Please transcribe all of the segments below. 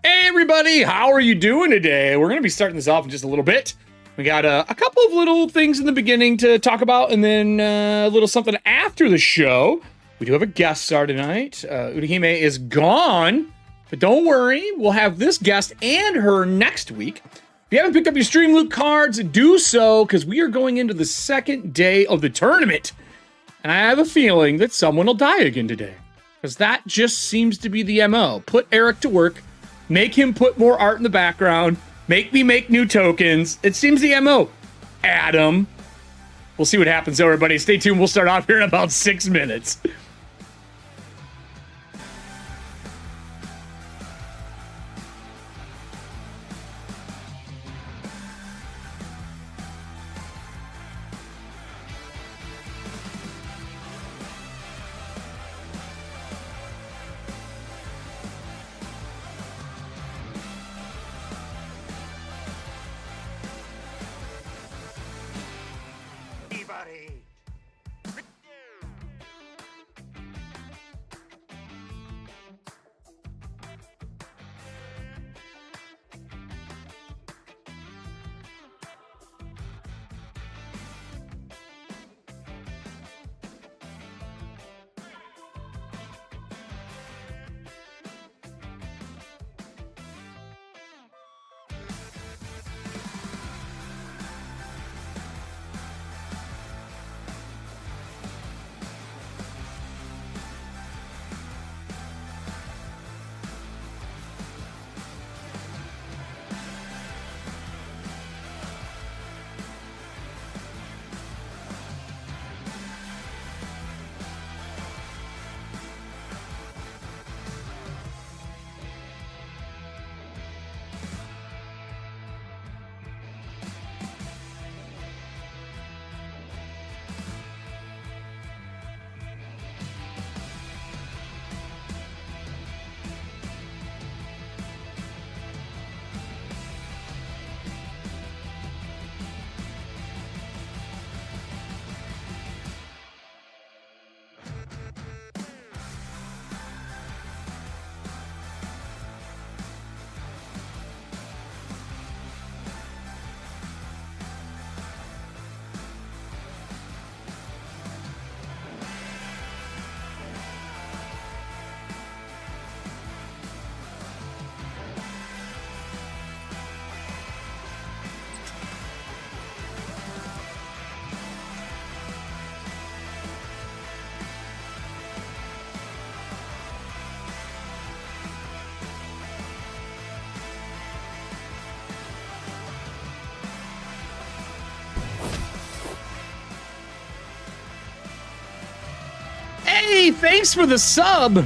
Hey everybody, how are you doing today? We're going to be starting this off in just a little bit. We got a couple of little things in the beginning to talk about, and then a little something after the show. We do have a guest star tonight. Urahime is gone, but don't worry, we'll have this guest and her next week. If you haven't picked up your Streamloot cards, do so, because we are going into the second day of the tournament. And I have a feeling that someone will die again today, because that just seems to be the MO. Put Eric to work. Make him put more art in the background. Make me make new tokens. It seems the MO. Adam. We'll see what happens, everybody. Stay tuned. We'll start off here in about 6 minutes. Hey, thanks for the sub.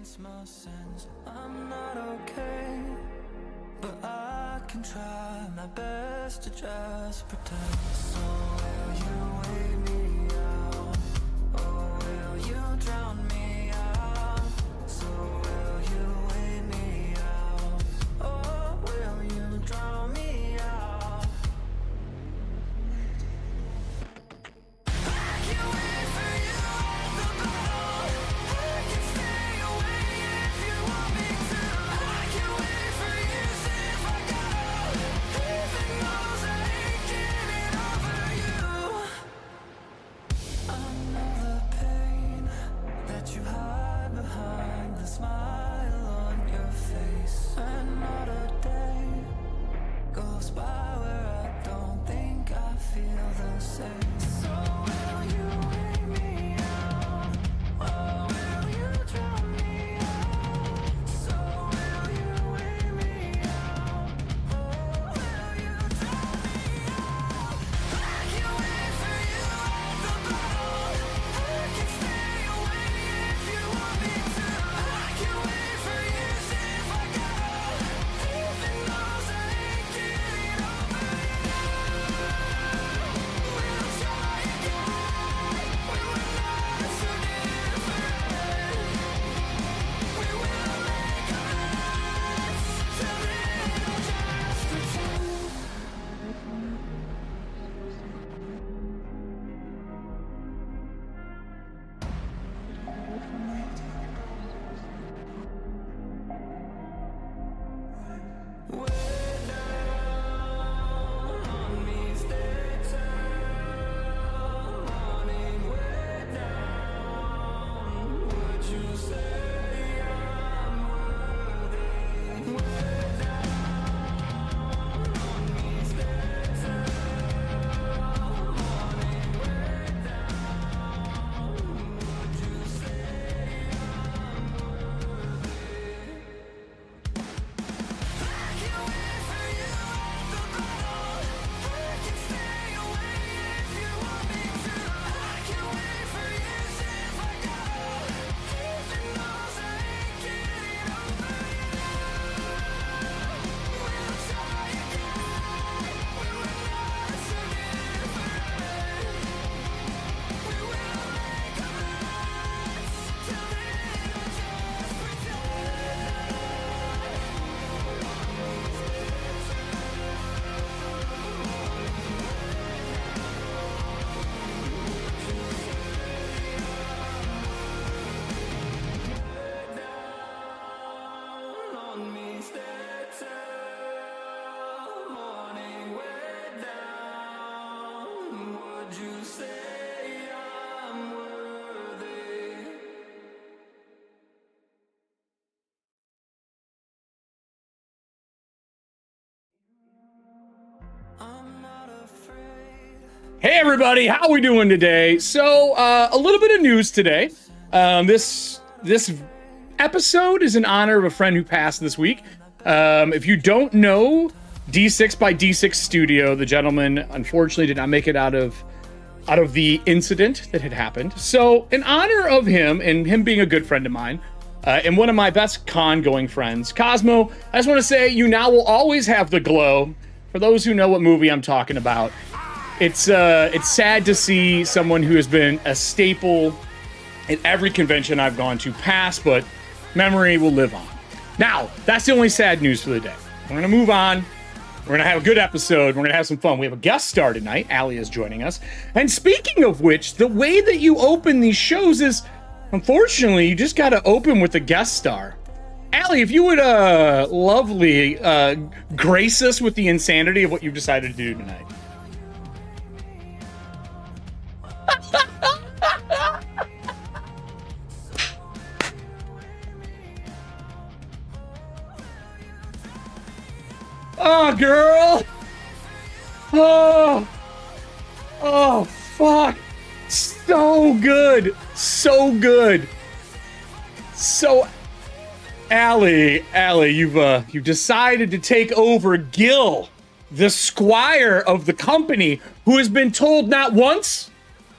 sense, my sense. I'm not okay, but I can try my best to just pretend. So will you wait me out, or will you drown me out? So will you wait me out, or will you drown me out? I can't wait for you at the bottom. I can stay away if you want me to. I can't wait for years if I gotta. Heaven knows I ain't getting over you. I know the pain that you hide behind the smile on your face, and not a day goes by where I don't think I feel the same. So will you weigh me out, or will you drown me out? So will you weigh me out, or will you drown me out? I can't wait for you at the bottom. I can stay away if you want me to. I can't wait for years if I gotta. Heaven knows I ain't getting over you. We'll try again. We were not so different. We will make amends. Till then I'll just pretend. Way down on me, stay till morning. Way down, would you say I'm worthy? Way down on me, stay till morning. Way down, would you say I'm worthy? I can't wait for you at the bottom. I can stay away if you want me to. I can't wait for years if I gotta. Heaven knows I ain't getting over you. We'll try again. We were not so different. We will make amends. Till then I'll just pretend. Down on me, stay till morning. Way down, would you say I'm worthy? I'm not afraid. Hey everybody, how we doing today? So a little bit of news today. This episode is in honor of a friend who passed this week. If you don't know, D6 by D6 Studio, the gentleman unfortunately did not make it out of the incident that had happened. So in honor of him and him being a good friend of mine, and one of my best con-going friends, Cosmo, I just want to say you now will always have the glow. For those who know what movie I'm talking about, it's sad to see someone who has been a staple in every convention I've gone to pass, but memory will live on. Now, that's the only sad news for the day. We're gonna move on. We're gonna have a good episode. We're gonna have some fun. We have a guest star tonight. Allie is joining us. And speaking of which, the way that you open these shows is, unfortunately, you just gotta open with a guest star. Allie, if you would lovely grace us with the insanity of what you've decided to do tonight. Oh, girl. Oh, fuck. So good. So good. So, Allie, you've decided to take over Gil, the squire of the company, who has been told not once,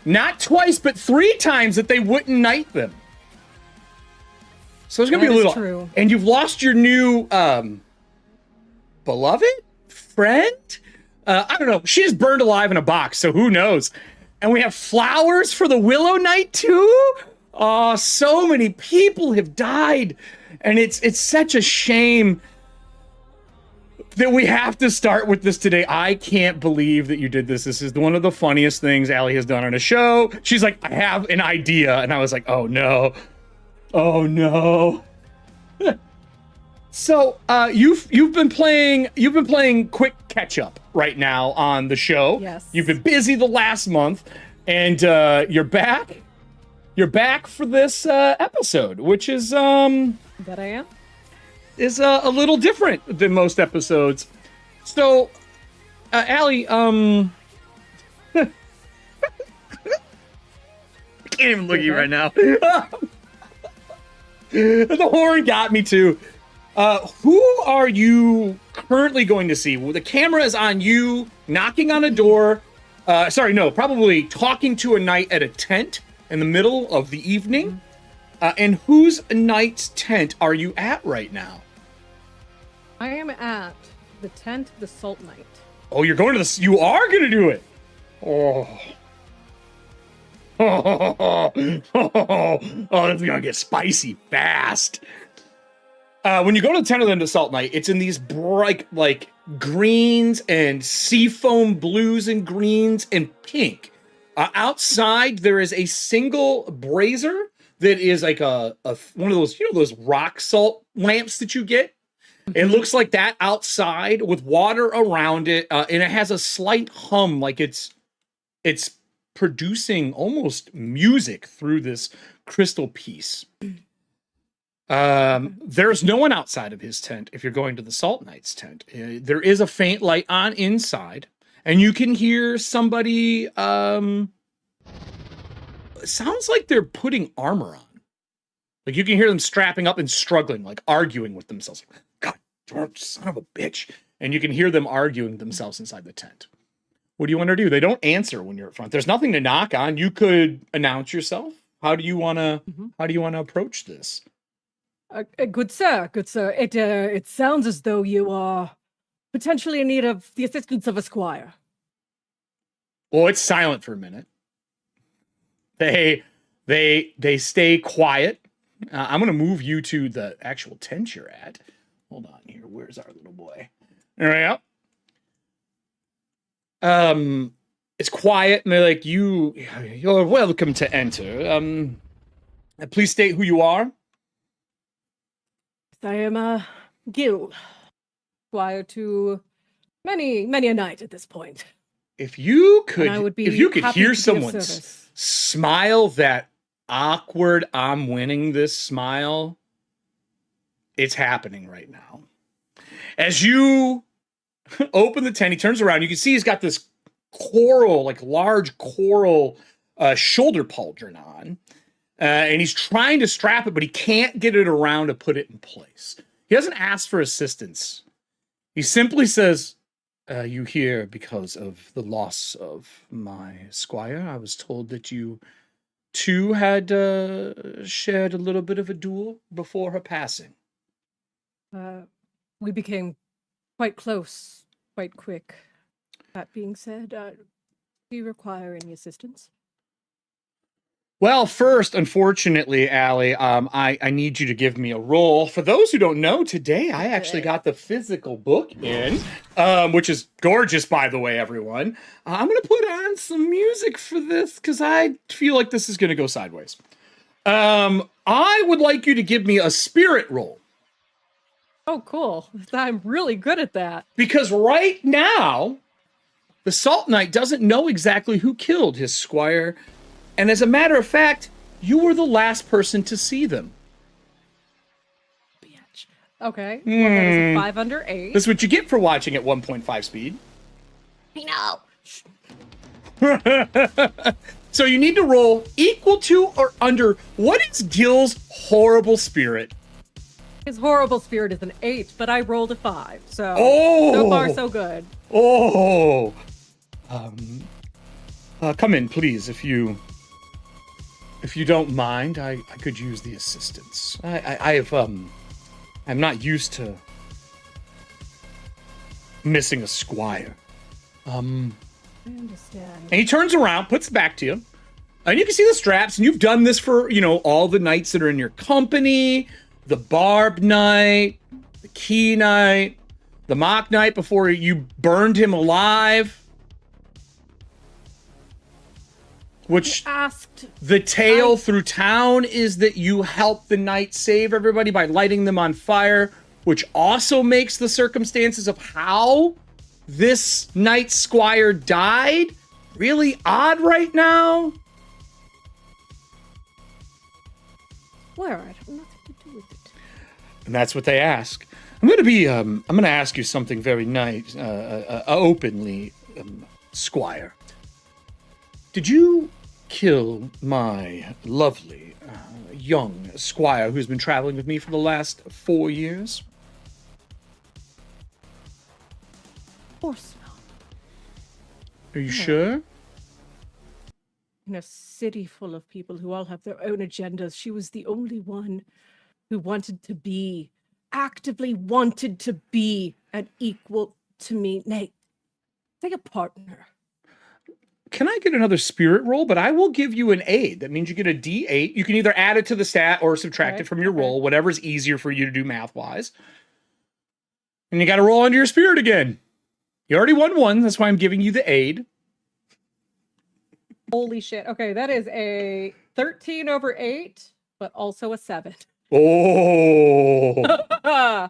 not twice, but 3 times that they wouldn't knight them. So there's gonna be a That is little, true. and you've lost your new beloved friend. I don't know. She is burned alive in a box, so who knows? And we have flowers for the Willow Knight too. Oh, so many people have died, and it's such a shame that we have to start with this today. I can't believe that you did this. This is one of the funniest things Allie has done on a show. She's like, I have an idea, and I was like, oh no. Oh no. So you've been playing quick catch up right now on the show. Yes. You've been busy the last month, and you're back. You're back for this episode, which is That I am. is a little different than most episodes. So, Allie, I can't even look at you right now. The horn got me too. Who are you currently going to see? Well, the camera is on you, knocking on a door. Probably talking to a knight at a tent in the middle of the evening. And whose knight's tent are you at right now? I am at the tent of the Salt Knight. Oh, you're going to this. You are going to do it. Oh. Oh, that's going to get spicy fast. When you go to the tent of the Salt Knight, it's in these bright, like, greens and seafoam blues and greens and pink. Outside, there is a single brazier that is like a one of those, those rock salt lamps that you get. It looks like that outside with water around it, and it has a slight hum, like it's producing almost music through this crystal piece. There's no one outside of his tent if you're going to the Salt Knight's tent. There is a faint light on inside, and you can hear somebody, it sounds like they're putting armor on. Like you can hear them strapping up and struggling, like arguing with themselves. God, son of a bitch. And you can hear them arguing themselves inside the tent. What do you want to do? They don't answer when you're up front. There's nothing to knock on. You could announce yourself. How do you want to approach this? Good sir. It sounds as though you are potentially in need of the assistance of a squire. Well, it's silent for a minute. They stay quiet. I'm gonna move you to the actual tent you're at. Hold on here. Where's our little boy? There we go. It's quiet, and they're like, you're welcome to enter. Please state who you are. I am Gil, squire to many a knight at this point. If you could, And I would be if you could happy hear to be of someone service. smile that awkward, I'm winning this smile, it's happening right now. As you open the tent, he turns around. You can see he's got this coral, like large coral shoulder pauldron on. And he's trying to strap it, but he can't get it around to put it in place. He doesn't ask for assistance. He simply says, you here because of the loss of my squire. I was told that you two had shared a little bit of a duel before her passing. We became quite close, quite quick. That being said, do you require any assistance? Well, first, unfortunately, Allie, I need you to give me a roll. For those who don't know, today I actually got the physical book in, which is gorgeous, by the way, everyone. I'm going to put on some music for this because I feel like this is going to go sideways. I would like you to give me a spirit roll. Oh, cool. I'm really good at that. Because right now, the Salt Knight doesn't know exactly who killed his squire. And as a matter of fact, you were the last person to see them. Bitch. Okay. Well, that is a 5 under 8. This is what you get for watching at 1.5 speed. I know. So you need to roll equal to or under. What is Gil's horrible spirit? His horrible spirit is an 8, but I rolled a 5. So, so far, so good. Oh. Come in, please, if you If you don't mind, I could use the assistance. I'm not used to missing a squire. I understand. And he turns around, puts it back to you. And you can see the straps, and you've done this for, all the knights that are in your company, the barb knight, the key knight, the mock knight before you burned him alive. Which Asked. the tale through town is that you help the knight save everybody by lighting them on fire, which also makes the circumstances of how this knight squire died really odd right now. Where? I have nothing to do with it. And that's what they ask. I'm gonna ask you something very nice, openly, squire. Did you kill my lovely, young squire who's been traveling with me for the last 4 years? Of course not. Are you sure? In a city full of people who all have their own agendas, she was the only one who actively wanted to be an equal to me. Nay, like a partner. Can I get another spirit roll? But I will give you an aid. That means you get a D8. You can either add it to the stat or subtract it from your roll, whatever's easier for you to do math-wise. And you got to roll under your spirit again. You already won one. That's why I'm giving you the aid. Holy shit. Okay, that is a 13 over 8, but also a 7. Oh.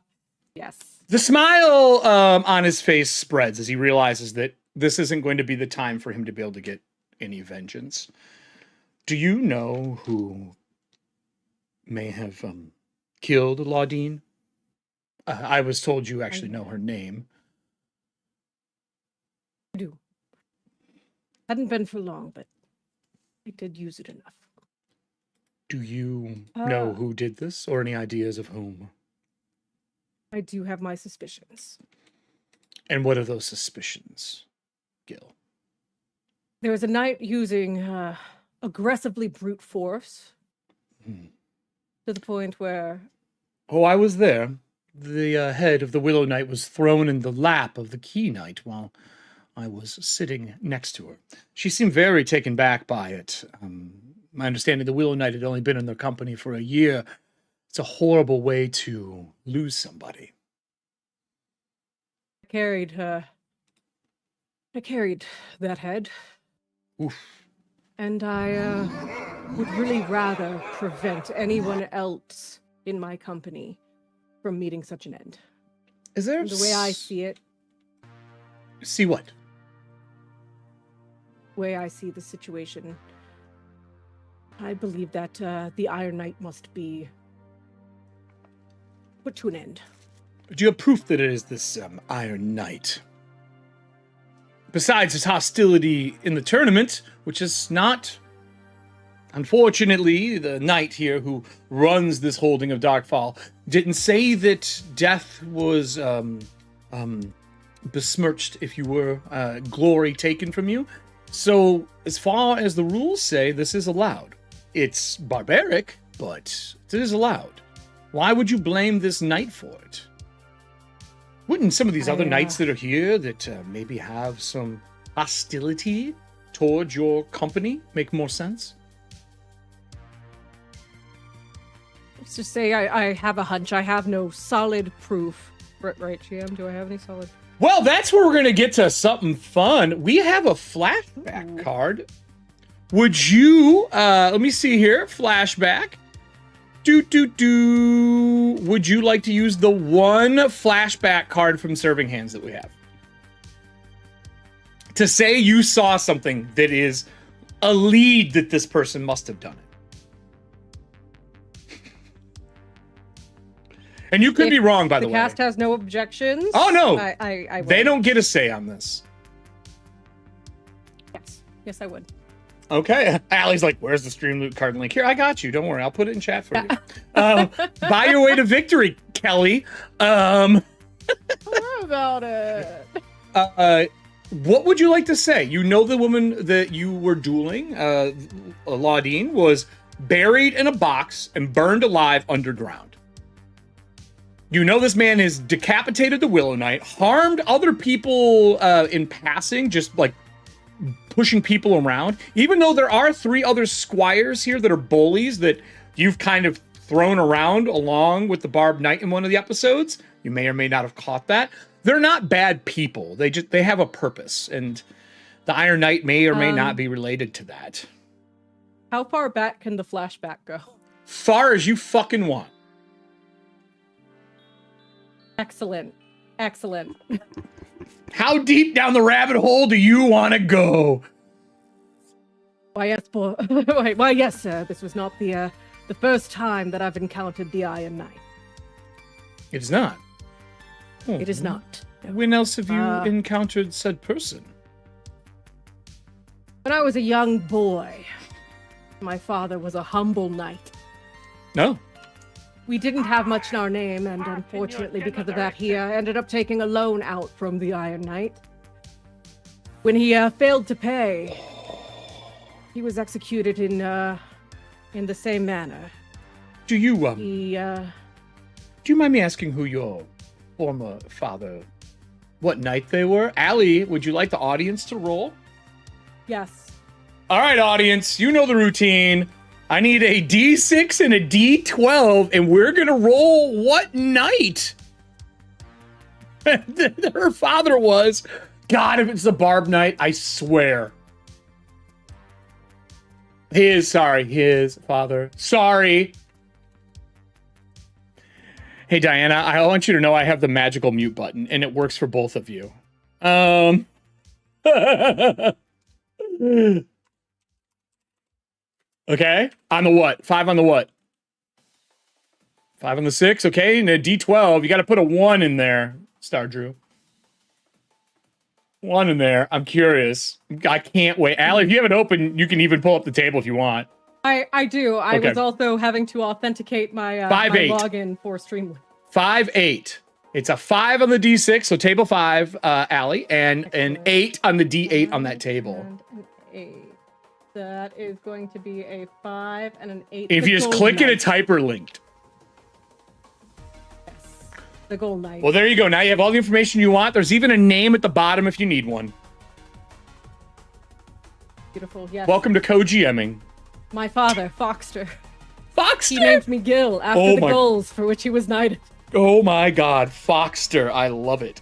Yes. The smile on his face spreads as he realizes that this isn't going to be the time for him to be able to get any vengeance. Do you know who may have killed Laudine? I was told you actually know her name. I do. Hadn't been for long, but I did use it enough. Do you know who did this, or any ideas of whom? I do have my suspicions. And what are those suspicions, Gil? There was a knight using aggressively brute force to the point where... Oh, I was there. The head of the Willow Knight was thrown in the lap of the Key Knight while I was sitting next to her. She seemed very taken back by it. My understanding, the Willow Knight had only been in their company for a year. It's a horrible way to lose somebody. I carried that head. Oof. And I would really rather prevent anyone else in my company from meeting such an end. Is there... And the way I see it... See what? The way I see the situation, I believe that the Iron Knight must be put to an end. Do you have proof that it is this Iron Knight? Besides his hostility in the tournament, which is not, unfortunately, the knight here who runs this holding of Darkfall didn't say that death was besmirched, if you were, glory taken from you. So, as far as the rules say, this is allowed. It's barbaric, but it is allowed. Why would you blame this knight for it? Wouldn't some of these other knights that are here that maybe have some hostility towards your company make more sense? Let's just say I have a hunch. I have no solid proof. Right, GM? Do I have any solid? Well, that's where we're going to get to something fun. We have a flashback card. Would you, let me see here, flashback. Would you like to use the one flashback card from Serving Hands that we have? To say you saw something that is a lead that this person must have done it. And you could be wrong, by the way. The cast has no objections. Oh, no. I they don't get a say on this. Yes, I would. Okay. Allie's like, where's the Streamloot card link? Here, I got you. Don't worry. I'll put it in chat for you. Buy your way to victory, Kelly. How about it? What would you like to say? You know the woman that you were dueling, Laudine, was buried in a box and burned alive underground. You know this man has decapitated the Willow Knight, harmed other people in passing, just like pushing people around. Even though there are 3 other squires here that are bullies that you've kind of thrown around along with the Barbed Knight in one of the episodes, you may or may not have caught that. They're not bad people. They have a purpose, and the Iron Knight may or may not be related to that. How far back can the flashback go? Far as you fucking want. Excellent. Excellent. How deep down the rabbit hole do you want to go? Why, yes, why, yes, sir. This was not the first time that I've encountered the Iron Knight. It's not. Oh, It is not. No. When else have you encountered said person? When I was a young boy, my father was a humble knight. No. We didn't have much in our name, and unfortunately, because of that, he ended up taking a loan out from the Iron Knight. When he failed to pay, he was executed in the same manner. Do you He do you mind me asking who your former father, what knight they were? Allie, would you like the audience to roll? yes. All right, audience, you know the routine. I need a D6 and a D12, and we're gonna roll what knight her father was. God, if it's the Barbed Knight, I swear. His father. Sorry. Hey, Diana, I want you to know I have the magical mute button, and it works for both of you. Okay, on the what? 5 on the what? 5 on the 6, okay, and a D12. You got to put a 1 in there, Star Drew. 1 in there. I'm curious. I can't wait. Allie, if you have it open, you can even pull up the table if you want. I do. I Okay. was also having to authenticate my, my 5-8. login for Streamloot. 5-8. It's a 5 on the D6, so table 5, Allie, and an 8 on the D8 on that table. And an 8. That is going to be a 5 and an 8. If The you just gold click it, knight. it's hyperlinked. Yes. The gold knight. Well, there you go. Now you have all the information you want. There's even a name at the bottom if you need one. Beautiful. Yes. Welcome to co-GMing. My father, Foxter. Foxter! He named me Gil after Oh the my- goals for which he was knighted. Oh my God, Foxter. I love it.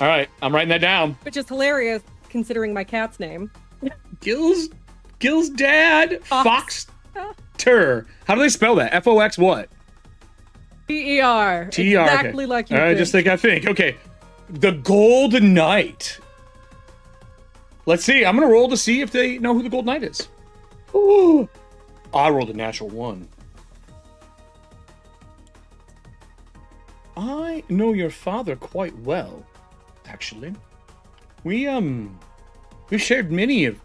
All right, I'm writing that down. Which is hilarious considering my cat's name. Gil's dad, Fox. Foxter. How do they spell that? F-O-X what? T-E-R. T-E-R. Exactly okay. like you All right, just like I think. Okay, the Gold Knight. Let's see. I'm gonna roll to see if they know who the Gold Knight is. Ooh, I rolled a natural 1. I know your father quite well, actually. We've shared many of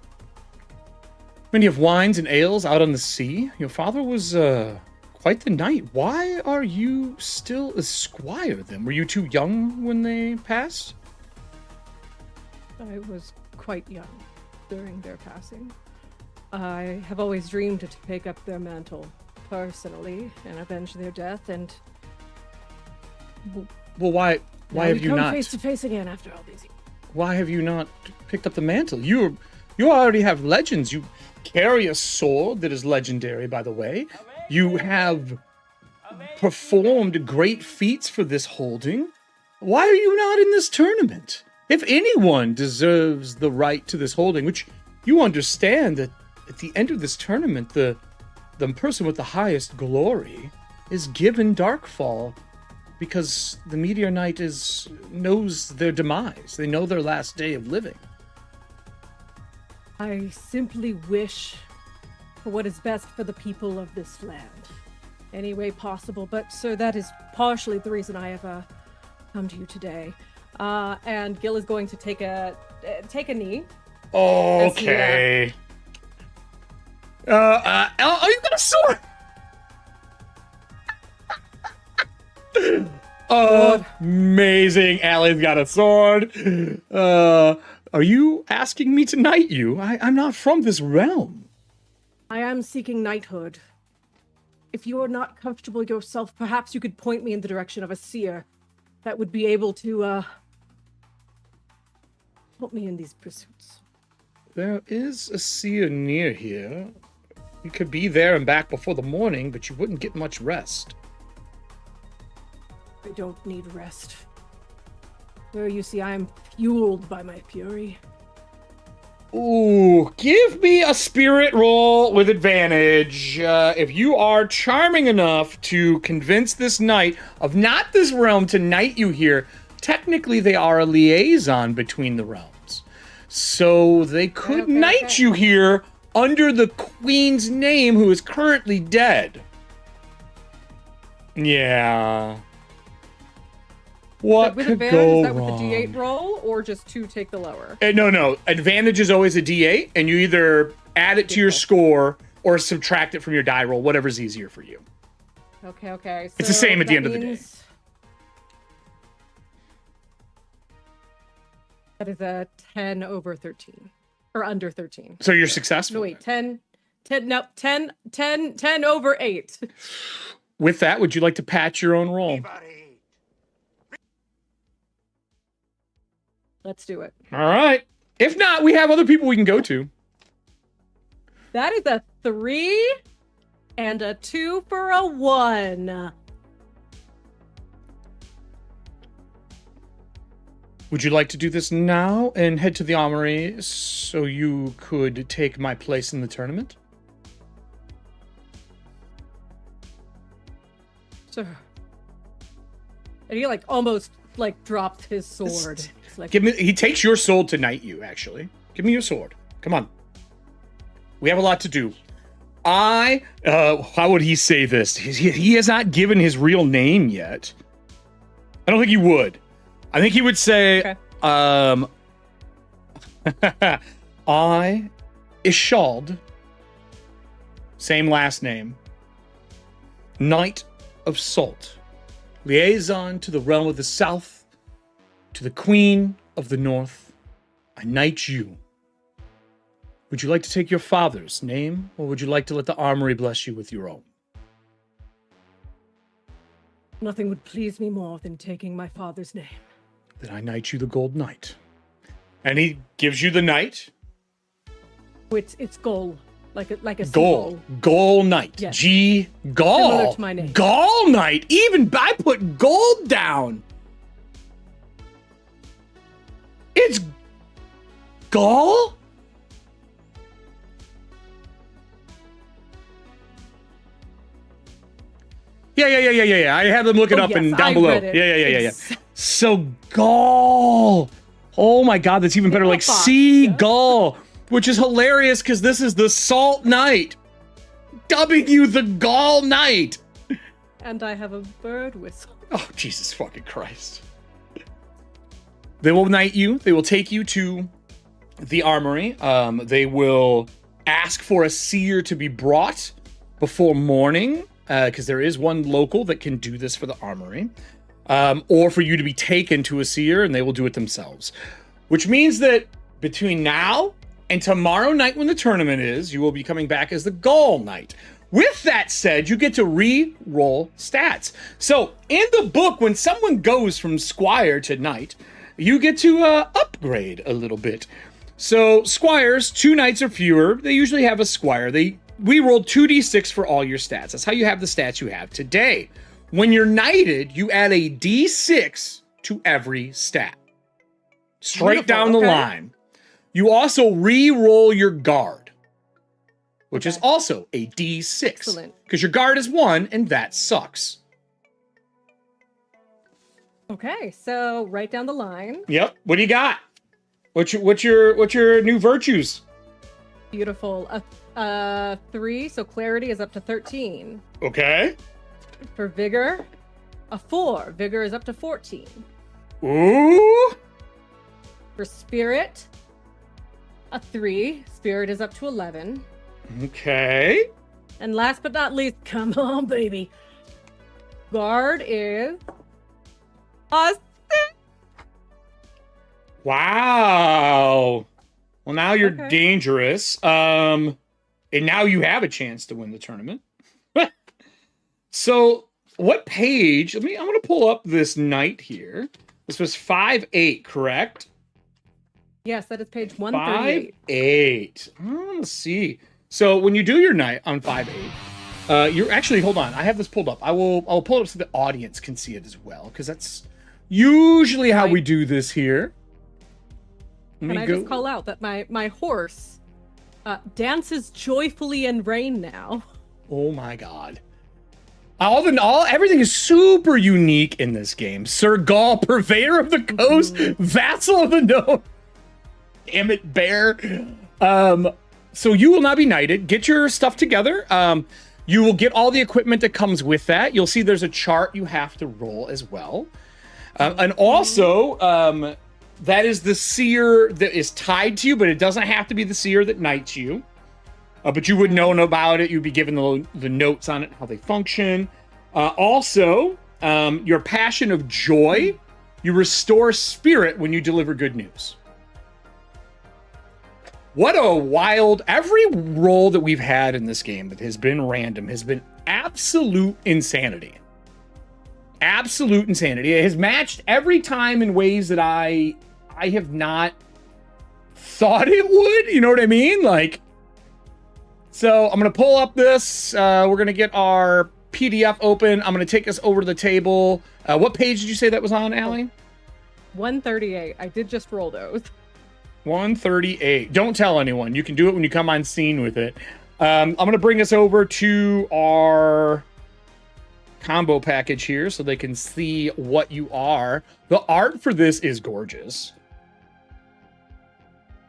wines and ales out on the sea. Your father was quite the knight. Why are you still a squire then? Were you too young when they passed? I was quite young during their passing. I have always dreamed to take up their mantle personally and avenge their death, and Well, why now have we you come not? face to face again after all these years. Why have you not picked up the mantle? You already have legends. You carry a sword that is legendary, by the way. You have performed great feats for this holding. Why are you not in this tournament? If anyone deserves the right to this holding, which you understand that at the end of this tournament, the person with the highest glory is given Darkfall, because the Meteor Knight knows their demise. They know their last day of living. I simply wish for what is best for the people of this land, any way possible. But sir, that is partially the reason I have come to you today. And Gil is going to take a knee. Okay. Oh, you got a sword! Amazing. Allie's got a sword. Are you asking me to knight you? I'm not from this realm. I am seeking knighthood. If you are not comfortable yourself, perhaps you could point me in the direction of a seer that would be able to, help me in these pursuits. There is a seer near here. You could be there and back before the morning, but you wouldn't get much rest. I don't need rest. Where you see I am fueled by my fury. Ooh, give me a spirit roll with advantage. If you are charming enough to convince this knight of not this realm to knight you here, technically they are a liaison between the realms. So they could knight you here under the queen's name, who is currently dead. Yeah. What with could advantage, go is that wrong? with the D8 roll, or just to take the lower? No. Advantage is always a D8, and you either add it to your score or subtract it from your die roll, whatever's easier for you. Okay. It's the so same at the that end of the day. means That is a 10 over 13. Or under 13. So you're successful. No, wait, 10 over 8. With that, would you like to patch your own roll? Let's do it. All right. If not, we have other people we can go to. That is a 3 and a 2 for a 1. Would you like to do this now and head to the armory so you could take my place in the tournament? Sure. And he almost dropped his sword. It's like, He takes your sword to knight you, actually. Give me your sword. Come on. We have a lot to do. How would he say this? He has not given his real name yet. I don't think he would. I think he would say, Okay. I, Ishald, same last name, Knight of Salt, liaison to the realm of the south, to the queen of the north, I knight you. Would you like to take your father's name, or would you like to let the armory bless you with your own? nothing would please me more than taking my father's name. Then I knight you the Gold Knight. And he gives you the knight. It's goal. Like a Goal. symbol. Goal Knight. Yes. G. Gall. Similar to my name. Gall Knight. Even I put gold down. It's Gall? Yeah. I had them look it up yes, and down I below. read it. Yeah. It's- So Gall. Oh my God, that's even better. Like Fox, Seagull, which is hilarious because this is the Salt Knight, dubbing you the Gall Knight. And I have a bird whistle. Oh, Jesus fucking Christ. They will knight you. They will take you to the armory. They will ask for a seer to be brought before morning, because there is one local that can do this for the armory. Or for you to be taken to a seer, and they will do it themselves. Which means that between now and tomorrow night when the tournament is, you will be coming back as the Gall Knight. With that said, you get to re-roll stats. So in the book, when someone goes from squire to knight, you get to upgrade a little bit. So squires, 2 knights or fewer, they usually have a squire. We rolled 2d6 for all your stats. That's how you have the stats you have today. When you're knighted, you add a d6 to every stat. Straight down the line. You also re-roll your guard, which is also a d6. Excellent. Because your guard is 1, and that sucks. Okay, so right down the line. Yep. What do you got? What's your new virtues? Beautiful. 3, so clarity is up to 13. Okay. For vigor, a 4. Vigor is up to 14. Ooh. For spirit, a 3. Spirit is up to 11. Okay. And last but not least, come on, baby. Guard is a 6. Wow. Well, now you're Okay. dangerous. And now you have a chance to win the tournament. So, what page? I'm going to pull up this knight here. This was 5-8, correct? Yes, that is page 138. 5-8. Let's see. So, when you do your knight on 5-8, you're actually, hold on. I have this pulled up. I'll pull it up so the audience can see it as well, because that's usually how we do this here. Let Can me I go. just call out that my horse dances joyfully in rain now? Oh my god. Everything is super unique in this game. Sir Gaul, purveyor of the coast, vassal of the node. Damn it, bear. So you will now be knighted. Get your stuff together. You will get all the equipment that comes with that. You'll see there's a chart you have to roll as well. And also, that is the seer that is tied to you, but it doesn't have to be the seer that knights you. But you would know about it. You'd be given the notes on it, how they function. Also, your passion of joy, you restore spirit when you deliver good news. What a wild... Every roll that we've had in this game that has been random has been absolute insanity. Absolute insanity. It has matched every time in ways that I have not thought it would. You know what I mean? Like... So I'm going to pull up this. We're going to get our PDF open. I'm going to take us over to the table. What page did you say that was on, Allie? 138. I did just roll those. 138. Don't tell anyone. You can do it when you come on scene with it. I'm going to bring us over to our combo package here so they can see what you are. The art for this is gorgeous.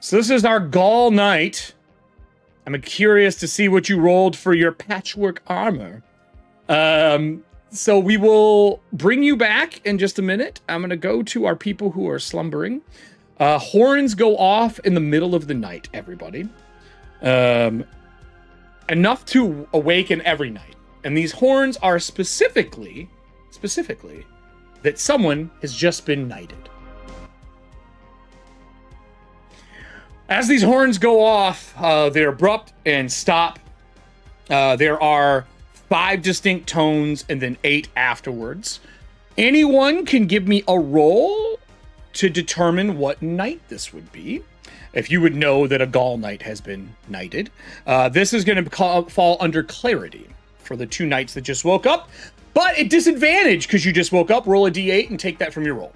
So this is our Gaul Knight. I'm curious to see what you rolled for your patchwork armor. So we will bring you back in just a minute. I'm going to go to our people who are slumbering. Horns go off in the middle of the night, everybody. Enough to awaken every night. And these horns are specifically, that someone has just been knighted. As these horns go off, they're abrupt and stop. There are 5 distinct tones and then 8 afterwards. Anyone can give me a roll to determine what knight this would be. If you would know that a Gaul knight has been knighted. This is going to fall under clarity for the 2 knights that just woke up. But at disadvantage, because you just woke up, roll a d8 and take that from your roll.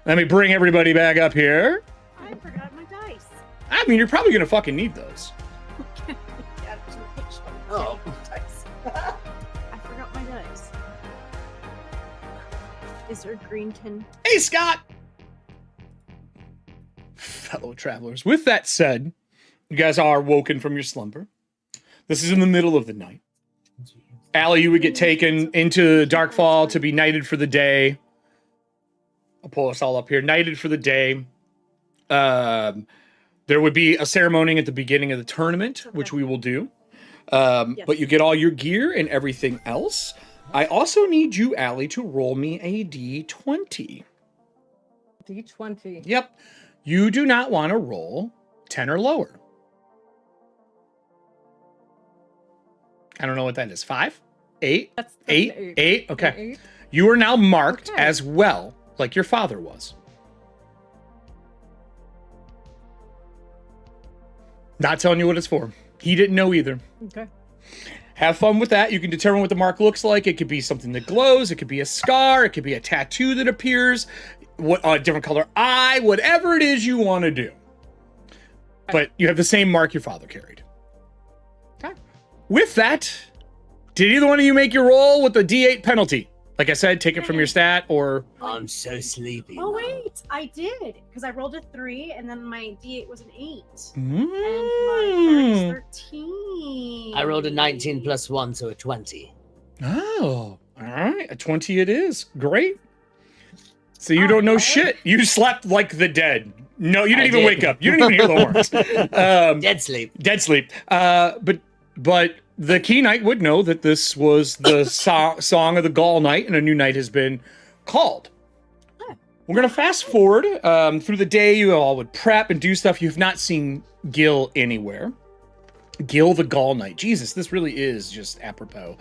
Let me bring everybody back up here. I forgot my dice. I mean, you're probably going to fucking need those. Oh, dice. I forgot my dice. Is there green tin? Hey, Scott! Fellow travelers. With that said, you guys are woken from your slumber. This is in the middle of the night. Allie, you would get taken into Darkfall to be knighted for the day. I'll pull us all up here. Knighted for the day. There would be a ceremony at the beginning of the tournament, which we will do. But you get all your gear and everything else. I also need you, Allie, to roll me a d20. D20. Yep. You do not want to roll 10 or lower. I don't know what that is. 5? 8? That's 8? 8? Okay. 8. You are now marked Okay. as well, like your father was. Not telling you what it's for. He didn't know either. Okay. Have fun with that. You can determine what the mark looks like. It could be something that glows. It could be a scar. It could be a tattoo that appears. A different color eye. Whatever it is you want to do. But you have the same mark your father carried. Okay. With that, did either one of you make your roll with the D8 penalty? Like I said, take it from your stat or... I'm so sleepy. Oh now. wait, I did because I rolled a 3 and then my D8 was an 8 Mm. and my card is 13. I rolled a 19 plus 1, so a 20. Oh, all right. A 20 it is. Great. So you don't know Okay. shit. You slept like the dead. No, you didn't I even did. wake up. You didn't even hear the horns. Dead sleep. Dead sleep. But the Key Knight would know that this was the song of the Gaul Knight, and a new knight has been called. We're going to fast forward through the day. You all would prep and do stuff. You've not seen Gil anywhere. Gil the Gall Knight. Jesus, this really is just apropos.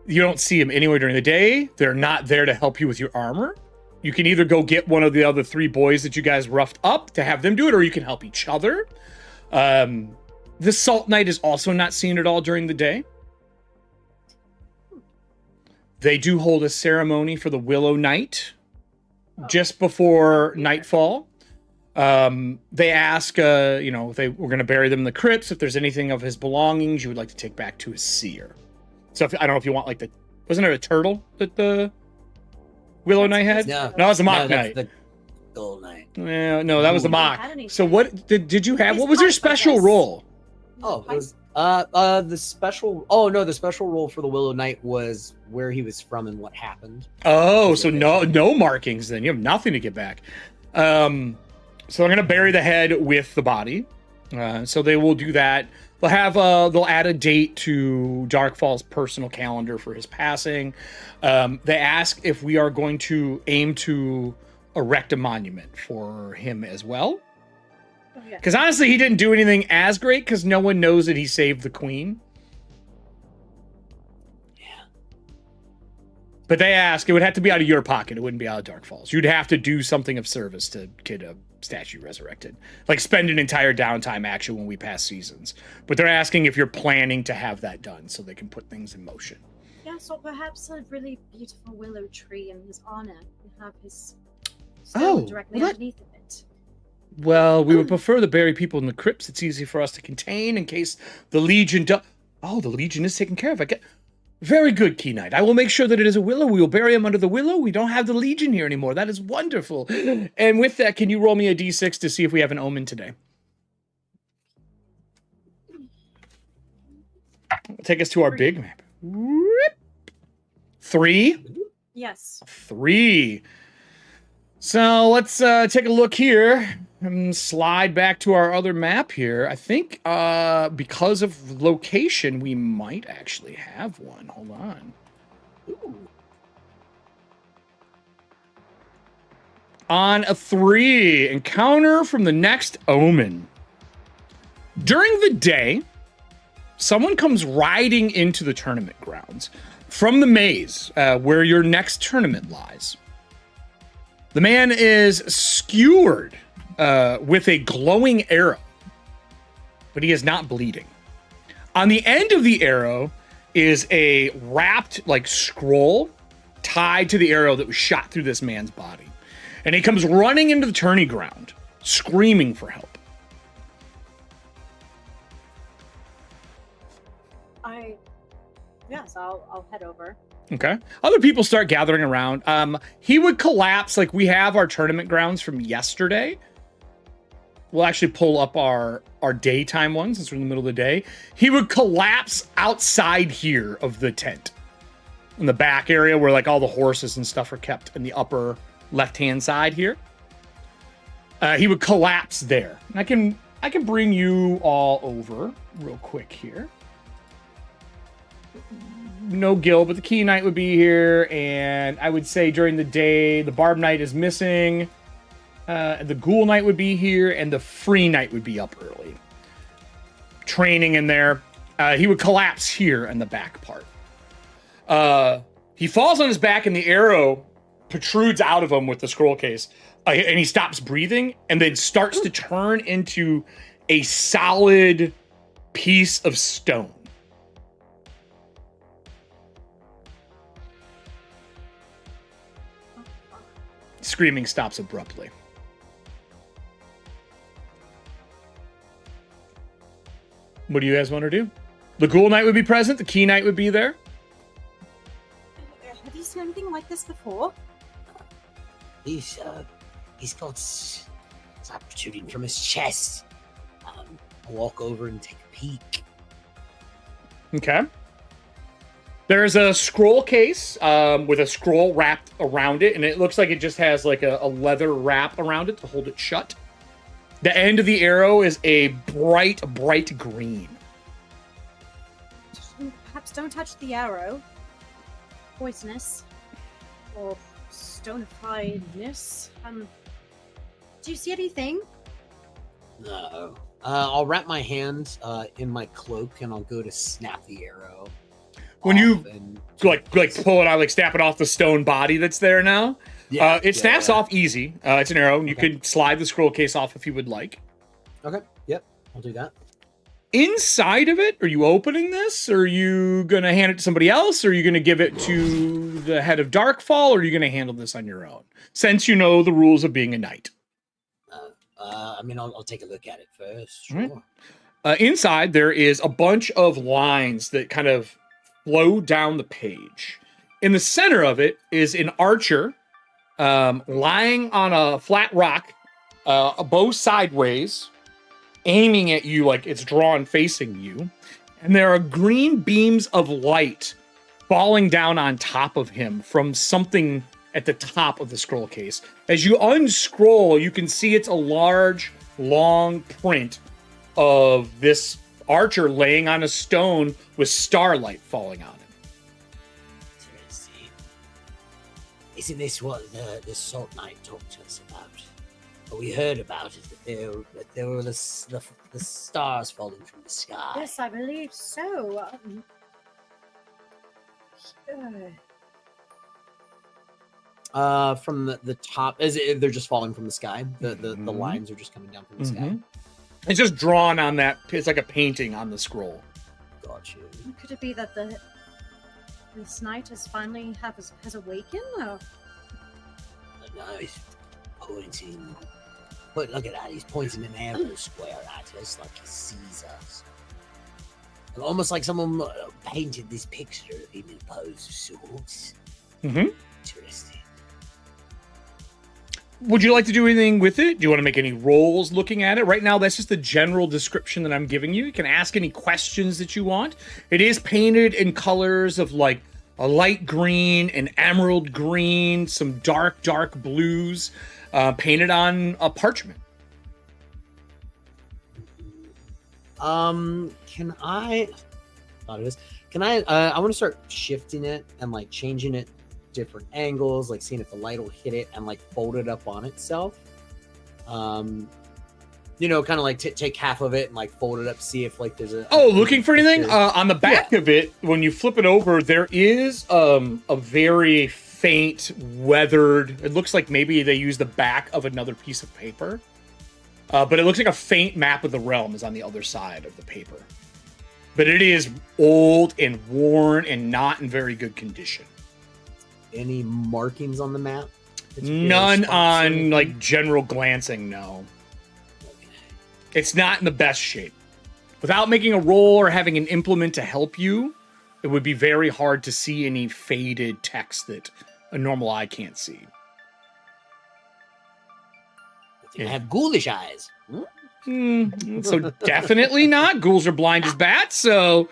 You don't see him anywhere during the day. They're not there to help you with your armor. You can either go get one of the other 3 boys that you guys roughed up to have them do it, or you can help each other. The Salt Knight is also not seen at all during the day. They do hold a ceremony for the Willow Knight just before nightfall. They ask, if we're going to bury them in the crypts, if there's anything of his belongings you would like to take back to his seer. So I don't know if you want wasn't there a turtle that the Willow Knight had? No, it was the Mock Knight. The Gold Knight. Yeah, no, that was the Mock. Had So what did you have? His What was your pipe, I special guess. role? Oh, it was the special. Oh no, the special role for the Willow Knight was where he was from and what happened. Oh, so no markings then. You have nothing to get back. So they're gonna bury the head with the body. So they will do that. They'll add a date to Darkfall's personal calendar for his passing. They ask if we are going to aim to erect a monument for him as well. Okay. Because honestly, he didn't do anything as great because no one knows that he saved the queen. Yeah. But they ask, it would have to be out of your pocket. It wouldn't be out of Darkfall's. You'd have to do something of service to get a statue resurrected. Like spend an entire downtime action when we pass seasons. But they're asking if you're planning to have that done so they can put things in motion. Yes, or perhaps a really beautiful willow tree in his honor and have his Oh, stone directly well, that- underneath of it. Well, we would prefer to bury people in the crypts. It's easy for us to contain in case the Legion Oh, the Legion is taken care of. Very good, Key Knight. I will make sure that it is a willow. We will bury him under the willow. We don't have the Legion here anymore. That is wonderful. And with that, can you roll me a d6 to see if we have an omen today? Take us to our big map. 3. Yes. 3. So let's take a look here and slide back to our other map here. I think because of location, we might actually have one. Hold on. Ooh. On a 3, encounter from the next omen. During the day, someone comes riding into the tournament grounds from the maze where your next tournament lies. The man is skewered with a glowing arrow, but he is not bleeding. On the end of the arrow is a wrapped scroll tied to the arrow that was shot through this man's body. And he comes running into the tourney ground, screaming for help. I'll head over. Okay. Other people start gathering around. He would collapse. We have our tournament grounds from yesterday. We'll actually pull up our daytime ones since we're in the middle of the day. He would collapse outside here of the tent. In the back area where all the horses and stuff are kept in the upper left-hand side here. He would collapse there. And I can bring you all over real quick here. No Gil, but the Key Knight would be here, and I would say during the day, the Barb Knight is missing. The Ghoul Knight would be here, and the Free Knight would be up early. Training in there. He would collapse here in the back part. He falls on his back, and the arrow protrudes out of him with the scroll case. And he stops breathing, and then starts to turn into a solid piece of stone. Screaming stops abruptly. What do you guys want to do? The Ghoul Knight would be present. The Key Knight would be there. Have you seen anything like this before? He's got it's protruding from his chest. I'll walk over and take a peek. Okay. There's a scroll case with a scroll wrapped around it, and it looks like it just has a leather wrap around it to hold it shut. The end of the arrow is a bright green. Perhaps don't touch the arrow. Poisonous. Or stonifiedness. Do you see anything? No. I'll wrap my hand in my cloak and I'll go to snap the arrow. When you and like pull it out, like snap it off the stone body that's there now. It snaps off easy. It's an arrow. You could slide the scroll case off if you would like. Okay. Yep. I'll do that. Inside of it, are you opening this? Or are you gonna hand it to somebody else? Or are you gonna give it to the head of Darkfall? Or are you gonna handle this on your own? Since you know the rules of being a knight. I mean, I'll take a look at it first. Sure. Right. Inside, there is a bunch of lines that kind of flow down the page. In the center of it is an archer lying on a flat rock, a bow sideways, aiming at you like it's drawn facing you. And there are green beams of light falling down on top of him from something at the top of the scroll case. As you unscroll, you can see it's a large, long print of this archer laying on a stone with starlight falling on him. Interesting. Isn't this what the Salt Knight talked to us about? What we heard about it, that there were the stars falling from the sky. Yes, I believe so. From the top, they're just falling from the sky. The lines are just coming down from the sky. It's just drawn on that. It's like a painting on the scroll. Got you. Could it be that this knight has finally has awakened? Or? No, he's pointing. But look at that, he's pointing an arrow square at us like he sees us. And almost like someone painted this picture of him in a pose of sorts. Interesting. Would you like to do anything with it? Do you want to make any rolls looking at it? Right now, that's just the general description that I'm giving you. You can ask any questions that you want. It is painted in colors of like a light green, an emerald green, some dark blues, painted on a parchment. Can I want to start shifting it and like changing it different angles, like seeing if the light will hit it and like fold it up on itself. Kind of like take half of it and like fold it up, see if like there's a looking for anything on the back of it. When you flip it over, there is a very faint weathered, it looks like maybe they used the back of another piece of paper, but it looks like a faint map of the realm is on the other side of the paper, but it is old and worn and not in very good condition. Any markings on the map? None on like general glancing, no. Okay. It's not in the best shape. Without making a roll or having an implement to help you, it would be very hard to see any faded text that a normal eye can't see. I have ghoulish eyes. So definitely not. Ghouls are blind as bats, so...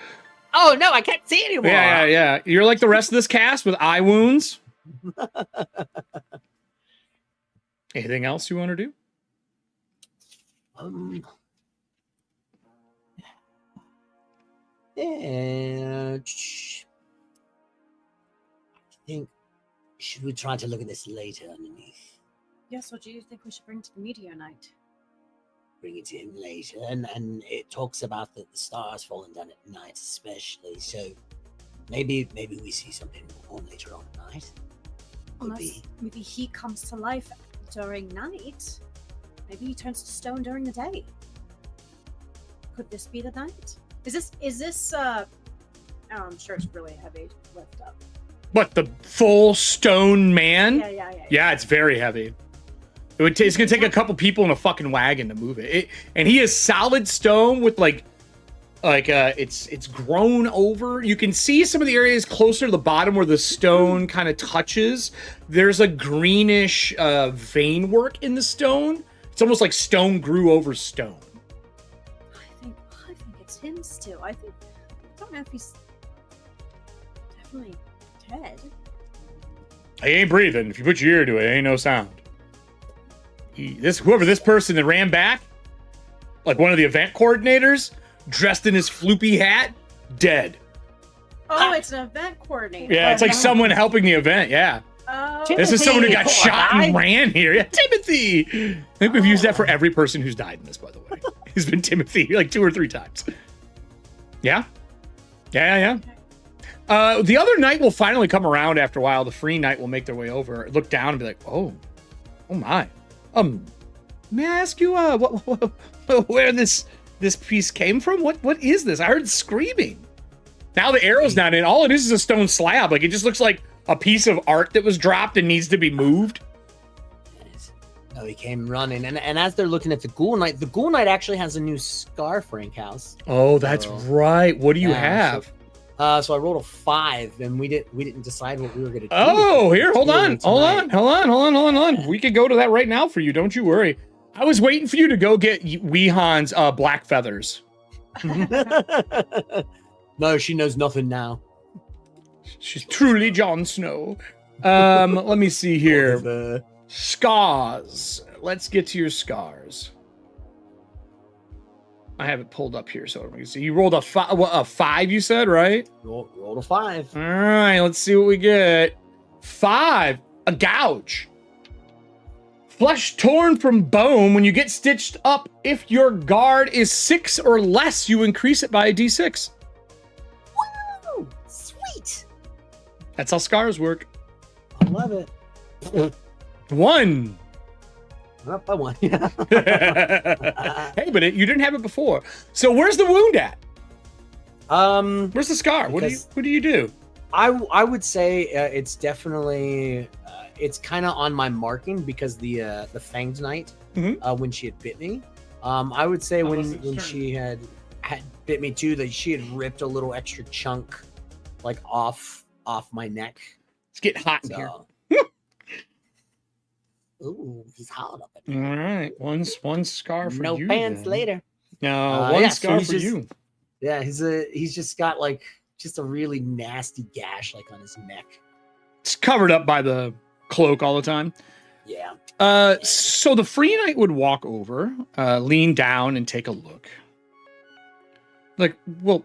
Oh, no, I can't see anymore. Yeah. You're like the rest of this cast with eye wounds. Anything else you want to do? I think, should we try to look at this later underneath? Yes, what do you think we should bring to the Meteor Knight? Bring it to him later, and it talks about the stars falling down at night especially, so maybe we see something more later on at night. Unless maybe he comes to life during night. Maybe he turns to stone during the day. Could this be the night? Is this I'm sure it's really heavy to lift up. What, the full stone man? Yeah. Yeah, it's very heavy. It's gonna take a couple people in a fucking wagon to move it. And he is solid stone with it's grown over. You can see some of the areas closer to the bottom where the stone kind of touches. There's a greenish vein work in the stone. It's almost like stone grew over stone. I think it's him still. I don't know if he's definitely dead. He ain't breathing. If you put your ear to it, ain't no sound. Whoever this person that ran back, like one of the event coordinators, dressed in his floopy hat, dead. Oh, it's an event coordinator. Yeah, it's like someone helping the event, yeah. Oh, This is someone who got Timothy! shot and ran here. Yeah, Timothy. I think we've used that for every person who's died in this, by the way. He's been Timothy like 2 or 3 times. Yeah? Yeah. The other knight will finally come around after a while. The free knight will make their way over, look down and be like, oh my. May I ask you where this piece came from? What is this? I heard screaming. Now the arrow's not in. All it is a stone slab. Like, it just looks like a piece of art that was dropped and needs to be moved. Oh, he came running. And as they're looking at the Ghoul Knight actually has a new scar, Frankhouse. Oh, that's right. What do you have? So I rolled a 5, and we didn't decide what we were gonna do. Oh, here, hold on. We could go to that right now for you. Don't you worry. I was waiting for you to go get Weehan's black feathers. No, she knows nothing now. She's truly Jon Snow. Let me see here. Scars. Let's get to your scars. I have it pulled up here so we can see. You rolled a 5, you said, right? Rolled a 5. All right, let's see what we get. 5, a gouge. Flesh torn from bone. When you get stitched up, if your guard is 6 or less, you increase it by a d6. Woo! Sweet. That's how scars work. I love it. 1. Up by 1. Hey, but you didn't have it before. So where's the wound at? Where's the scar? What do you do? I would say it's definitely it's kind of on my marking because the Fanged Knight when she had bit me. I would say when she had bit me too, that she had ripped a little extra chunk like off my neck. It's getting hot in here. Ooh, he's hot up All right, one scar for no you. No pants then. later. No, one scar for you. Yeah, he's just got like just a really nasty gash like on his neck. It's covered up by the cloak all the time. Yeah. So the free knight would walk over, lean down, and take a look. Like, well,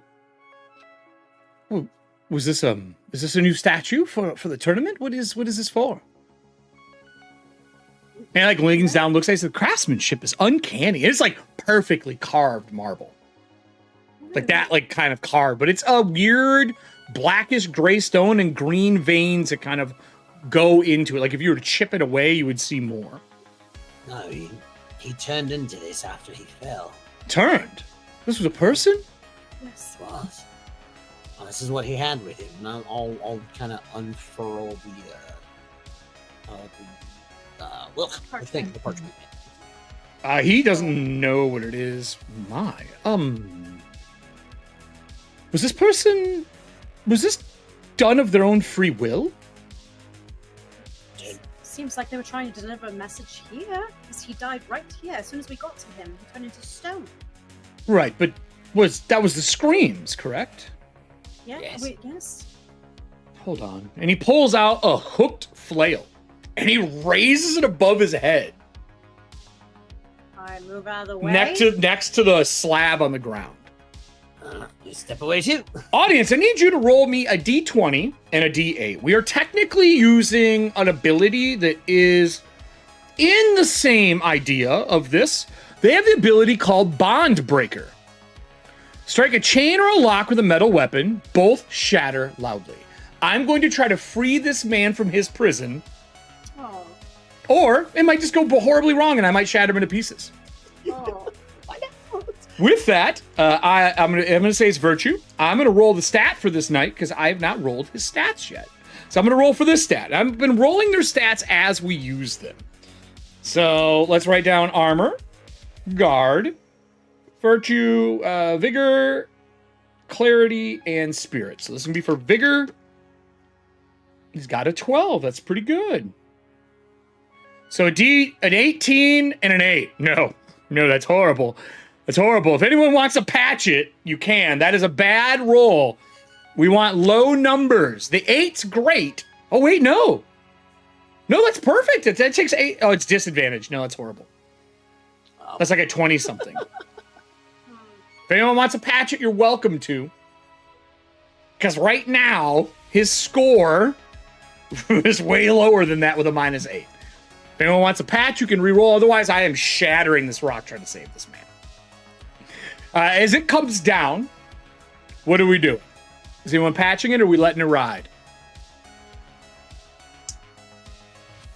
is this a new statue for the tournament? What is this for? And like leans down, looks like the craftsmanship is uncanny. It's like perfectly carved marble. Like that, like kind of carved, but it's a weird blackish gray stone and green veins that kind of go into it. Like if you were to chip it away, you would see more. No, he turned into this after he fell. Turned? This was a person? Yes. Well, this is what he had with him. And I'll kind of unfurl the thing, the parchment. He doesn't know what it is. My, was this done of their own free will? Seems like they were trying to deliver a message here, because he died right here. As soon as we got to him, he turned into stone. Right, but that was the screams, correct? Yeah. Yes. Wait, yes. Hold on. And he pulls out a hooked flail, and he raises it above his head, I move out of the way. next to the slab on the ground. Just step away too. Audience, I need you to roll me a d20 and a d8. We are technically using an ability that is in the same idea of this. They have the ability called Bond Breaker. Strike a chain or a lock with a metal weapon. Both shatter loudly. I'm going to try to free this man from his prison. Oh. Or it might just go horribly wrong and I might shatter him into pieces. Oh. With that, I'm gonna say it's virtue. I'm gonna roll the stat for this knight because I have not rolled his stats yet. So I'm gonna roll for this stat. I've been rolling their stats as we use them. So let's write down armor, guard, virtue, vigor, clarity, and spirit. So this is gonna be for vigor. He's got a 12. That's pretty good. So an 18 and an 8. No, that's horrible. That's horrible. If anyone wants to patch it, you can. That is a bad roll. We want low numbers. The 8's great. Oh, wait, no. No, that's perfect. That takes 8. Oh, it's disadvantage. No, that's horrible. That's like a 20-something. If anyone wants to patch it, you're welcome to. Because right now, his score It's way lower than that with a -8. If anyone wants a patch, you can reroll. Otherwise, I am shattering this rock trying to save this man. As it comes down, what do we do? Is anyone patching it, or are we letting it ride?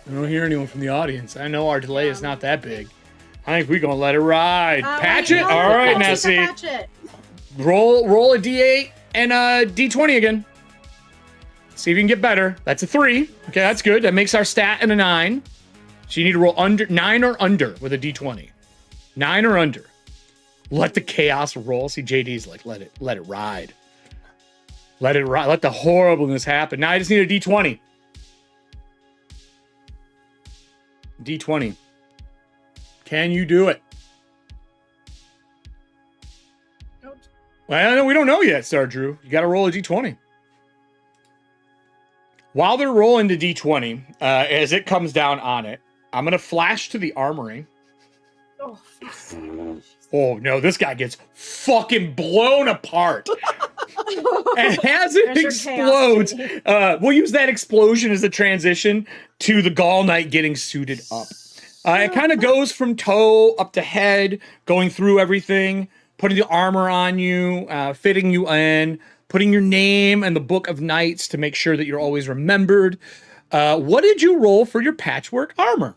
I don't hear anyone from the audience. I know our delay is not that big. I think we're going to let it ride. Patch wait, it? no, All right, patch it, Nessie. patch it. Roll a D8 and a D20 again. See if you can get better. That's a 3. Okay, that's good. That makes our stat and a 9. So you need to roll 9 or under with a D20. 9 or under. Let the chaos roll. See, JD's like, let it ride. Let it ride. Let the horribleness happen. Now I just need a D20. D20. Can you do it? Well, we don't know yet, Star Drew. You got to roll a D20. While they're rolling the D20, as it comes down on it, I'm going to flash to the armory. Oh, no, this guy gets fucking blown apart. And as it explodes, we'll use that explosion as a transition to the Gall Knight getting suited up. It kind of goes from toe up to head, going through everything, putting the armor on you, fitting you in, putting your name in the Book of Knights to make sure that you're always remembered. What did you roll for your patchwork armor?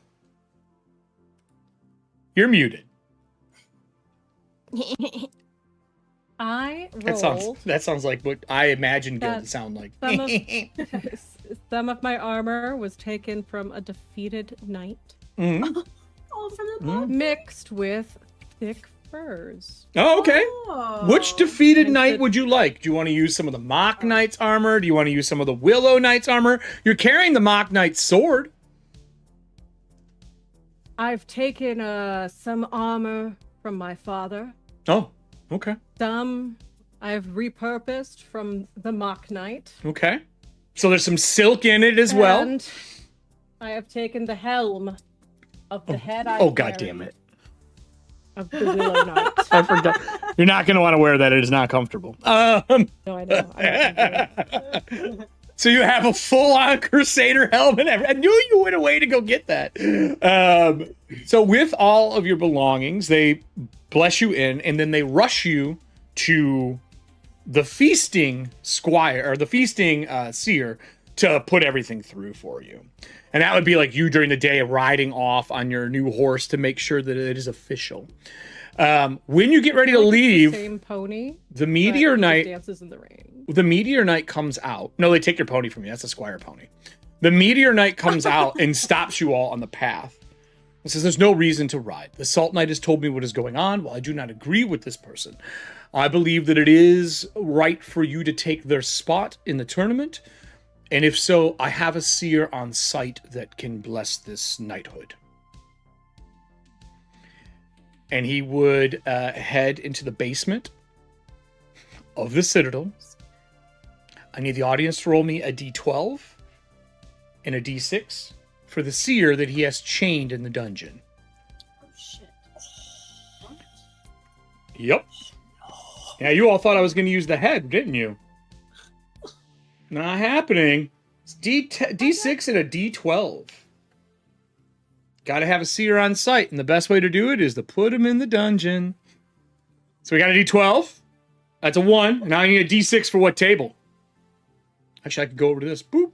You're muted. I rolled. That sounds like what I imagine Gil to sound like. Some of my armor was taken from a defeated knight, Mhm. Oh, from the book. mixed with thick furs. Oh, okay. Oh. Which defeated And knight the- would you like? Do you want to use some of the Mock Knight's armor? Do you want to use some of the Willow Knight's armor? You're carrying the Mock Knight's sword. I've taken some armor from my father. Oh, okay. Some I've repurposed from the Mock Knight. Okay. So there's some silk in it as well. And I have taken the helm of the head I Oh, God carry damn it. of the Willow Knight. I forgot. You're not going to want to wear that. It is not comfortable. No, I know. I don't think it So you have a full-on Crusader helmet. I knew you went away to go get that. So with all of your belongings, they bless you in, and then they rush you to the feasting squire, or the feasting seer, to put everything through for you. And that would be like you during the day riding off on your new horse to make sure that it is official. When you get ready to Like, it's the leave, same pony. the Meteor but it Knight... dances in the rain. The Meteor Knight comes out. No, they take your pony from you. That's a squire pony. The Meteor Knight comes out and stops you all on the path. It says there's no reason to ride. The Salt Knight has told me what is going on. While I do not agree with this person, I believe that it is right for you to take their spot in the tournament. And if so, I have a seer on site that can bless this knighthood. And he would head into the basement of the Citadel. I need the audience to roll me a d12 and a d6 for the seer that he has chained in the dungeon. Oh, shit. What? Yep. Yeah, you all thought I was going to use the head, didn't you? Not happening. It's d6 and a d12. Got to have a seer on site, and the best way to do it is to put him in the dungeon. So we got a d12. That's a 1. And now I need a d6 for what table? Actually, I could go over to this. Boop.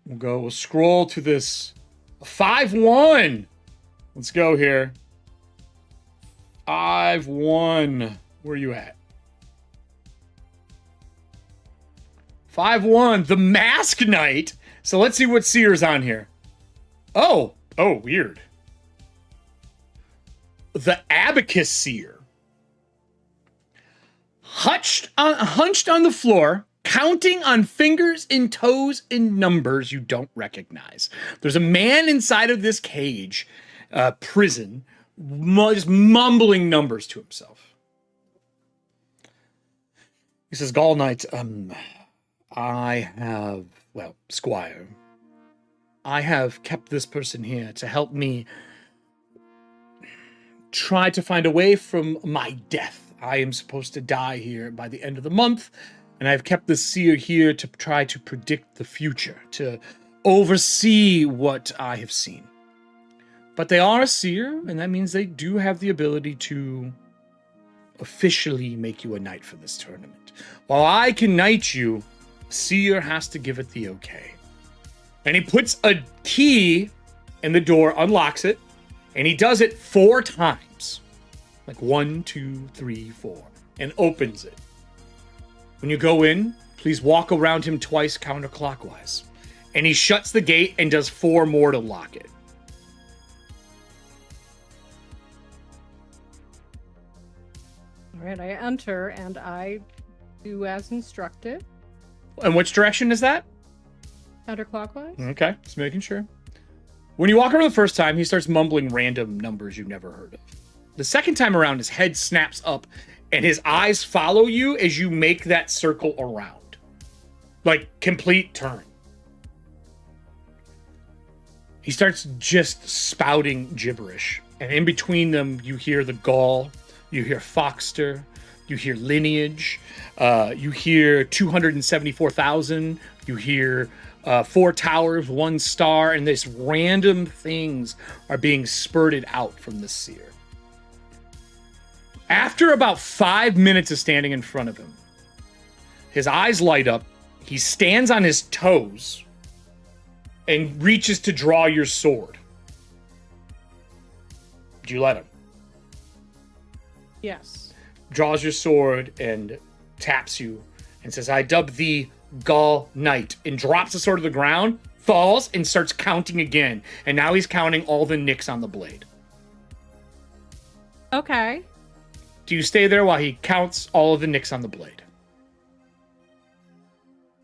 We'll scroll to this 5-1. Let's go here. 5-1. Where are you at? 5-1. The Mask Knight. So let's see what seer's on here. Oh, weird. The Abacus Seer. Hunched on the floor, counting on fingers and toes in numbers you don't recognize. There's a man inside of this cage, prison, just mumbling numbers to himself. He says, Gall Knight, Squire, I have kept this person here to help me try to find a way from my death. I am supposed to die here by the end of the month. And I've kept the seer here to try to predict the future, to oversee what I have seen. But they are a seer, and that means they do have the ability to officially make you a knight for this tournament. While I can knight you, a seer has to give it the okay. And he puts a key in the door, unlocks it, and he does it 4 times. Like 1, 2, 3, 4, and opens it. When you go in, please walk around him twice counterclockwise. And he shuts the gate and does 4 more to lock it. All right, I enter and I do as instructed. And which direction is that? Counterclockwise. Okay, just making sure. When you walk around the first time, he starts mumbling random numbers you've never heard of. The second time around, his head snaps up and his eyes follow you as you make that circle around. Like, complete turn. He starts just spouting gibberish. And in between them, you hear the Gaul, you hear Foxter, you hear Lineage, you hear 274,000, you hear 4 towers, 1 star, and this random things are being spurted out from the seer. After about 5 minutes of standing in front of him, his eyes light up, he stands on his toes, and reaches to draw your sword. Do you let him? Yes. Draws your sword and taps you and says, I dub thee Gaul Knight, and drops the sword to the ground, falls, and starts counting again. And now he's counting all the nicks on the blade. Okay. Do you stay there while he counts all of the nicks on the blade?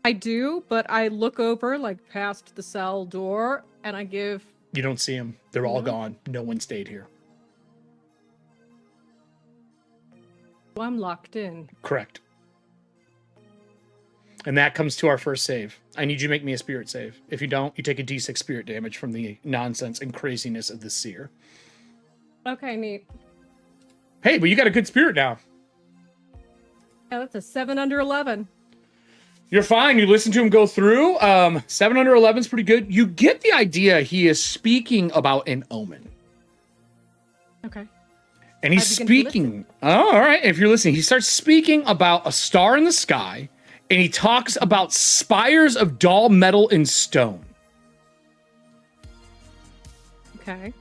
I do, but I look over, like, past the cell door, and I give... You don't see him. They're all gone. No one stayed here. Well, I'm locked in. Correct. And that comes to our first save. I need you to make me a spirit save. If you don't, you take a d6 spirit damage from the nonsense and craziness of the seer. Okay, neat. Hey, but you got a good spirit now. Yeah, that's a 7 under 11. You're fine. You listen to him go through. 7 under 11 is pretty good. You get the idea he is speaking about an omen. Okay. And he's I begin to speaking. Oh, all right. If you're listening, he starts speaking about a star in the sky, and he talks about spires of dull metal and stone. Okay.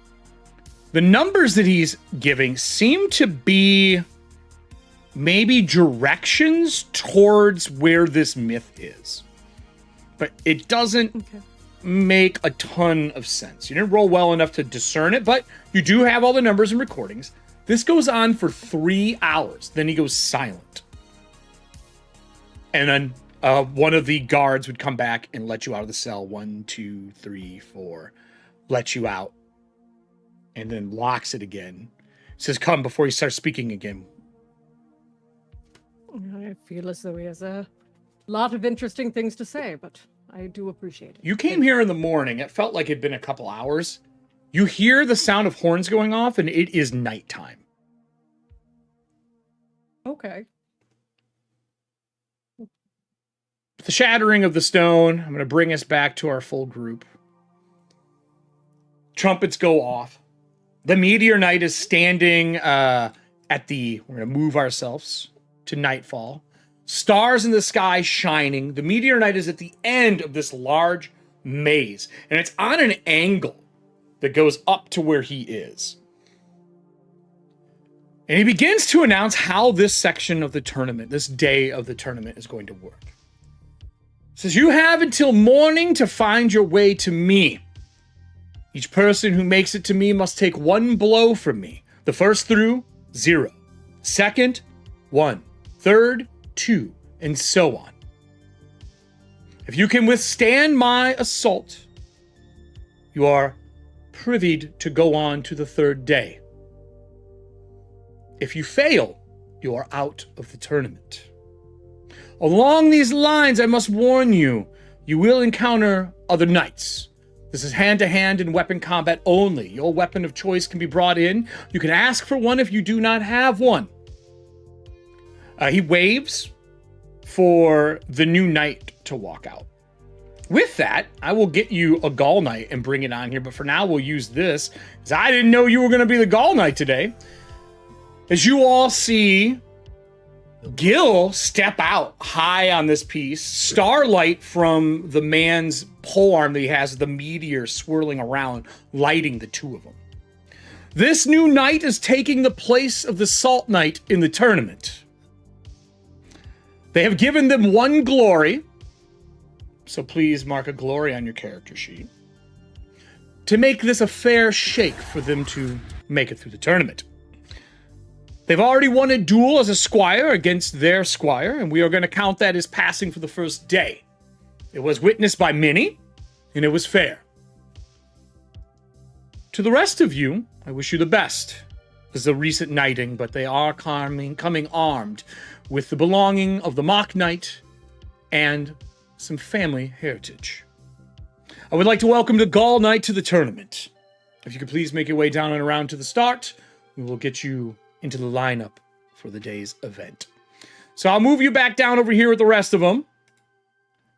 The numbers that he's giving seem to be maybe directions towards where this myth is. But it doesn't make a ton of sense. You didn't roll well enough to discern it, but you do have all the numbers and recordings. This goes on for 3 hours. Then he goes silent. And then one of the guards would come back and let you out of the cell. 1, 2, 3, 4. Let you out. And then locks it again. Says, come, before he starts speaking again. I feel as though he has a lot of interesting things to say, but I do appreciate it. You came here in the morning. It felt like it'd been a couple hours. You hear the sound of horns going off, and it is nighttime. Okay. The shattering of the stone. I'm going to bring us back to our full group. Trumpets go off. The Meteor Knight is standing we're going to move ourselves to nightfall. Stars in the sky shining. The Meteor Knight is at the end of this large maze, and it's on an angle that goes up to where he is. And he begins to announce how this section of the tournament, this day of the tournament, is going to work. He says, you have until morning to find your way to me. Each person who makes it to me must take 1 blow from me. The first through, 0. Second, 1. Third, 2. And so on. If you can withstand my assault, you are privied to go on to the 3rd day. If you fail, you are out of the tournament. Along these lines, I must warn you, you will encounter other knights. This is hand-to-hand and weapon combat only. Your weapon of choice can be brought in. You can ask for one if you do not have one. He waves, for the new knight to walk out. With that, I will get you a Gall Knight and bring it on here, but for now we'll use this, because I didn't know you were going to be the Gall Knight today. As you all see, Gil step out high on this piece, starlight from the man's polearm that he has, the meteor swirling around, lighting the two of them. This new knight is taking the place of the Salt Knight in the tournament. They have given them one glory, so please mark a glory on your character sheet, to make this a fair shake for them to make it through the tournament. They've already won a duel as a squire against their squire, and we are going to count that as passing for the first day. It was witnessed by many, and it was fair. To the rest of you, I wish you the best. This is a recent knighting, but they are coming armed with the belonging of the Mock Knight and some family heritage. I would like to welcome the Gall Knight to the tournament. If you could please make your way down and around to the start, we will get you into the lineup for the day's event. So I'll move you back down over here with the rest of them. And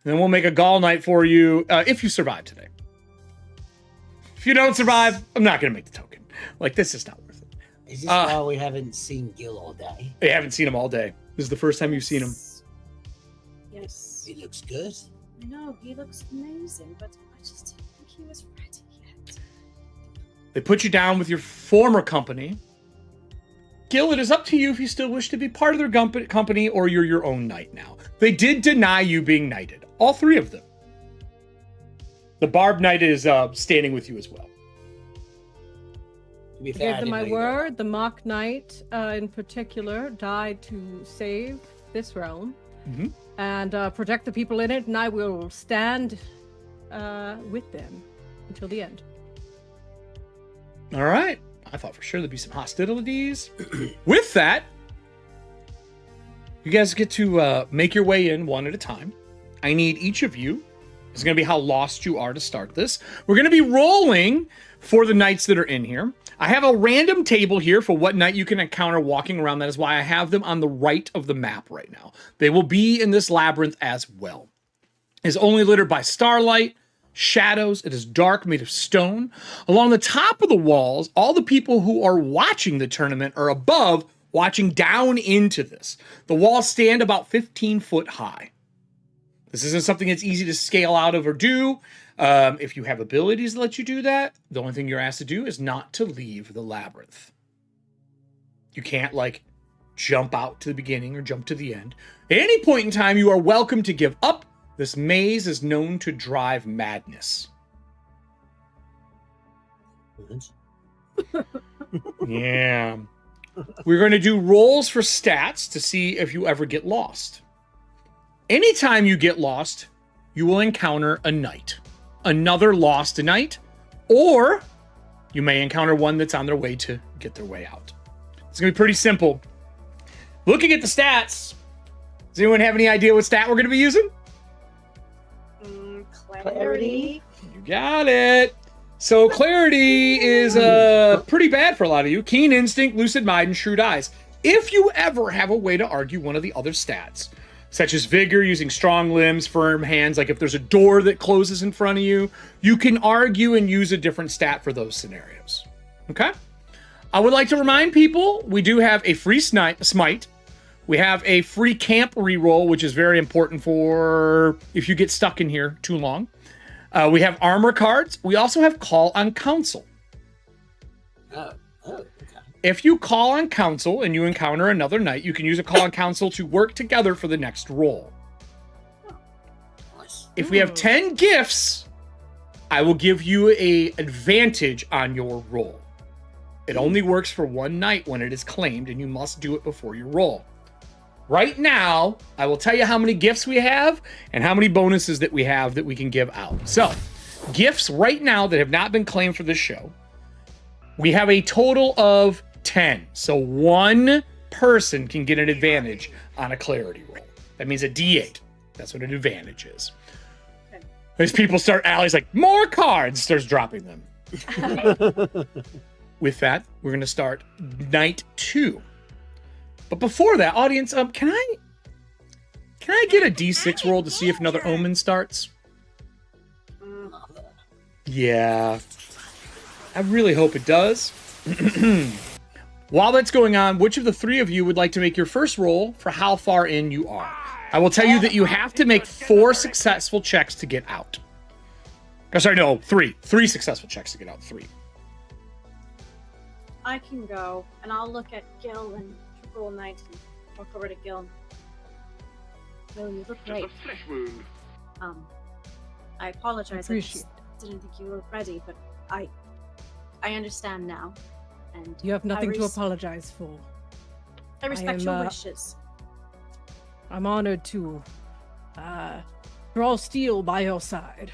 then we'll make a Gall Knight for you if you survive today. If you don't survive, I'm not going to make the token. Like, this is not worth it. Is this why we haven't seen Gil all day? You haven't seen him all day. This is the first time you've seen him. Yes. He looks good. I know, he looks amazing, but I just didn't think he was ready yet. They put you down with your former company. Gil, it is up to you if you still wish to be part of their company or you're your own knight now. They did deny you being knighted. All three of them. The Barb Knight is standing with you as well. To be I fair, gave them my didn't know you word. The Mock Knight, in particular, died to save this realm and protect the people in it, and I will stand with them until the end. All right. I thought for sure there'd be some hostilities. With that, you guys get to make your way in one at a time. I need each of you. It's going to be how lost you are to start this. We're going to be rolling for the knights that are in here. I have a random table here for what knight you can encounter walking around. That is why I have them on the right of the map right now. They will be in this labyrinth as well. It's only littered by starlight, shadows. It is dark, made of stone. Along the top of the walls, all the people who are watching the tournament are above, watching down into this. The walls stand about 15 foot high. This isn't something that's easy to scale out of or do. If you have abilities that let you do that, the only thing you're asked to do is not to leave the labyrinth. You can't, like, jump out to the beginning or jump to the end. At any point in time, you are welcome to give up. This maze is known to drive madness. Yeah. We're going to do rolls for stats to see if you ever get lost. Anytime you get lost, you will encounter a knight. Another lost knight, or you may encounter one that's on their way to get their way out. It's going to be pretty simple. Looking at the stats, does anyone have any idea what stat we're going to be using? Clarity. You got it. So clarity is pretty bad for a lot of you. Keen instinct, lucid mind, and shrewd eyes. If you ever have a way to argue one of the other stats, such as vigor, using strong limbs, firm hands, like if there's a door that closes in front of you, you can argue and use a different stat for those scenarios. Okay? I would like to remind people, we do have a free smite. We have a free camp reroll, which is very important for if you get stuck in here too long. We have armor cards. We also have call on council. Oh, okay. If you call on council and you encounter another knight, you can use a call on council to work together for the next roll. Nice. If we have 10 gifts, I will give you an advantage on your roll. It only works for one knight when it is claimed, and you must do it before you roll. Right now, I will tell you how many gifts we have and how many bonuses that we have that we can give out. So, gifts right now that have not been claimed for this show, we have a total of 10. So one person can get an advantage on a clarity roll. That means a D8. That's what an advantage is. As people start, Allie's like, more cards, starts dropping them. With that, we're going to start night 2. But before that, audience, can I Can I get a D6 roll to see if another omen starts? Yeah. I really hope it does. While that's going on, which of the three of you would like to make your first roll for how far in you are? I will tell you that you have to make 4 successful checks to get out. Oh, sorry, no, 3. 3 successful checks to get out. 3. I can go, and I'll look at Gil and roll 19. Walk over to Gil. Oh, you look great. I apologize. I just didn't think you were ready, but I understand now. And You have nothing to apologize for. I respect am, your wishes. I'm honored to draw steel by your side.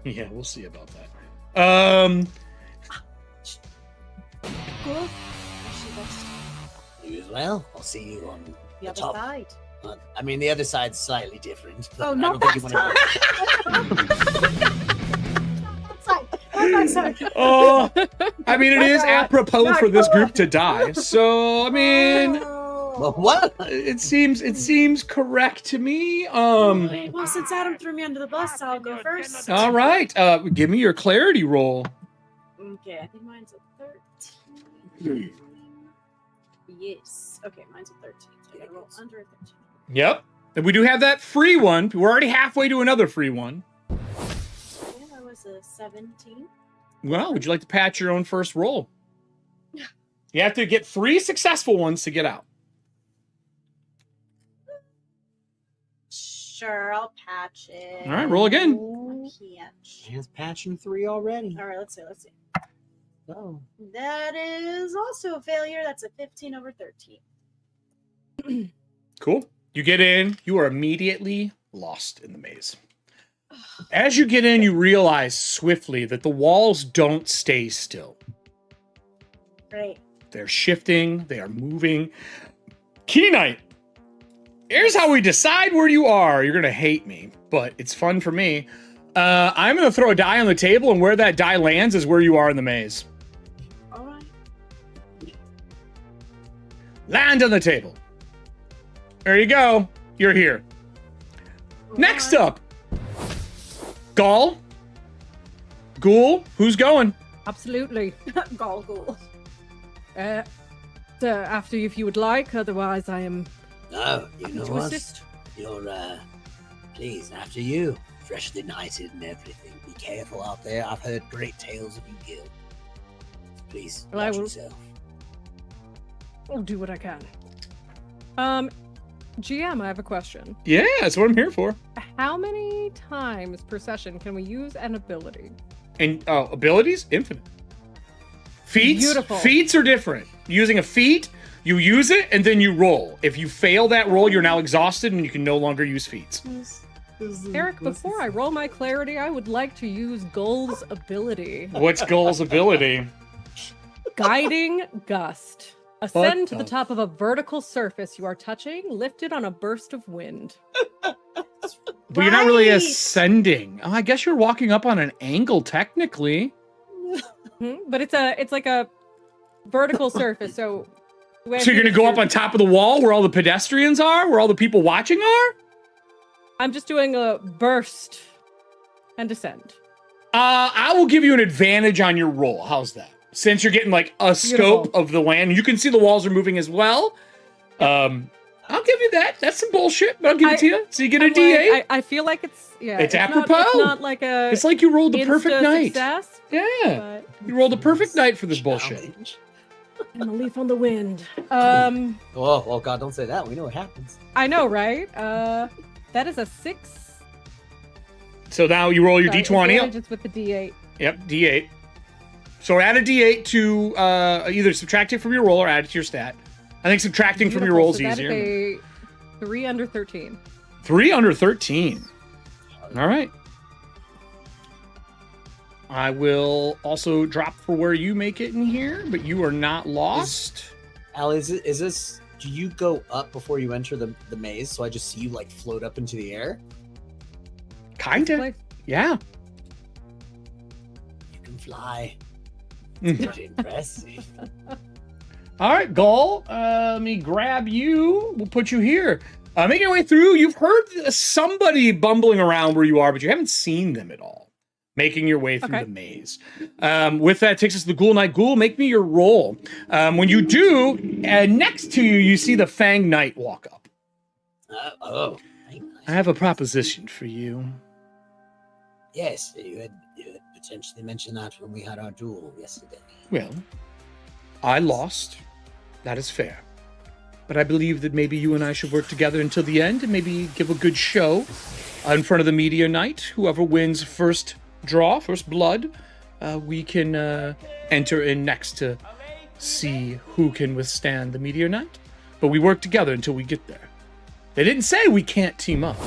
Yeah, we'll see about that. Cool. You as well. I'll see you on The the other top. side. I mean, the other side's slightly different. But Oh, I not don't think you that want side. Oh, I mean, it is apropos for this group to die. So, I mean, Well, what? it seems correct to me. Well, since Adam threw me under the bus, I'll go first. All right. Give me your clarity roll. Okay, I think mine's a 13. Yes. Okay, mine's a 13. So I gotta roll under a 13. Yep. And we do have that free one. We're already halfway to another free one. Yeah, that was a 17. Well, would you like to patch your own first roll? You have to get 3 successful ones to get out. Sure, I'll patch it. All right, roll again. Patch. Man's patching 3 already. All right, let's see. Oh. That is also a failure. That's a 15 over 13. Cool. You get in. You are immediately lost in the maze. As you get in, you realize swiftly that the walls don't stay still. Great. They're shifting. They are moving. Key night. Here's how we decide where you are. You're going to hate me, but it's fun for me. I'm going to throw a die on the table, and where that die lands is where you are in the maze. All right. Land on the table. There you go. You're here. Next up, Ghoul. Who's going? Absolutely. Goggle. After if you would like, otherwise I am No, you happy know to what? assist. You're, please, after you. Freshly knighted and everything. Be careful out there. I've heard great tales of you, Gil. Please, Well, I watch will- yourself. I'll do what I can. GM, I have a question. Yeah, that's what I'm here for. How many times per session can we use an ability? And abilities? Infinite. Feats? Beautiful. Feats are different. Using a feat, you use it, and then you roll. If you fail that roll, you're now exhausted, and you can no longer use feats. Eric, before I roll my clarity, I would like to use Gull's ability. What's Gull's ability? Guiding Gust. Ascend to the- the top of a vertical surface you are touching, lifted on a burst of wind. But you're not really Right. ascending. Oh, I guess you're walking up on an angle, technically. But it's like a vertical surface, so... So you're gonna go up on top of the wall where all the pedestrians are? Where all the people watching are? I'm just doing a burst and descend. I will give you an advantage on your roll. How's that? Since you're getting like a scope Beautiful. of the land, you can see the walls are moving as well. I'll give you that. That's some bullshit, but I'll give it to you. So you get a I'm D8. like, I feel like it's It's not- apropos. It's not like a It's like you rolled the perfect insta night. success, Yeah, but you rolled a perfect night for this bullshit. Challenge. I'm a leaf on the wind. Oh, well, God, don't say that. We know what happens. I know, right? That is a 6. So now you roll your Sorry, D20. advantages with the D8. Yep, D8. So add a D8 to either subtract it from your roll or add it to your stat. I think subtracting from your roll is Beautiful. So easier. That is a 3 under 13. 3 under 13. All right. I will also drop for where you make it in here, but you are not lost. Al, is this? Do you go up before you enter the maze? So I just see you like float up into the air. Kinda. Like, Yeah. You can fly. Mhm. Pretty impressive. All right, Gull. Let me grab you. We'll put you here. Making your way through, you've heard somebody bumbling around where you are, but you haven't seen them at all. Making your way through the maze. With that, takes us to the Ghoul Knight. Ghoul, make me your roll. When you do, next to you, you see the Fang Knight walk up. I have a proposition for you. Yes, you had potentially mentioned that when we had our duel yesterday. Well, I lost. That is fair. But I believe that maybe you and I should work together until the end and maybe give a good show in front of the Meteor Knight. Whoever wins first draw, first blood, we can enter in next to see who can withstand the Meteor Knight. But we work together until we get there. They didn't say we can't team up.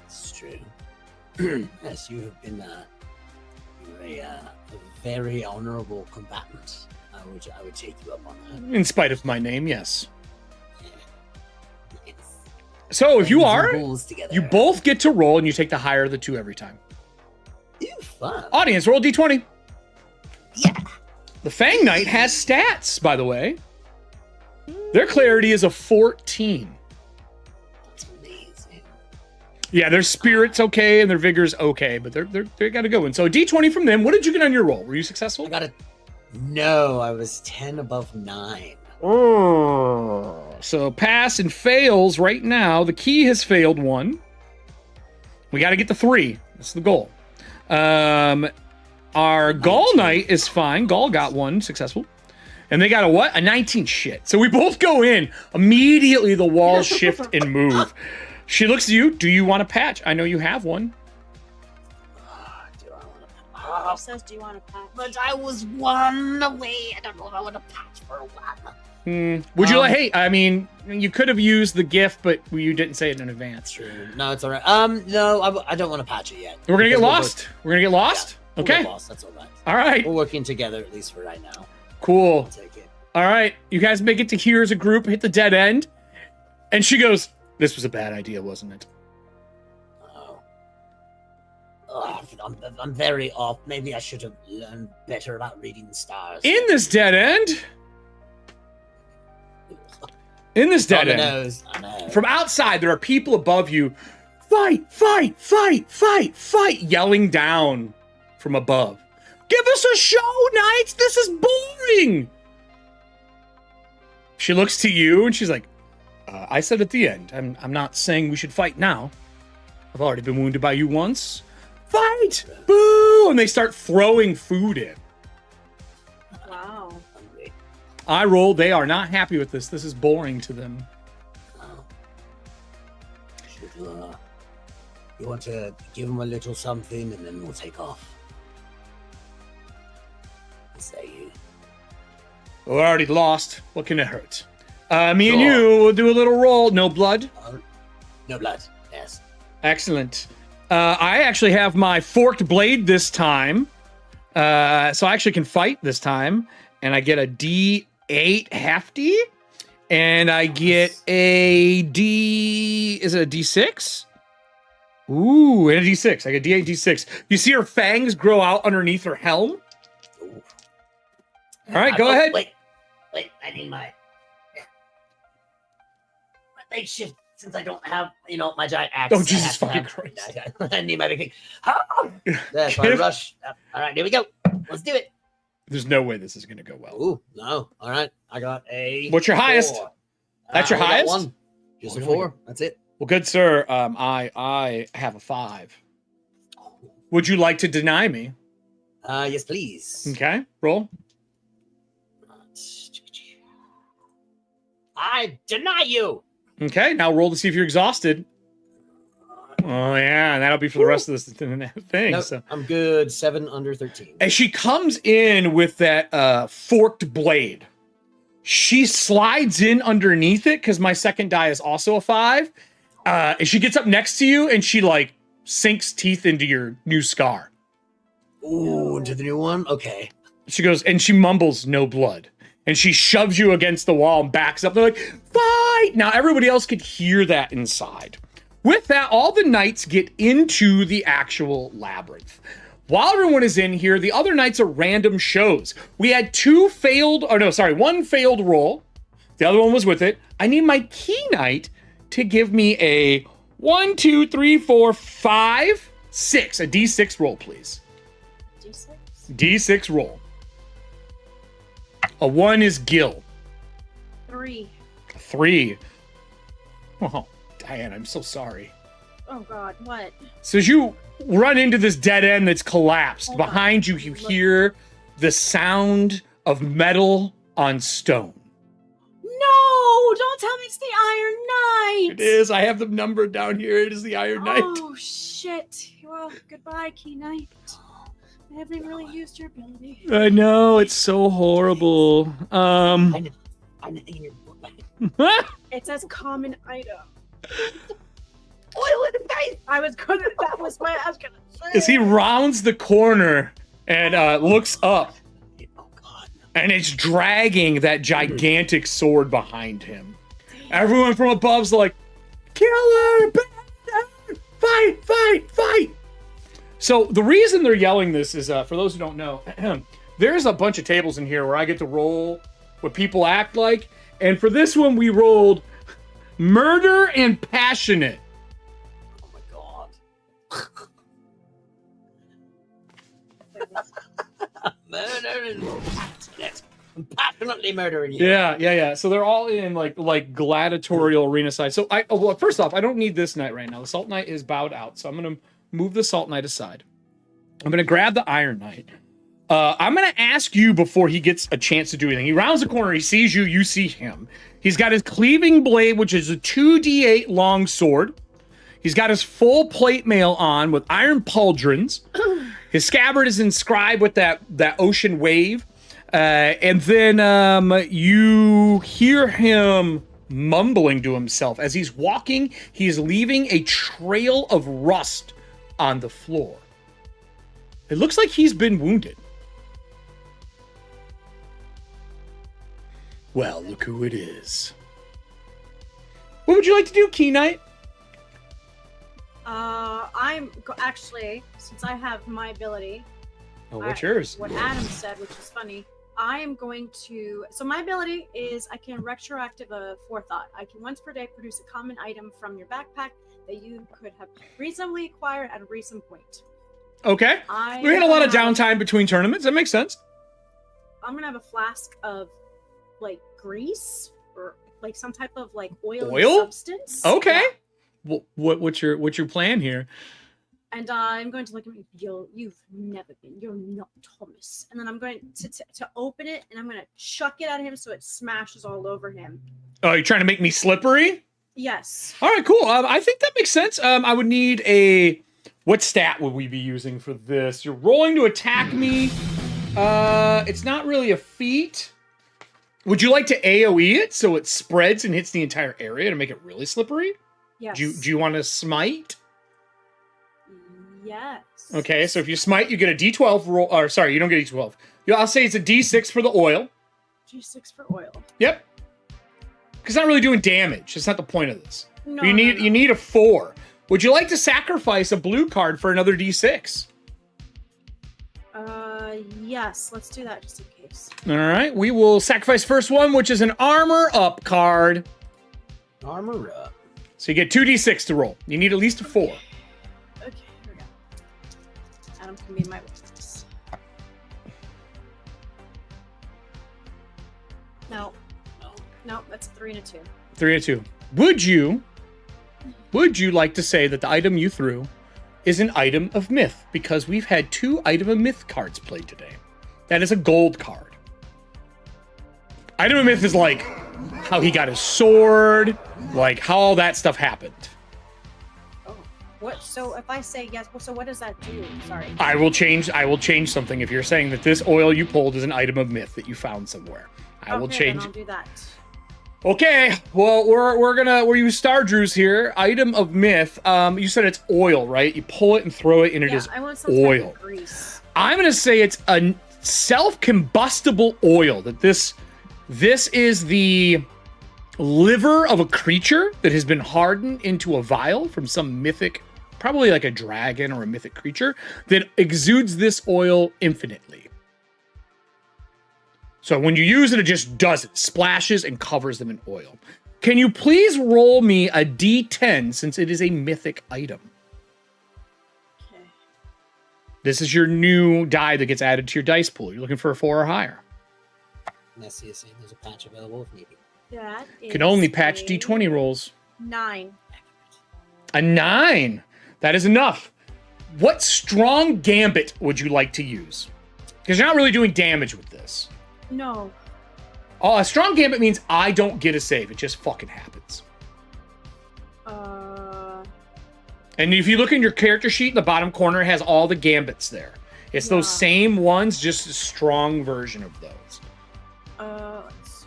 It's true. Yes, you have been a very honorable combatant. I would take you up on that. In spite of my name, yes. So if you are, you both get to roll and you take the higher of the two every time. Ew, fun. Audience, roll D20. Yeah. The Fang Knight has stats, by the way. Their clarity is a 14. That's amazing. Yeah, their spirit's okay and their vigor's okay, but they got a good one. So D20 from them. What did you get on your roll? Were you successful? No, I was 10 above 9. So pass and fails right now. The key has failed one. We got to get the 3. That's the goal. Our Gall Knight is fine. Gall got 1 successful. And they got a what? A 19. Shit. So we both go in. Immediately the walls shift and move. She looks at you. Do you want a patch? I know you have one. Who says, do you want a patch? But I was 1 away. I don't know if I want a patch for 1. Would you like? Hey, I mean, you could have used the gift, but you didn't say it in advance. True. No, it's all right. No, I don't want to patch it yet. We're gonna get lost. We're gonna get lost. Yeah, Okay. we'll get lost. That's all right. All right. We're working together at least for right now. Cool. I'll take it. All right. You guys make it to here as a group. Hit the dead end, and she goes, "This was a bad idea, wasn't it?" I'm very off. Maybe I should have learned better about reading the stars. In this dead end. I know. From outside, there are people above you. Fight, fight, fight, fight, fight, yelling down from above. Give us a show, Knights. This is boring. She looks to you and she's like, I said at the end, I'm not saying we should fight now. I've already been wounded by you once. Fight! Boo! And they start throwing food in. Wow. I rolled. They are not happy with this. This is boring to them. You want to give them a little something and then we'll take off? What say you? We're already lost. What can it hurt? Me and you will do a little roll. No blood? No blood, yes. Excellent. I actually have my forked blade this time. So I actually can fight this time. And I get a D8 hefty. And I get a is it a D6? Ooh, and a D6. I get D8, D6. You see her fangs grow out underneath her helm? Ooh. All right, go ahead. Wait, I need my big shift since I don't have, my giant axe. Oh, Jesus fucking Christ. I need my big thing. That's my rush. All right, here we go. Let's do it. There's no way this is going to go well. Ooh, no. All right, I got a What's your highest? 4. That's your I got highest? 1. Just a 4. That's it. Well, good sir, I have a 5. Would you like to deny me? Yes, please. Okay, roll. I deny you. Okay, now roll to see if you're exhausted. Oh yeah, and that'll be for the rest of this thing. Nope, So I'm good. 7 under 13. as she comes in with that forked blade, she slides in underneath it because my second die is also a 5. And she gets up next to you and she like sinks teeth into your new scar. Ooh, into the new one? Okay. She goes and she mumbles, "No blood." And she shoves you against the wall and backs up. They're like, "Fight!" Now everybody else could hear that inside. With that, all the knights get into the actual labyrinth. While everyone is in here, the other knights are random shows. We had one failed roll. The other one was with it. I need my key knight to give me a 1, 2, 3, 4, 5, 6. A D6 roll, please. D6. D6 roll. A 1 is Gil. 3. 3. Oh, Diane, I'm so sorry. Oh God, what? So as you run into this dead end that's collapsed, Hold on. behind you, you hear the sound of metal on stone. No! Don't tell me it's the Iron Knight. It is. I have them numbered down here. It is the Iron Knight. Oh shit! Well, goodbye, Key Knight. I haven't even really used your ability. I know. It's so horrible. Find the thing in your book. It says common item. Oil in the face. I was gonna. That was my. I was gonna say. As he rounds the corner and looks up, Oh God. and it's dragging that gigantic sword behind him. Everyone from above's like, "Killer! Fight! Fight! Fight!" So the reason they're yelling this is, for those who don't know, there's a bunch of tables in here where I get to roll what people act like, and for this one we rolled murder and passionate. Oh my God. Murder and passionate. I'm passionately murdering you. Yeah. So they're all in like gladiatorial arena side. So well, first off, I don't need this knight right now. The Salt Knight is bowed out, so I'm gonna move the Salt Knight aside. I'm gonna grab the Iron Knight. I'm gonna ask you before he gets a chance to do anything. He rounds the corner, he sees you, you see him. He's got his cleaving blade, which is a 2d8 long sword. He's got his full plate mail on with iron pauldrons. His scabbard is inscribed with that ocean wave. And then you hear him mumbling to himself. As he's walking, he's leaving a trail of rust on the floor. It looks like he's been wounded. Well, look who it is. What would you like to do, Key Knight? Actually, since I have my ability, Oh, what's yours? what Adam said, which is funny, I am going to. So my ability is I can retroactive a forethought. I can once per day produce a common item from your backpack that you could have reasonably acquired at a recent point. Okay. We had a lot of downtime between tournaments. That makes sense. I'm gonna have a flask of like grease or like some type of like oil substance. Okay. Yeah. Well, what's your plan here? And I'm going to look at me. You've never been. You're not Thomas. And then I'm going to open it, and I'm going to chuck it at him so it smashes all over him. Oh, you're trying to make me slippery? Yes. All right, cool. I think that makes sense. I would need a... What stat would we be using for this? You're rolling to attack me. It's not really a feat. Would you like to AoE it so it spreads and hits the entire area to make it really slippery? Yes. Do you want to smite? Yes. Okay, so if you smite, you get a D12 roll. Or sorry, you don't get a D12. I'll say it's a D6 for the oil. G6 for oil. Yep. Because it's not really doing damage. It's not the point of this. No, you no. need a 4. Would you like to sacrifice a blue card for another D6? Yes. Let's do that just in case. All right, we will sacrifice first one, which is an armor up card. Armor up. So you get 2d6 to roll. You need at least a 4. Okay, here we go. Adam can be my witness. No, that's 3 and a 2. 3 and 2. Would you like to say that the item you threw is an item of myth? Because we've had 2 item of myth cards played today. That is a gold card. Item of myth is like how he got his sword, like how all that stuff happened. Oh, what? So if I say yes, well, so what does that do? Sorry. I will change something if you're saying that this oil you pulled is an item of myth that you found somewhere. I will change. Then I'll do that. Okay, well, we're use Star Drews here. Item of myth. You said it's oil, right? You pull it and throw it, and it is I want some oil. type of grease. I'm gonna say it's a self-combustible oil. That this is the liver of a creature that has been hardened into a vial from some mythic, probably like a dragon or a mythic creature that exudes this oil infinitely. So when you use it, it just does it. Splashes and covers them in oil. Can you please roll me a D10 since it is a mythic item? Okay. This is your new die that gets added to your dice pool. You're looking for a 4 or higher. Nessie is saying there's a patch available if needed. That You can is only patch a D20 rolls. 9. A 9. That is enough. What strong gambit would you like to use? Because you're not really doing damage with this. No. Oh, a strong gambit means I don't get a save. It just fucking happens. And if you look in your character sheet, in the bottom corner, it has all the gambits there. It's those Yeah. same ones, just a strong version of those. Let's see.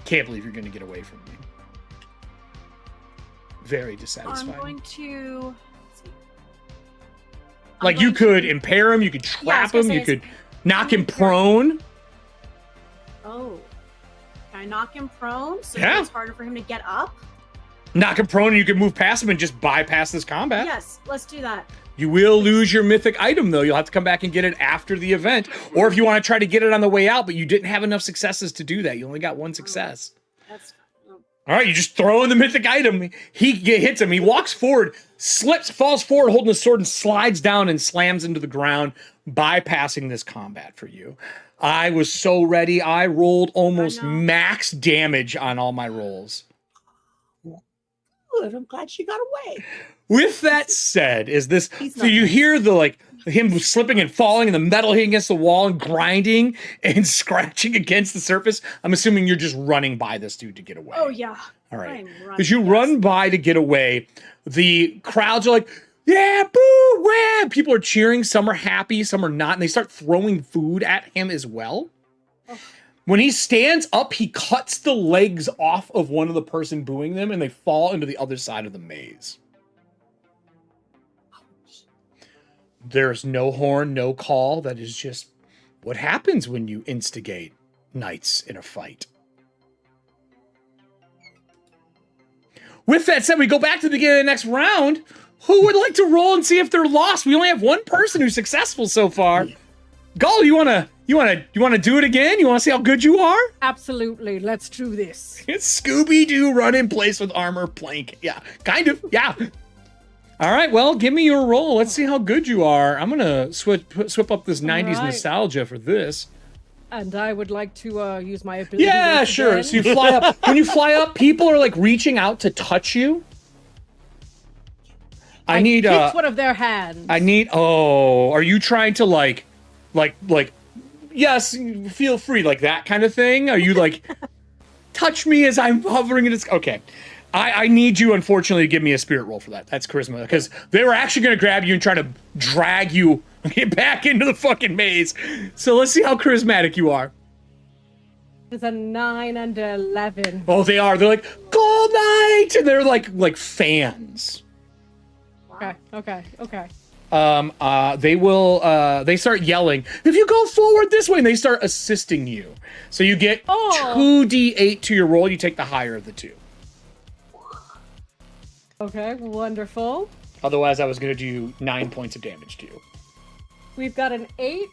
Can't believe you're going to get away from me. Very dissatisfying. I'm going to. Let's see. I'm Like, you going could to- impair him, you could Yeah, I was trap gonna him, say you it's- could knock him impair- prone. Oh. Can I knock him prone so Yeah. it's harder for him to get up? Knock him prone, and you can move past him and just bypass this combat. Yes, let's do that. You will lose your mythic item, though. You'll have to come back and get it after the event. Or if you want to try to get it on the way out, but you didn't have enough successes to do that. You only got one success. That's All right, you just throw in the mythic item. He hits him. He walks forward, slips, falls forward, holding his sword, and slides down and slams into the ground, bypassing this combat for you. I was so ready. I rolled almost I know. max damage on all my rolls. Good. I'm glad she got away. With that said, is this He's so not you nice. hear the like him slipping and falling and the metal hitting against the wall and grinding and scratching against the surface? I'm assuming you're just running by this dude to get away. Oh yeah. All right. I'm running, As you yes. run by to get away, the crowds are like, yeah, boo, wah. People are cheering. Some are happy, some are not. And they start throwing food at him as well. Oh. When he stands up, he cuts the legs off of one of the person booing them and they fall into the other side of the maze. There's no horn, no call. That is just what happens when you instigate knights in a fight. With that said, we go back to the beginning of the next round. Who would like to roll and see if they're lost? We only have one person who's successful so far. Gull, you wanna do it again? You wanna see how good you are? Absolutely. Let's do this. It's Scooby-Doo run in place with armor plank. Yeah, kind of. Yeah. All right, well, give me your roll. Let's see how good you are. I'm gonna swip up this 90s right. nostalgia for this. And I would like to use my ability. Yeah, once sure. again. So you fly up. When you fly up, people are like reaching out to touch you. I need kicked one of their hands. oh, are you trying to like, yes, feel free, like that kind of thing? Are you like, touch me as I'm hovering in its, okay. I need you, unfortunately, to give me a spirit roll for that. That's charisma, because they were actually going to grab you and try to drag you back into the fucking maze. So let's see how charismatic you are. It's a 9 and 11. Oh, they are. They're like, Gold Knight! And they're like fans. Okay. They start yelling, if you go forward this way, and they start assisting you. So you get 2d8 to your roll. You take the higher of the two. Okay, wonderful. Otherwise, I was going to do 9 points of damage to you. We've got an 8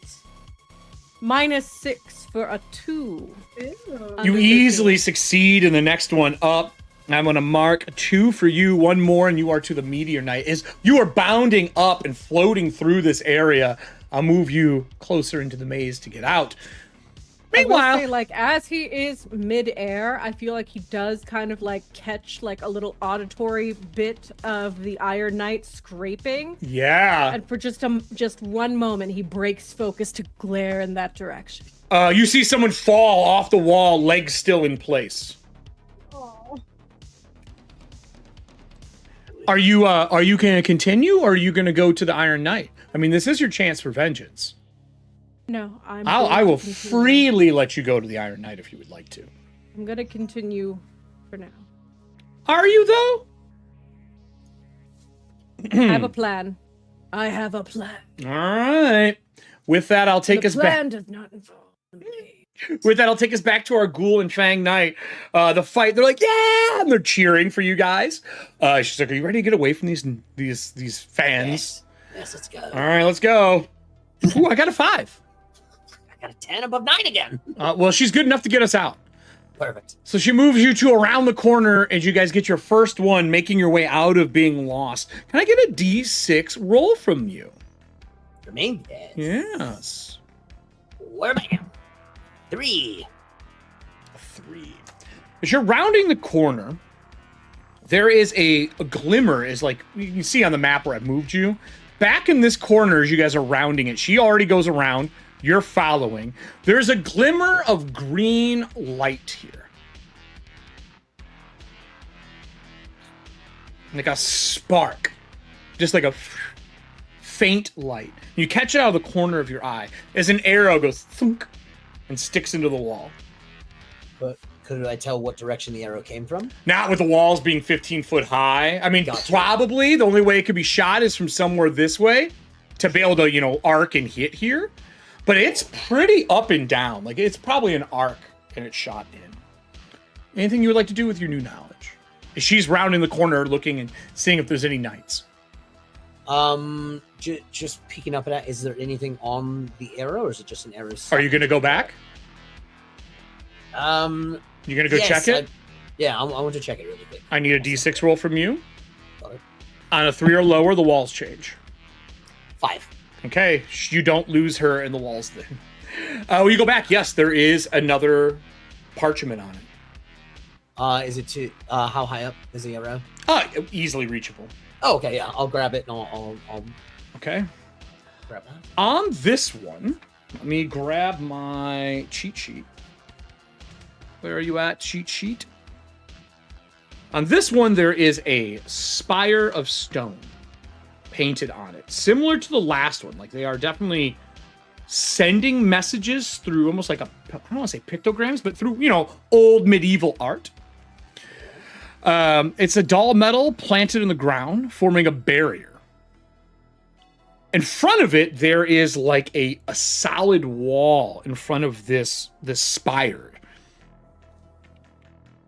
minus 6 for a 2. You easily succeed in the next one up. I'm going to mark 2 for you, 1 more, and you are to the Meteor Knight. You are bounding up and floating through this area. I'll move you closer into the maze to get out. I will Meanwhile, say, like, as he is mid-air, I feel like he does kind of, like, catch, like, a little auditory bit of the Iron Knight scraping. yeah. And for just one moment, he breaks focus to glare in that direction. You see someone fall off the wall, legs still in place. Oh. Are you going to continue, or are you going to go to the Iron Knight? I mean, this is your chance for vengeance. No, I I will continue. freely let you go to the Iron Knight if you would like to. I'm gonna continue for now. Are you, though? I have a plan. I have a plan. All right. With that, I'll take The us back. plan does not involve me. With that, I'll take us back to our Ghoul and Fang Knight. The fight, they're like, yeah! And they're cheering for you guys. She's like, are you ready to get away from these fans? Yes, let's go. All right, let's go. Ooh, I got a 5. I got a 10 above 9 again. Well, she's good enough to get us out. Perfect. So she moves you to around the corner as you guys get your first one, making your way out of being lost. Can I get a D6 roll from you? Remain dead. Yes. Where am I? 3. 3. As you're rounding the corner, there is a glimmer, is like you can see on the map where I've moved you. Back in this corner, as you guys are rounding it, she already goes around. You're following. There's a glimmer of green light here. Like a spark. Just like a faint light. You catch it out of the corner of your eye as an arrow goes thunk and sticks into the wall. But could I tell what direction the arrow came from? Not with the walls being 15 foot high. I mean, Gotcha. probably the only way it could be shot is from somewhere this way to be able to, arc and hit here. But it's pretty up and down. Like, it's probably an arc and it's shot in. Anything you would like to do with your new knowledge? She's rounding the corner looking and seeing if there's any knights. Just peeking up at that. Is there anything on the arrow, or is it just an arrow? Are you going to go back? You going to go yes, check it? I want to check it really quick. I need a D6 roll from you. Got it. On a 3 or lower, the walls change. 5. Okay, you don't lose her in the walls then. When you go back, yes, there is another parchment on it. Is it to how high up is the arrow? Easily reachable. Oh, okay, yeah. I'll grab it and I'll Okay. grab that. On this one, let me grab my cheat sheet. Where are you at, cheat sheet? On this one, there is a spire of stone painted on it, similar to the last one. Like, they are definitely sending messages through almost like I don't want to say pictograms, but through, old medieval art. It's a dull metal planted in the ground, forming a barrier. In front of it, there is like a solid wall in front of this spire.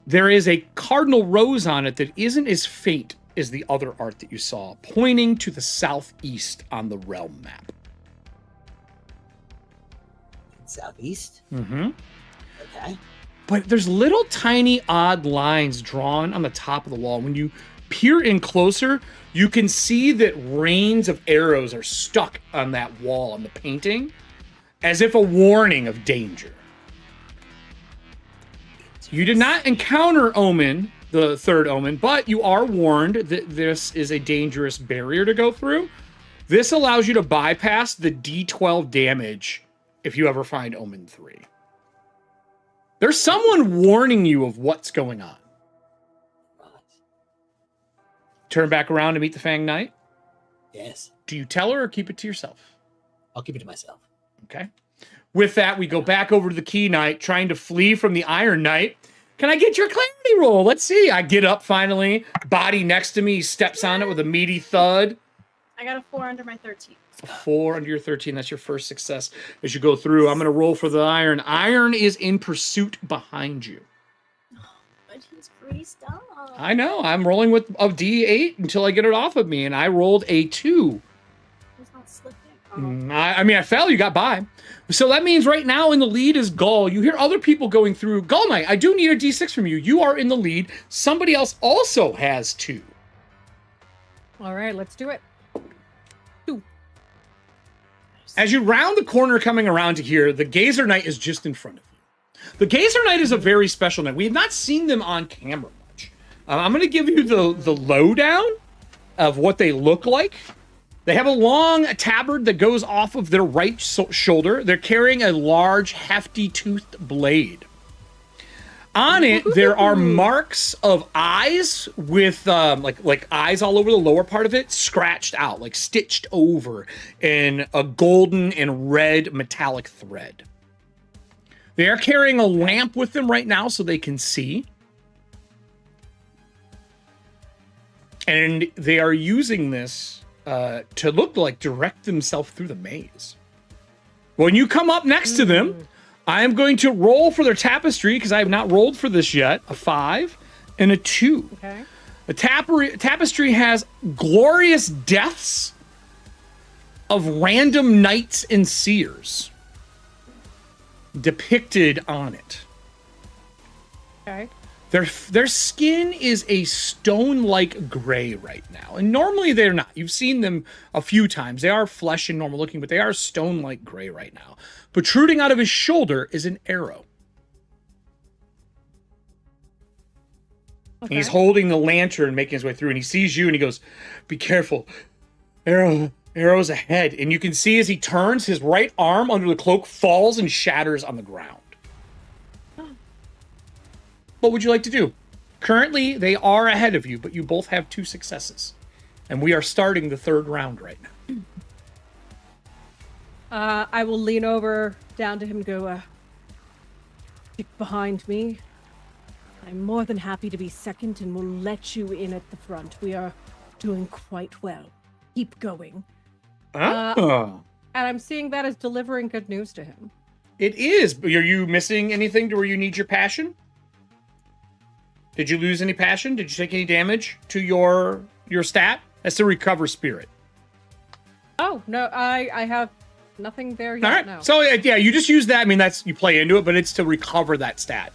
There is a cardinal rose on it that isn't as faint as the other art that you saw, pointing to the southeast on the realm map. Southeast? Mm-hmm. Okay. But there's little tiny odd lines drawn on the top of the wall. When you peer in closer, you can see that rains of arrows are stuck on that wall, on the painting, as if a warning of danger. You did not encounter Omen, the third Omen, but you are warned that this is a dangerous barrier to go through. This allows you to bypass the D12 damage if you ever find Omen 3. There's someone warning you of what's going on. Right. Turn back around to meet the Fang Knight. Yes. Do you tell her or keep it to yourself? I'll keep it to myself. Okay. With that, we go back over to the Key Knight, trying to flee from the Iron Knight. Can I get your clarity roll? Let's see. I get up finally. Body next to me. He steps on it with a meaty thud. I got a 4 under my 13. A 4 under your 13. That's your first success as you go through. I'm going to roll for the Iron. Iron is in pursuit behind you. But he's greased up. I know. I'm rolling with a D8 until I get it off of me, and I rolled a 2. He's not slipping. I fell. You got by. So that means right now in the lead is Gull. You hear other people going through. Gull Knight, I do need a D6 from you. You are in the lead. Somebody else also has 2. All right, let's do it. As you round the corner coming around to here, the Gazer Knight is just in front of you. The Gazer Knight is a very special knight. We have not seen them on camera much. I'm going to give you the lowdown of what they look like. They have a long tabard that goes off of their right shoulder. They're carrying a large, hefty toothed blade. On it, there are marks of eyes with like eyes all over the lower part of it, scratched out, like stitched over in a golden and red metallic thread. They are carrying a lamp with them right now so they can see. And they are using this to look like direct themselves through the maze. When you come up next to them, I am going to roll for their tapestry because I have not rolled for this yet. A 5 and a 2. Okay. The tapestry has glorious deaths of random knights and seers depicted on it. Okay. Their skin is a stone-like gray right now. And normally they're not. You've seen them a few times. They are flesh and normal looking, but they are stone-like gray right now. Protruding out of his shoulder is an arrow. Okay. And he's holding the lantern, making his way through, and he sees you and he goes, "Be careful. Arrow's ahead." And you can see as he turns, his right arm under the cloak falls and shatters on the ground. What would you like to do? Currently, they are ahead of you, but you both have 2 successes. And we are starting the 3rd round right now. I will lean over down to him and go, stick behind me. I'm more than happy to be second and will let you in at the front. We are doing quite well. Keep going. Oh. And I'm seeing that as delivering good news to him. It is. But are you missing anything to where you need your passion? Did you lose any passion? Did you take any damage to your stat? That's to recover spirit. Oh, no, I have nothing there yet. All right. No. So yeah, you just use that. I mean, that's you play into it, but it's to recover that stat.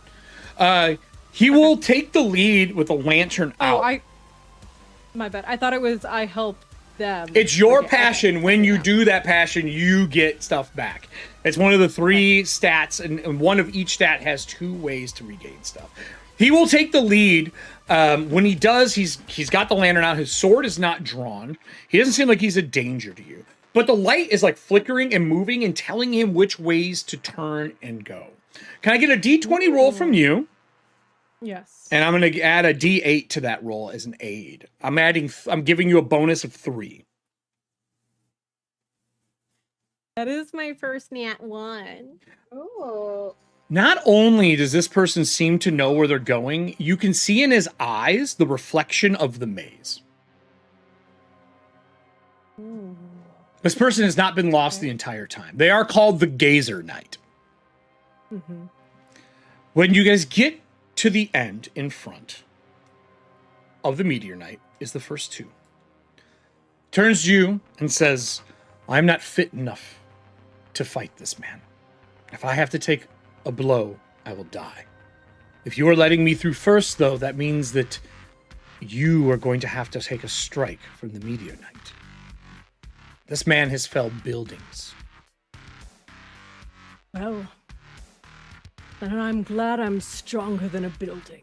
He will take the lead with the lantern out. My bad. I thought it was I helped them. It's your Okay, passion. okay. When you do that passion, you get stuff back. It's one of the 3 stats, and one of each stat has 2 ways to regain stuff. He will take the lead. When he does, he's got the lantern out. His sword is not drawn. He doesn't seem like he's a danger to you. But the light is like flickering and moving and telling him which ways to turn and go. Can I get a D20 roll from you? Yes. And I'm going to add a D8 to that roll as an aid. I'm giving you a bonus of 3. That is my first nat 1. Oh. Not only does this person seem to know where they're going, you can see in his eyes the reflection of the maze. Ooh. This person has not been lost the entire time. They are called the Gazer Knight. Mm-hmm. When you guys get to the end in front of the Meteor Knight is the first 2. Turns to you and says, "I'm not fit enough to fight this man. If I have to take a blow, I will die. If you are letting me through first, though, that means that you are going to have to take a strike from the Meteor Knight. This man has felled buildings." Well, and I'm glad I'm stronger than a building.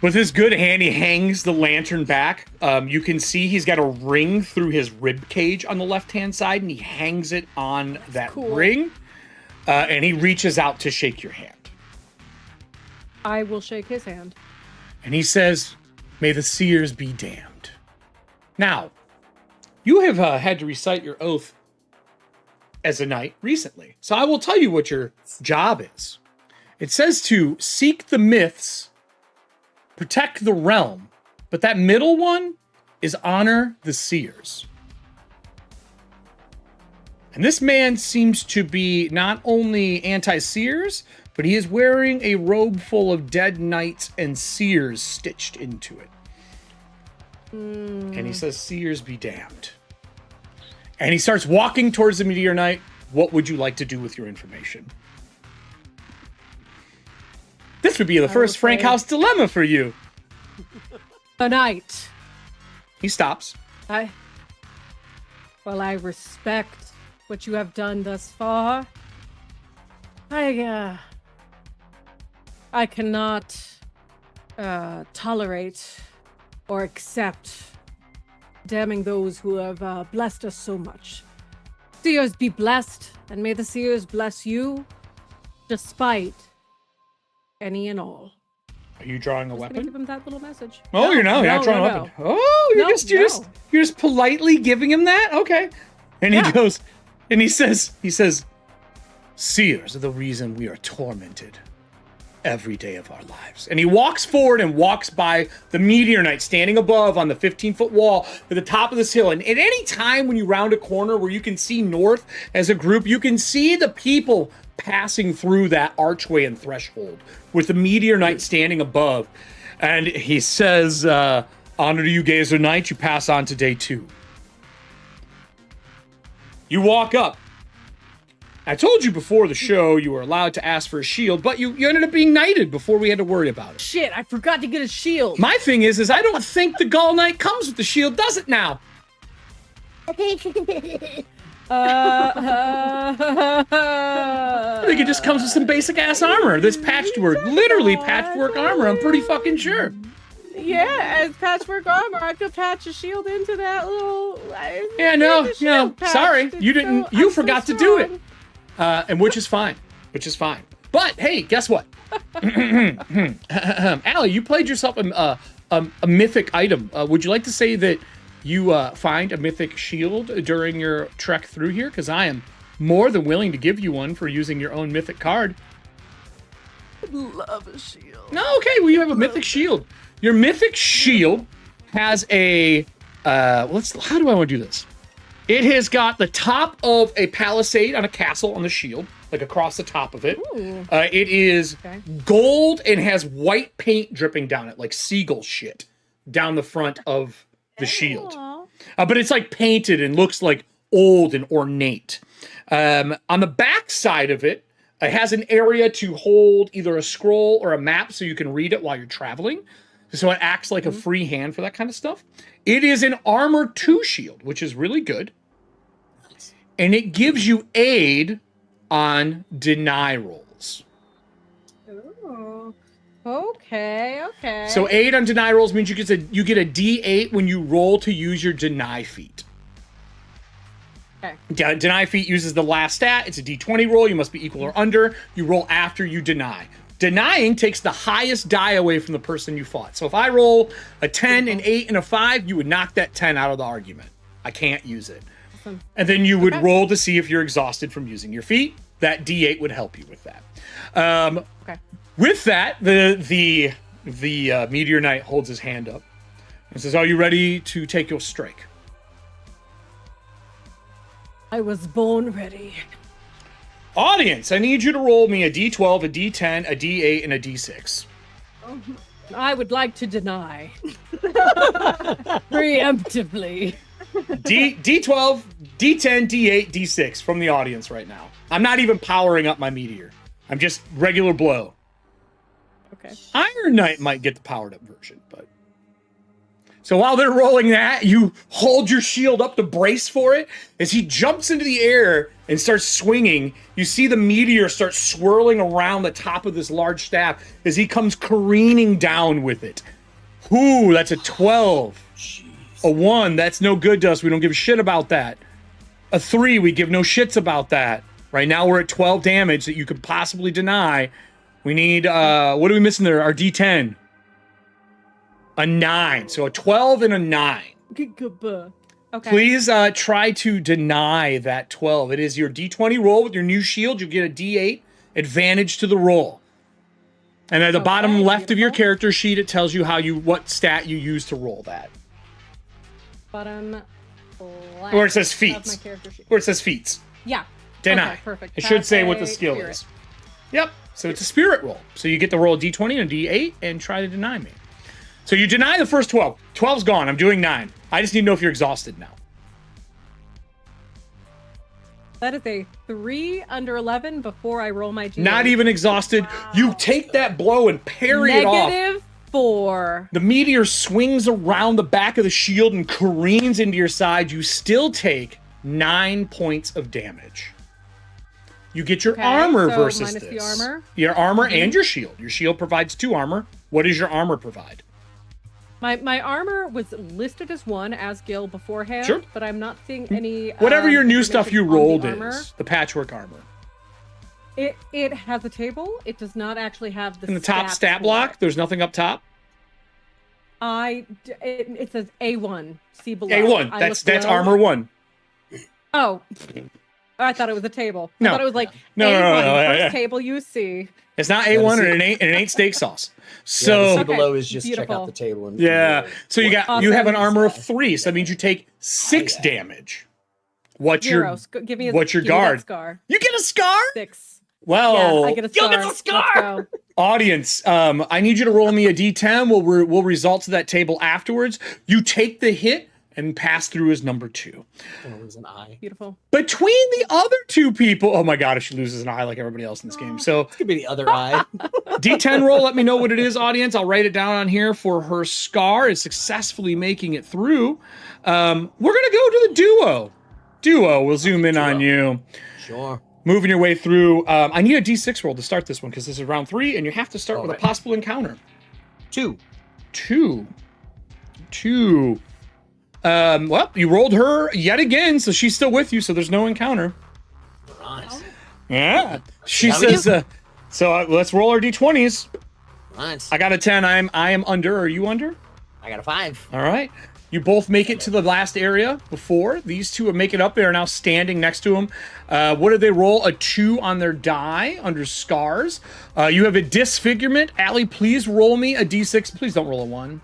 With his good hand, he hangs the lantern back. You can see he's got a ring through his rib cage on the left-hand side, and he hangs it on that cool. ring. And he reaches out to shake your hand. I will shake his hand. And he says, "May the seers be damned." Now, you have had to recite your oath as a knight recently. So I will tell you what your job is. It says to seek the myths, protect the realm, but that middle one is honor the seers. And this man seems to be not only anti-seers, but he is wearing a robe full of dead knights and seers stitched into it. And he says, "Seers be damned." And he starts walking towards the Meteor Knight. What would you like to do with your information? This would be the first say- Frank House dilemma for you. A knight. He stops. I respect what you have done thus far. I cannot tolerate or accept damning those who have blessed us so much. Seers be blessed, and may the seers bless you, despite any and all. Are you drawing a Just gonna weapon? give him that little message. Oh, you're not drawing a weapon. Oh, you're No, just politely giving him that? Okay. And he Yeah. goes, and he says, "Seers are the reason we are tormented every day of our lives." And he walks forward and walks by the Meteor Knight standing above on the 15-foot wall at the top of this hill. And at any time when you round a corner where you can see north as a group, you can see the people passing through that archway and threshold with the Meteor Knight standing above. And he says, "Honor to you, Gazer Knight. You pass on to day 2. You walk up, I told you before the show you were allowed to ask for a shield, but you ended up being knighted before we had to worry about it. Shit, I forgot to get a shield. My thing is I don't think the Gaul Knight comes with the shield, does it now? I think it just comes with some basic ass armor. This patchwork, literally patchwork armor. I'm pretty fucking sure. Yeah, as patchwork armor, I could patch a shield into that little. Yeah, no. Sorry, It's you didn't. so- You I'm so forgot to do it. strong. And which is fine. But hey, guess what? Allie, you played yourself a mythic item. Would you like to say that you find a mythic shield during your trek through here? Because I am more than willing to give you one for using your own mythic card. I'd love a shield. No, okay, well, you have a mythic shield. Your mythic shield has a how do I want to do this? It has got the top of a palisade on a castle on the shield, like across the top of it. Ooh. It is gold and has white paint dripping down it, like seagull shit, down the front of the shield. Aw. But it's like painted and looks like old and ornate. On the back side of it, it has an area to hold either a scroll or a map so you can read it while you're traveling. So it acts like a free hand for that kind of stuff. It is an armor 2 shield, which is really good. And it gives you aid on deny rolls. Ooh. Okay. So aid on deny rolls means you get a D8 when you roll to use your deny feat. Okay. Deny feat uses the last stat. It's a D20 roll. You must be equal or under. You roll after you deny. Denying takes the highest die away from the person you fought. So if I roll a 10, an 8, and a 5, you would knock that 10 out of the argument. I can't use it. Awesome. And then you would roll to see if you're exhausted from using your feat. That D8 would help you with that. Okay. With that, the Meteor Knight holds his hand up and says, "Are you ready to take your strike?" I was born ready. Audience, I need you to roll me a D12, a D10, a D8, and a D6. I would like to deny. Preemptively. D12, D10, D8, D6 from the audience right now. I'm not even powering up my meteor. I'm just regular blow. Okay. Iron Knight might get the powered up version, but... So while they're rolling that, you hold your shield up to brace for it. As he jumps into the air and starts swinging, you see the meteor start swirling around the top of this large staff as he comes careening down with it. Ooh, that's a 12. Jeez. A 1, that's no good to us. We don't give a shit about that. A 3, we give no shits about that. Right now we're at 12 damage that you could possibly deny. We need, what are we missing there? Our D10. A 9. So a 12 and a 9. Okay. Please try to deny that 12. It is your D20 roll with your new shield. You get a D8 advantage to the roll. And at the bottom left of your character sheet, it tells you what stat you use to roll that. Bottom left. Where it says of my feats. character sheet. Where it says feats. Yeah. Deny. Okay, perfect. It should say what the Pass a skill spirit. is. Yep. So it's a spirit roll. So you get to roll a D20 and a D8 and try to deny me. So you deny the first 12. 12's gone. I'm doing 9. I just need to know if you're exhausted now. That is a 3 under 11 before I roll my G. Not even exhausted. You take that blow and parry it off. -4. The meteor swings around the back of the shield and careens into your side. You still take 9 points of damage. You get your Okay, armor so versus minus this. the armor. Your armor and your shield. Your shield provides 2 armor. What does your armor provide? My armor was listed as 1 as Gil beforehand, Sure. but I'm not seeing any. Whatever your new stuff you information on the rolled armor. is. The patchwork armor. It has a table. It does not actually have the. In the top stats stat for block, it. there's nothing up top. It says A1. See below. A1. I That's looked low. armor 1. Oh, I thought it was a table. No. I thought it was like No, A1, no, first yeah. table you see. It's not A1 and it ain't steak sauce. Yeah, So the see Okay, below is just check beautiful. out the table. And yeah. So you got you have an Awesome. armor of 3, so that means you take 6 Oh, yeah. damage. What's 0. your Give me what's your give me that guard? scar. You get a scar? 6. Well, Yeah, I get a scar. get the scar! Let's go. audience, I need you to roll me a D10. We'll result to that table afterwards. You take the hit, and pass through as number 2. I'm gonna lose an eye. Beautiful. Between the other 2 people, oh my god, if she loses an eye like everybody else in this game. So This could be the other eye. D10 roll, let me know what it is, audience. I'll write it down on here for her scar is successfully making it through. We're gonna go to the duo. Duo, we'll zoom in on you. Sure. Moving your way through. I need a D6 roll to start this one because this is round 3, and you have to start with a right. possible encounter. 2. 2. Well, you rolled her yet again, so she's still with you, so there's no encounter. Right. Yeah. She How we says, let's roll our D20s. Right. I got a 10. I am under. Are you under? I got a 5. All right. You both make it to the last area before. These 2 make it up. They are now standing next to him. What did they roll? A 2 on their die under scars. You have a disfigurement. Allie, please roll me a D6. Please don't roll a 1.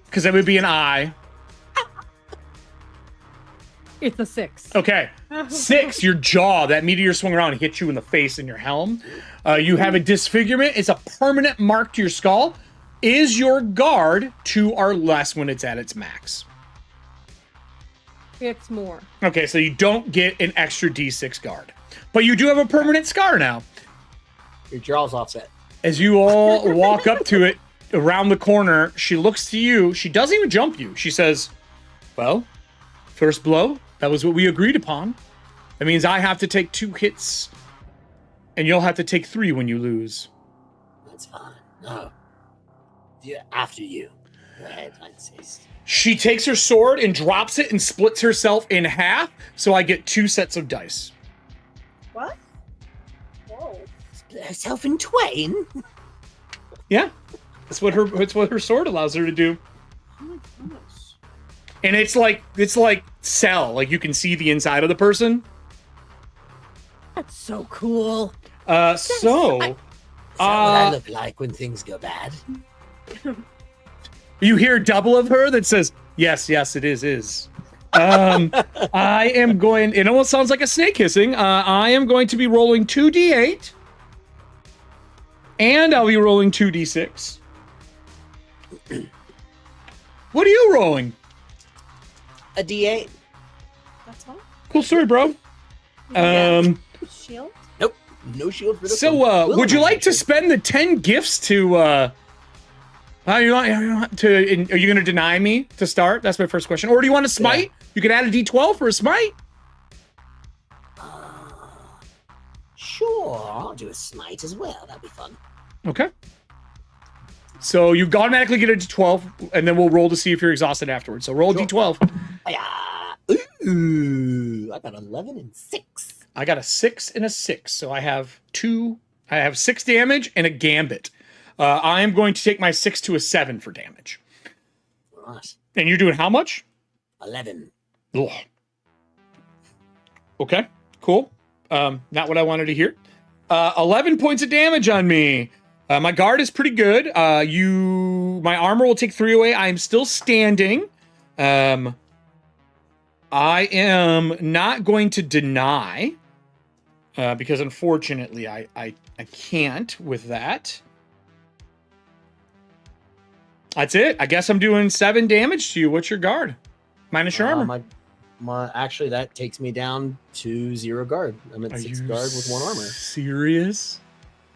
Because that would be an eye. It's a 6. Okay. 6, your jaw, that meteor swung around and hit you in the face in your helm. You have a disfigurement. It's a permanent mark to your skull. Is your guard 2 or less when it's at its max? It's more. Okay, so you don't get an extra D6 guard. But you do have a permanent scar now. Your jaw's offset. As you all walk up to it, around the corner, she looks to you. She doesn't even jump you. She says, well, first blow, that was what we agreed upon. That means I have to take 2 hits, and you'll have to take 3 when you lose. That's fine. No. Yeah, after you. Go ahead, I insist. She takes her sword and drops it and splits herself in half, so I get 2 sets of dice. What? Whoa. Split herself in twain? Yeah, that's what her sword allows her to do. Oh my gosh. And it's like Cell, like you can see the inside of the person. That's so cool. So Is that what I look like when things go bad? you hear double of her that says, yes, it is. I am going, it almost sounds like a snake hissing. I am going to be rolling 2d8. And I'll be rolling 2d6. What are you rolling? A D8? That's all? Cool story, bro. Shield? Nope. No shield for this So, one. would you like to spend the 10 gifts to, are you going to deny me to start? That's my first question. Or do you want to smite? Yeah. You could add a d12 for a smite. Sure, I'll do a smite as well. That'd be fun. Okay. So you automatically get a d12, and then we'll roll to see if you're exhausted afterwards. So roll a Sure. d12. Ooh, I got 11 and 6. I got a 6 and a 6, so I have 6 damage and a gambit. I am going to take my 6 to a 7 for damage. Right. And you're doing how much? 11. Ugh. Okay, cool. Not what I wanted to hear. 11 points of damage on me. My guard is pretty good. My armor will take 3 away. I am still standing. I am not going to deny, because unfortunately I can't with that. That's it. I guess I'm doing 7 damage to you. What's your guard? Minus your armor. Actually, that takes me down to 0 guard. I'm at 6 guard with 1 armor. Serious?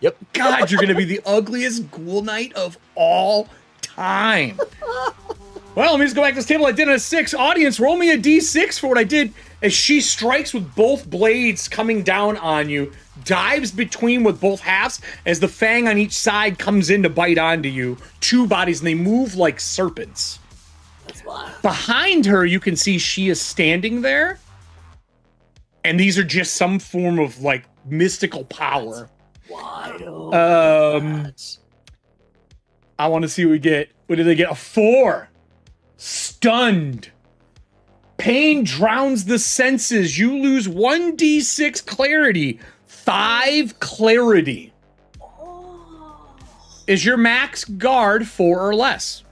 Yep. God, you're gonna be the ugliest ghoul knight of all time. Well, let me just go back to this table. I did a 6. Audience, roll me a d6 for what I did. As she strikes with both blades coming down on you, dives between with both halves as the fang on each side comes in to bite onto you. 2 bodies, and they move like serpents. That's why. Behind her, you can see she is standing there. And these are just some form of, like, mystical power. Why? I want to see what we get. What did they get? A 4. Stunned. Pain drowns the senses. You lose 1d6 clarity. 5 clarity. Is your max guard 4 or less?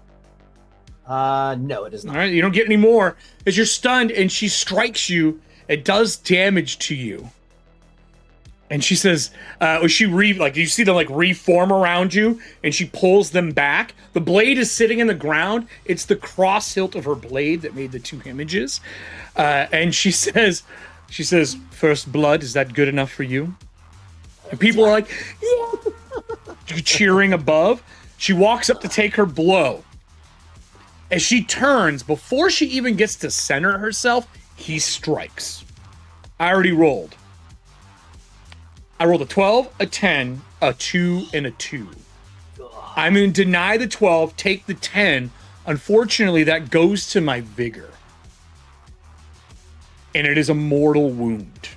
No, it is not. All right, you don't get any more. As you're stunned and she strikes you, it does damage to you. And she says, you see them like reform around you, and she pulls them back. The blade is sitting in the ground. It's the cross hilt of her blade that made the two images. And she says, "First blood, is that good enough for you?" And people are like, yeah, cheering above. She walks up to take her blow. As she turns, before she even gets to center herself, he strikes. I already rolled. I rolled a 12, a 10, a 2, and a 2. I'm going to deny the 12, take the 10. Unfortunately, that goes to my vigor. And it is a mortal wound.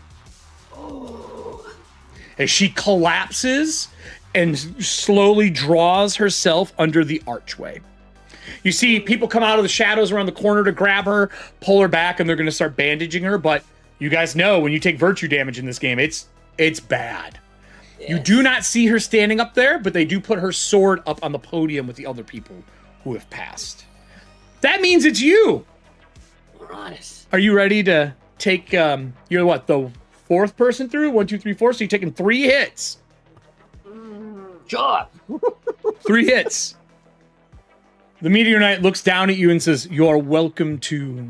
As she collapses and slowly draws herself under the archway. You see people come out of the shadows around the corner to grab her, pull her back, and they're going to start bandaging her. But you guys know when you take virtue damage in this game, it's bad. Yes. You do not see her standing up there, but they do put her sword up on the podium with the other people who have passed. That means it's you. All right. Are you ready to take, you're what, the fourth person through? 1, 2, 3, 4. So you're taking 3 hits. Sure. 3 hits. The Meteor Knight looks down at you and says, "You are welcome to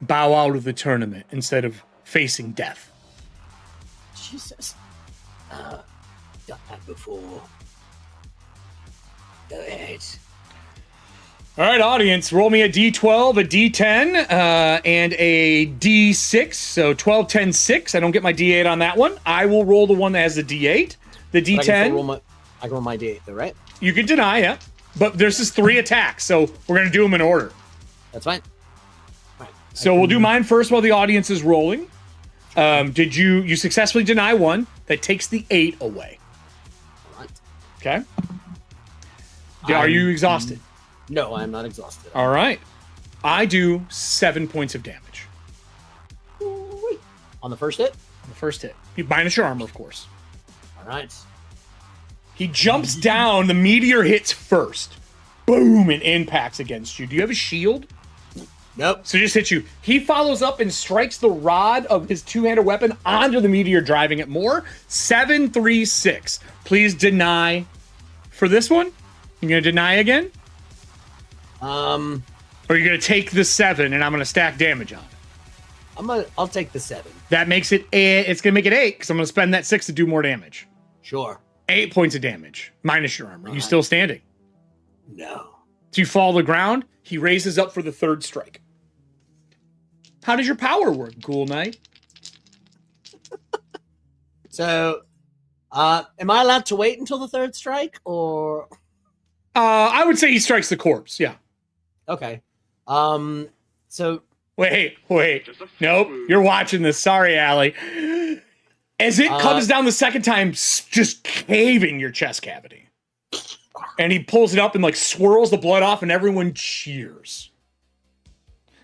bow out of the tournament instead of facing death." Jesus. Done that before. Go ahead. All right, audience, roll me a D12, a D10, and a D6. So 12, 10, 6. I don't get my D8 on that one. I will roll the one that has the D8. The D10. I can roll my D8 though, right? You can deny, yeah. But there's just 3 attacks, so we're going to do them in order. That's fine. All right. So we'll do mine first while the audience is rolling. Did you successfully deny one? That takes the 8 away. All right. Okay. Are you exhausted? No, I'm not exhausted. All right. I do 7 points of damage. On the first hit? On the first hit. Minus your armor, of course. All right. He jumps down. The meteor hits first. Boom, and impacts against you. Do you have a shield? Nope. So just hits you. He follows up and strikes the rod of his two-handed weapon onto the meteor, driving it more. 7, 3, 6. Please deny for this one. You gonna deny again? Or are you gonna take the 7 and I'm gonna stack damage on it? I'll take the 7. That makes it it's gonna make it 8 because I'm gonna spend that 6 to do more damage. Sure. 8 points of damage minus your armor. You still standing? No. So you fall to the ground. He raises up for the 3rd strike. How does your power work, Ghoul Knight? So, am I allowed to wait until the 3rd strike, or? I would say he strikes the corpse. Yeah. Okay. So. Wait. Nope. You're watching this. Sorry, Allie. As it comes down the second time, just caving your chest cavity. And he pulls it up and like swirls the blood off and everyone cheers.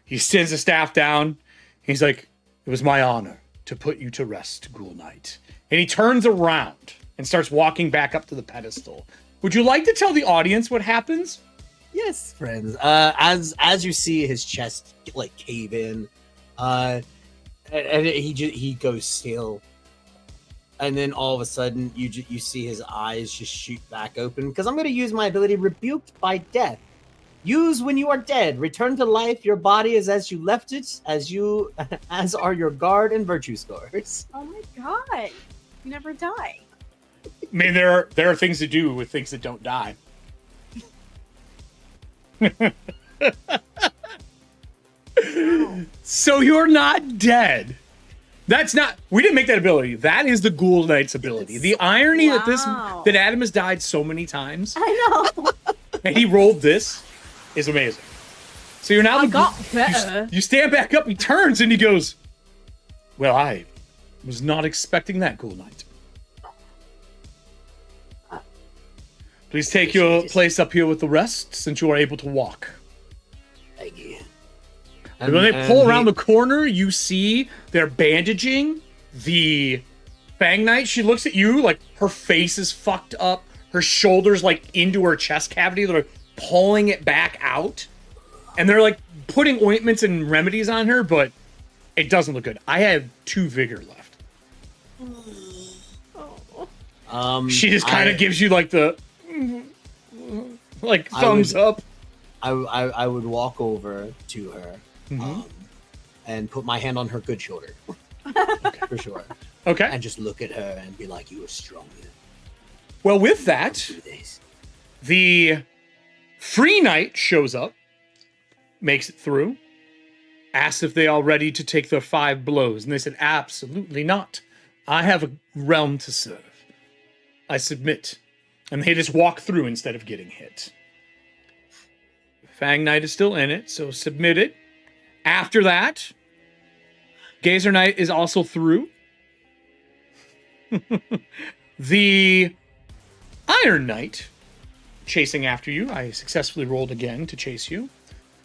He sends the staff down. He's like, "It was my honor to put you to rest, Ghoul Knight." And he turns around and starts walking back up to the pedestal. Would you like to tell the audience what happens? Yes, friends. As you see his chest like cave in, and he goes still, and then all of a sudden you see his eyes just shoot back open. Because I'm going to use my ability, Rebuked by Death. Use when you are dead. Return to life. Your body is as you left it, as are your guard and virtue scores. Oh my god. You never die. I mean, there are things to do with things that don't die. So you're not dead. That's not. We didn't make that ability. That is the Ghoul Knight's ability. The irony that Adam has died so many times. I know. And he rolled this is amazing. So you're now. I got better. You stand back up. He turns and he goes, "Well, I was not expecting that, Ghoul Knight. Please take your place up here with the rest, since you are able to walk." Thank you. And when they pull around the corner, you see they're bandaging the Fang Knight. She looks at you like her face is fucked up. Her shoulders like into her chest cavity. They're pulling it back out. And they're like putting ointments and remedies on her, but it doesn't look good. I have 2 vigor left. She just kind of gives you like the thumbs up. I would walk over to her and put my hand on her good shoulder. For sure. Okay. And just look at her and be like, you are strong. Well, with that, Do this. the free knight shows up, makes it through, asks if they are ready to take their 5 blows. And they said, absolutely not. I have a realm to serve. I submit. And they just walk through instead of getting hit. Fang Knight is still in it, so submit it. After that, Gazer Knight is also through. The Iron Knight chasing after you. I successfully rolled again to chase you.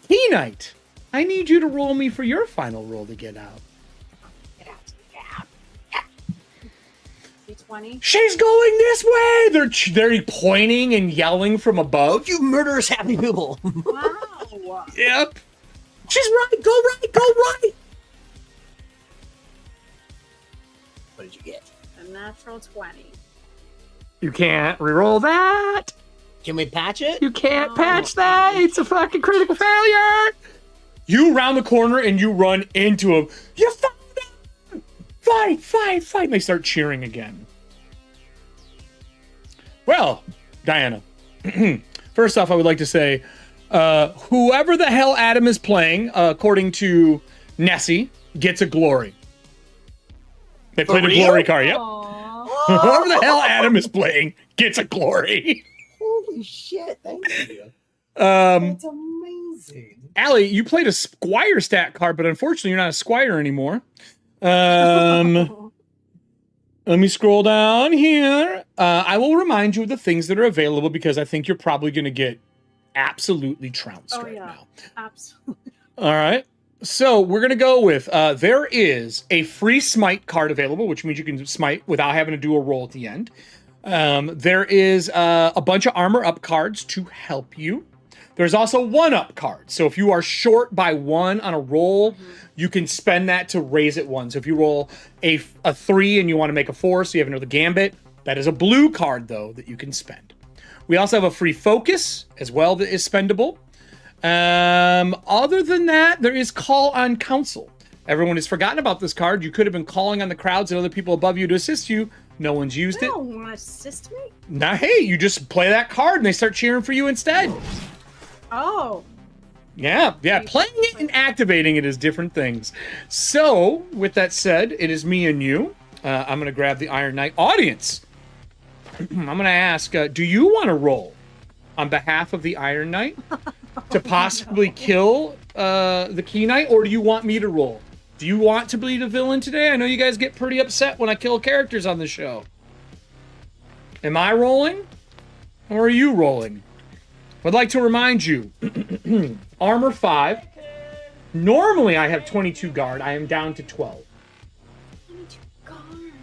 Key Knight, I need you to roll me for your final roll to get out. Get out. D20. She's going this way! They're pointing and yelling from above. Oh, you murderous happy people. Wow. Yep. She's right! Go right! Go right! What did you get? A natural 20. You can't reroll that! Can we patch it? You can't patch that! It's a fucking critical failure! You round the corner and you run into him. You found him! Fight, fight, fight! And they start cheering again. Well, Diana, first off, I would like to say, whoever the hell Adam is playing, according to Nessie, gets a glory. They played a real? glory card, yep. Aww. Whoever the hell Adam is playing gets a glory. Holy shit, thank you. Um, That's amazing. Allie, you played a squire stat card, but unfortunately you're not a squire anymore. Let me scroll down here. I will remind you of the things that are available because I think you're probably going to get absolutely trounced right now. Absolutely. All right. So we're going to go with, there is a free smite card available, which means you can smite without having to do a roll at the end. There is a bunch of armor up cards to help you. There's also 1-up cards. So if you are short by 1 on a roll, you can spend that to raise it 1. So if you roll a 3 and you want to make a 4, so you have another gambit, that is a blue card, though, that you can spend. We also have a free focus as well that is spendable. Other than that, there is Call on Council. Everyone has forgotten about this card. You could have been calling on the crowds and other people above you to assist you. No one's used it. No, want to assist me? Now, hey, you just play that card and they start cheering for you instead. Oh. Yeah, playing it and activating it is different things. So, with that said, it is me and you. I'm going to grab the Iron Knight audience. I'm going to ask, do you want to roll on behalf of the Iron Knight to possibly kill the Key Knight, or do you want me to roll? Do you want to be the villain today? I know you guys get pretty upset when I kill characters on the show. Am I rolling, or are you rolling? I'd like to remind you, armor 5. Normally I have 22 guard. I am down to 12. 22 guard.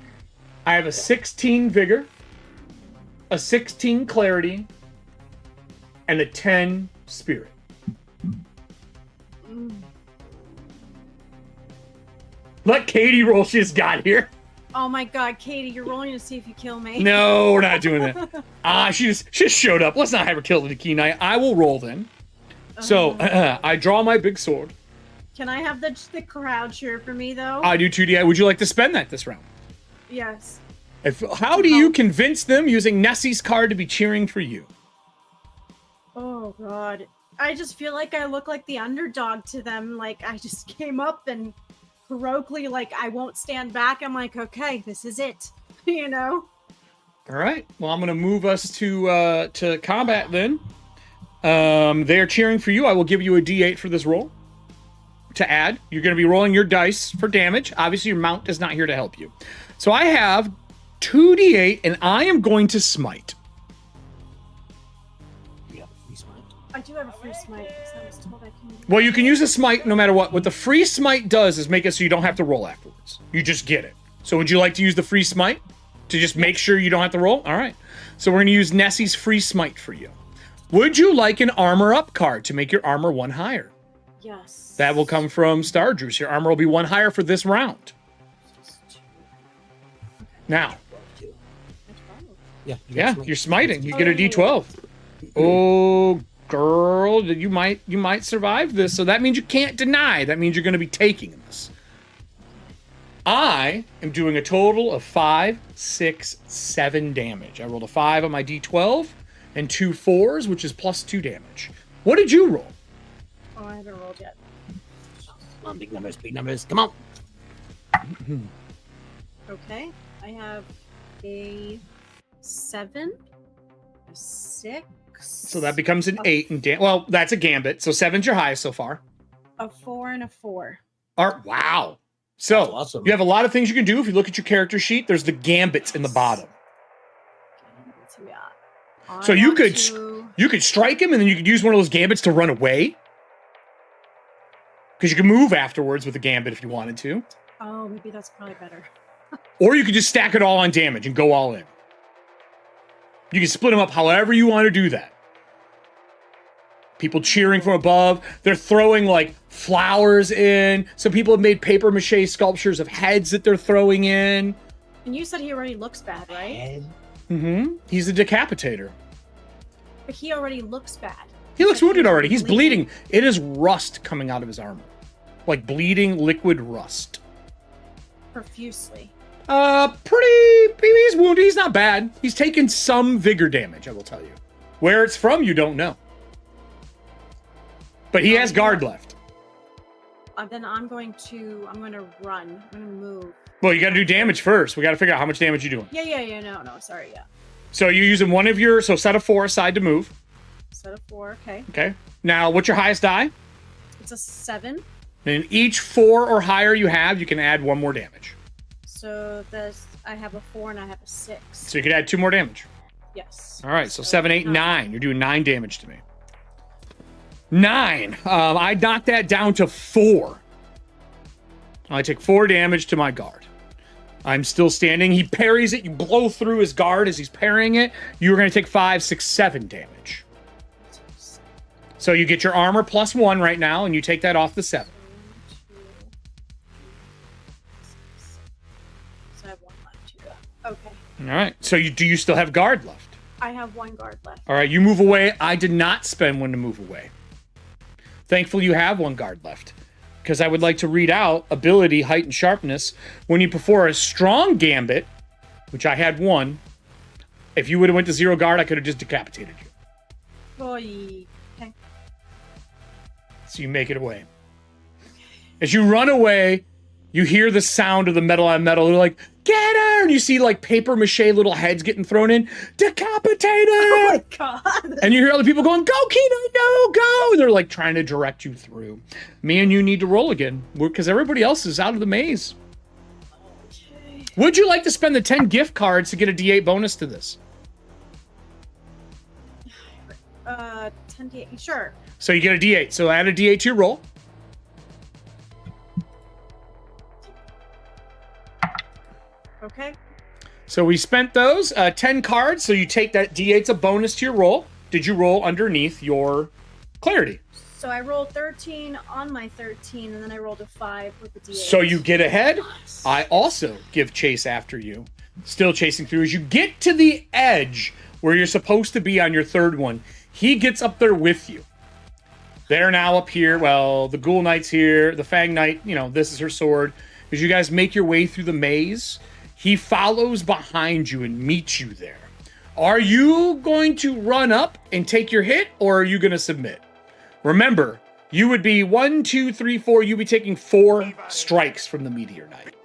I have a 16 vigor, a 16 clarity, and a 10 spirit. Let Katie roll. She just got here. Oh my god, Katie, you're rolling to see if you kill me. No, we're not doing that. She just showed up. Let's not have her kill the Key Knight. I will roll then. So I draw my big sword. Can I have the crowd cheer for me, though? I do 2D. Would you like to spend that this round? Yes. How do you convince them using Nessie's card to be cheering for you? Oh god. I just feel like I look like the underdog to them. Like, I just came up and heroically, like, I won't stand back. I'm like, okay, this is it. You know? All right. Well, I'm going to move us to combat then. They are cheering for you. I will give you a D8 for this roll to add. You're going to be rolling your dice for damage. Obviously, your mount is not here to help you. So I have 2D8, and I am going to smite. You have a free smite? I do have a free smite, because I was told I can... Well, you can use a smite no matter what. What the free smite does is make it so you don't have to roll afterwards. You just get it. So would you like to use the free smite to just make sure you don't have to roll? All right. So we're going to use Nessie's free smite for you. Would you like an armor up card to make your armor 1 higher? Yes. That will come from Star Juice. Your armor will be 1 higher for this round. Now, Yeah. You Yeah, got you're smiting. You Oh, get a yeah, yeah, D12. Oh, girl, you might survive this. So that means you can't deny. That means you're going to be taking this. I am doing a total of 5, 6, 7 damage. I rolled a 5 on my D12 and 2 4s, which is plus 2 damage. What did you roll? Oh, I haven't rolled yet. Come on, big numbers, big numbers. Come on. Okay, I have a 7, a 6. So that becomes an 8 and well, that's a gambit. So 7's your highest so far. a 4 and a 4. Wow. So That's awesome. you have a lot of things you can do. If you look at your character sheet, there's the gambits in the bottom. Yeah. So you could strike him, and then you could use one of those gambits to run away. Because you can move afterwards with a gambit if you wanted to. Oh, maybe that's probably better. Or you could just stack it all on damage and go all in. You can split them up however you want to do that. People cheering from above. They're throwing like flowers in. Some people have made paper mache sculptures of heads that they're throwing in. And you said he already looks bad, right? Head. Mm-hmm. He's a decapitator. But he already looks bad. He looks Like wounded already. He's bleeding. bleeding. It is rust coming out of his armor. Like bleeding liquid rust. Profusely. He's wounded. He's not bad. He's taken some vigor damage, I will tell you. Where it's from, you don't know. But he has guard left. Then I'm going to run. I'm going to move. Well, you got to do damage first. We got to figure out how much damage you're doing. Yeah. No, sorry, yeah. So you're using one of your, so set of 4 aside to move. Set of 4, okay. Okay. Now, what's your highest die? It's a 7. And each 4 or higher you have, you can add 1 more damage. So I have a 4 and I have a 6. So you could add 2 more damage. Yes. All right. So 7, 8, 9. You're doing 9 damage to me. 9. I knocked that down to 4. I take 4 damage to my guard. I'm still standing. He parries it. You blow through his guard as he's parrying it. You're going to take 5, 6, 7 damage. So you get your armor plus 1 right now, and you take that off the 7. So I have 1 left. Okay. All right. So do you still have guard left? I have 1 guard left. All right. You move away. I did not spend 1 to move away. Thankfully, you have 1 guard left. Because I would like to read out ability, height, and sharpness. When you perform a strong gambit, which I had 1, if you would have went to 0 guard, I could have just decapitated you. Boy. Okay. So you make it away. As you run away, you hear the sound of the metal on metal. They're like, get her! And you see like paper mache little heads getting thrown in. Decapitated! Oh my god. And you hear other people going, go, Kino, no, go! And they're like trying to direct you through. Me and you need to roll again because everybody else is out of the maze. Okay. Would you like to spend the 10 gift cards to get a D8 bonus to this? 10 D8. Sure. So you get a D8. So add a D8 to your roll. Okay. So we spent those 10 cards. So you take that D8's a bonus to your roll. Did you roll underneath your clarity? So I rolled 13 on my 13, and then I rolled a 5 with the D8. So you get ahead. I also give chase after you. Still chasing through. As you get to the edge where you're supposed to be on your 3rd one, he gets up there with you. They're now up here. Well, the Ghoul Knight's here. The Fang Knight, this is her sword. As you guys make your way through the maze, he follows behind you and meets you there. Are you going to run up and take your hit, or are you going to submit? Remember, you would be 1, 2, 3, 4. You'd be taking 4 strikes from the Meteor Knight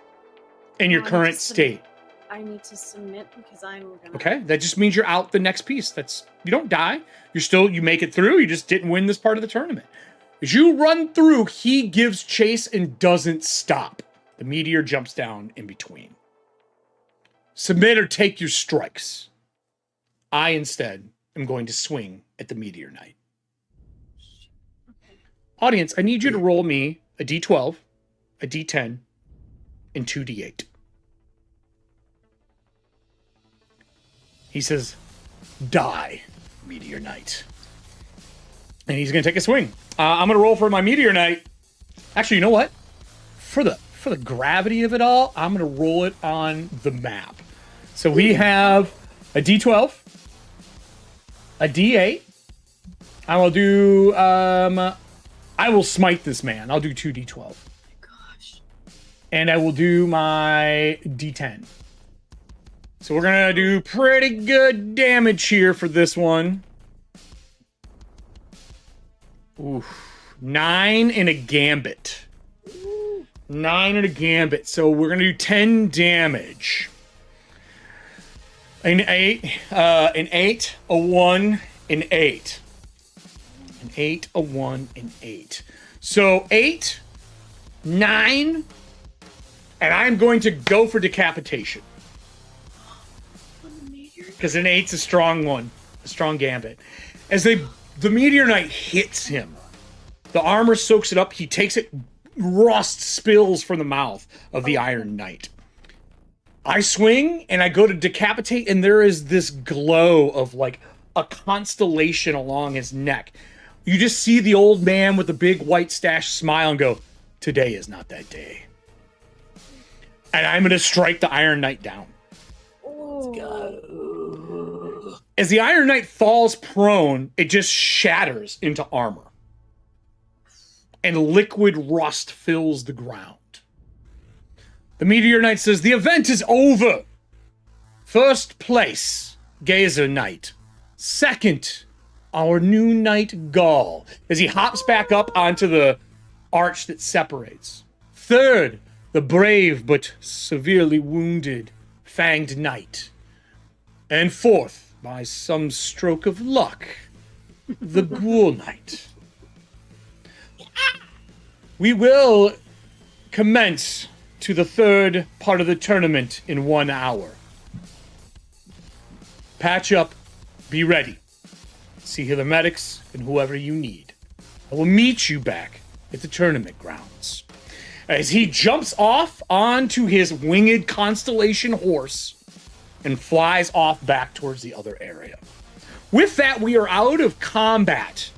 in your I need current to submit. state. I need to submit because I'm gonna... Okay, that just means you're out the next piece. You don't die. You make it through. You just didn't win this part of the tournament. As you run through, he gives chase and doesn't stop. The meteor jumps down in between. Submit or take your strikes. I instead am going to swing at the Meteor Knight. Audience, I need you to roll me a D12, a D10, and 2 D8. He says, die, Meteor Knight. And he's going to take a swing. I'm going to roll for my Meteor Knight. Actually, you know what? For the gravity of it all, I'm going to roll it on the map. So we have a D12, a D8. I will do, I will smite this man. I'll do 2 D12. Gosh. And I will do my D10. So we're gonna do pretty good damage here for this one. Oof. 9 and a gambit. 9 and a gambit. So we're gonna do 10 damage. An 8, a 1, an 8. An 8, a 1, an 8. So 8, 9, and I'm going to go for decapitation. Because an 8's a strong one. A strong gambit. As the Meteor Knight hits him, the armor soaks it up. He takes it. Rust spills from the mouth of the Iron Knight. I swing and I go to decapitate, and there is this glow of like a constellation along his neck. You just see the old man with the big white stash smile and go, "Today is not that day." And I'm going to strike the Iron Knight down. Let's go. As the Iron Knight falls prone, it just shatters into armor. And liquid rust fills the ground. The Meteor Knight says, "The event is over. First place, Gazer Knight. Second, our new knight Gaul," as he hops back up onto the arch that separates. Third, the brave but severely wounded Fanged Knight. And fourth, by some stroke of luck, the Ghoul Knight. We will commence to the third part of the tournament in 1 hour. Patch up, be ready. See here the medics and whoever you need. I will meet you back at the tournament grounds. As he jumps off onto his winged constellation horse and flies off back towards the other area. With that, we are out of combat.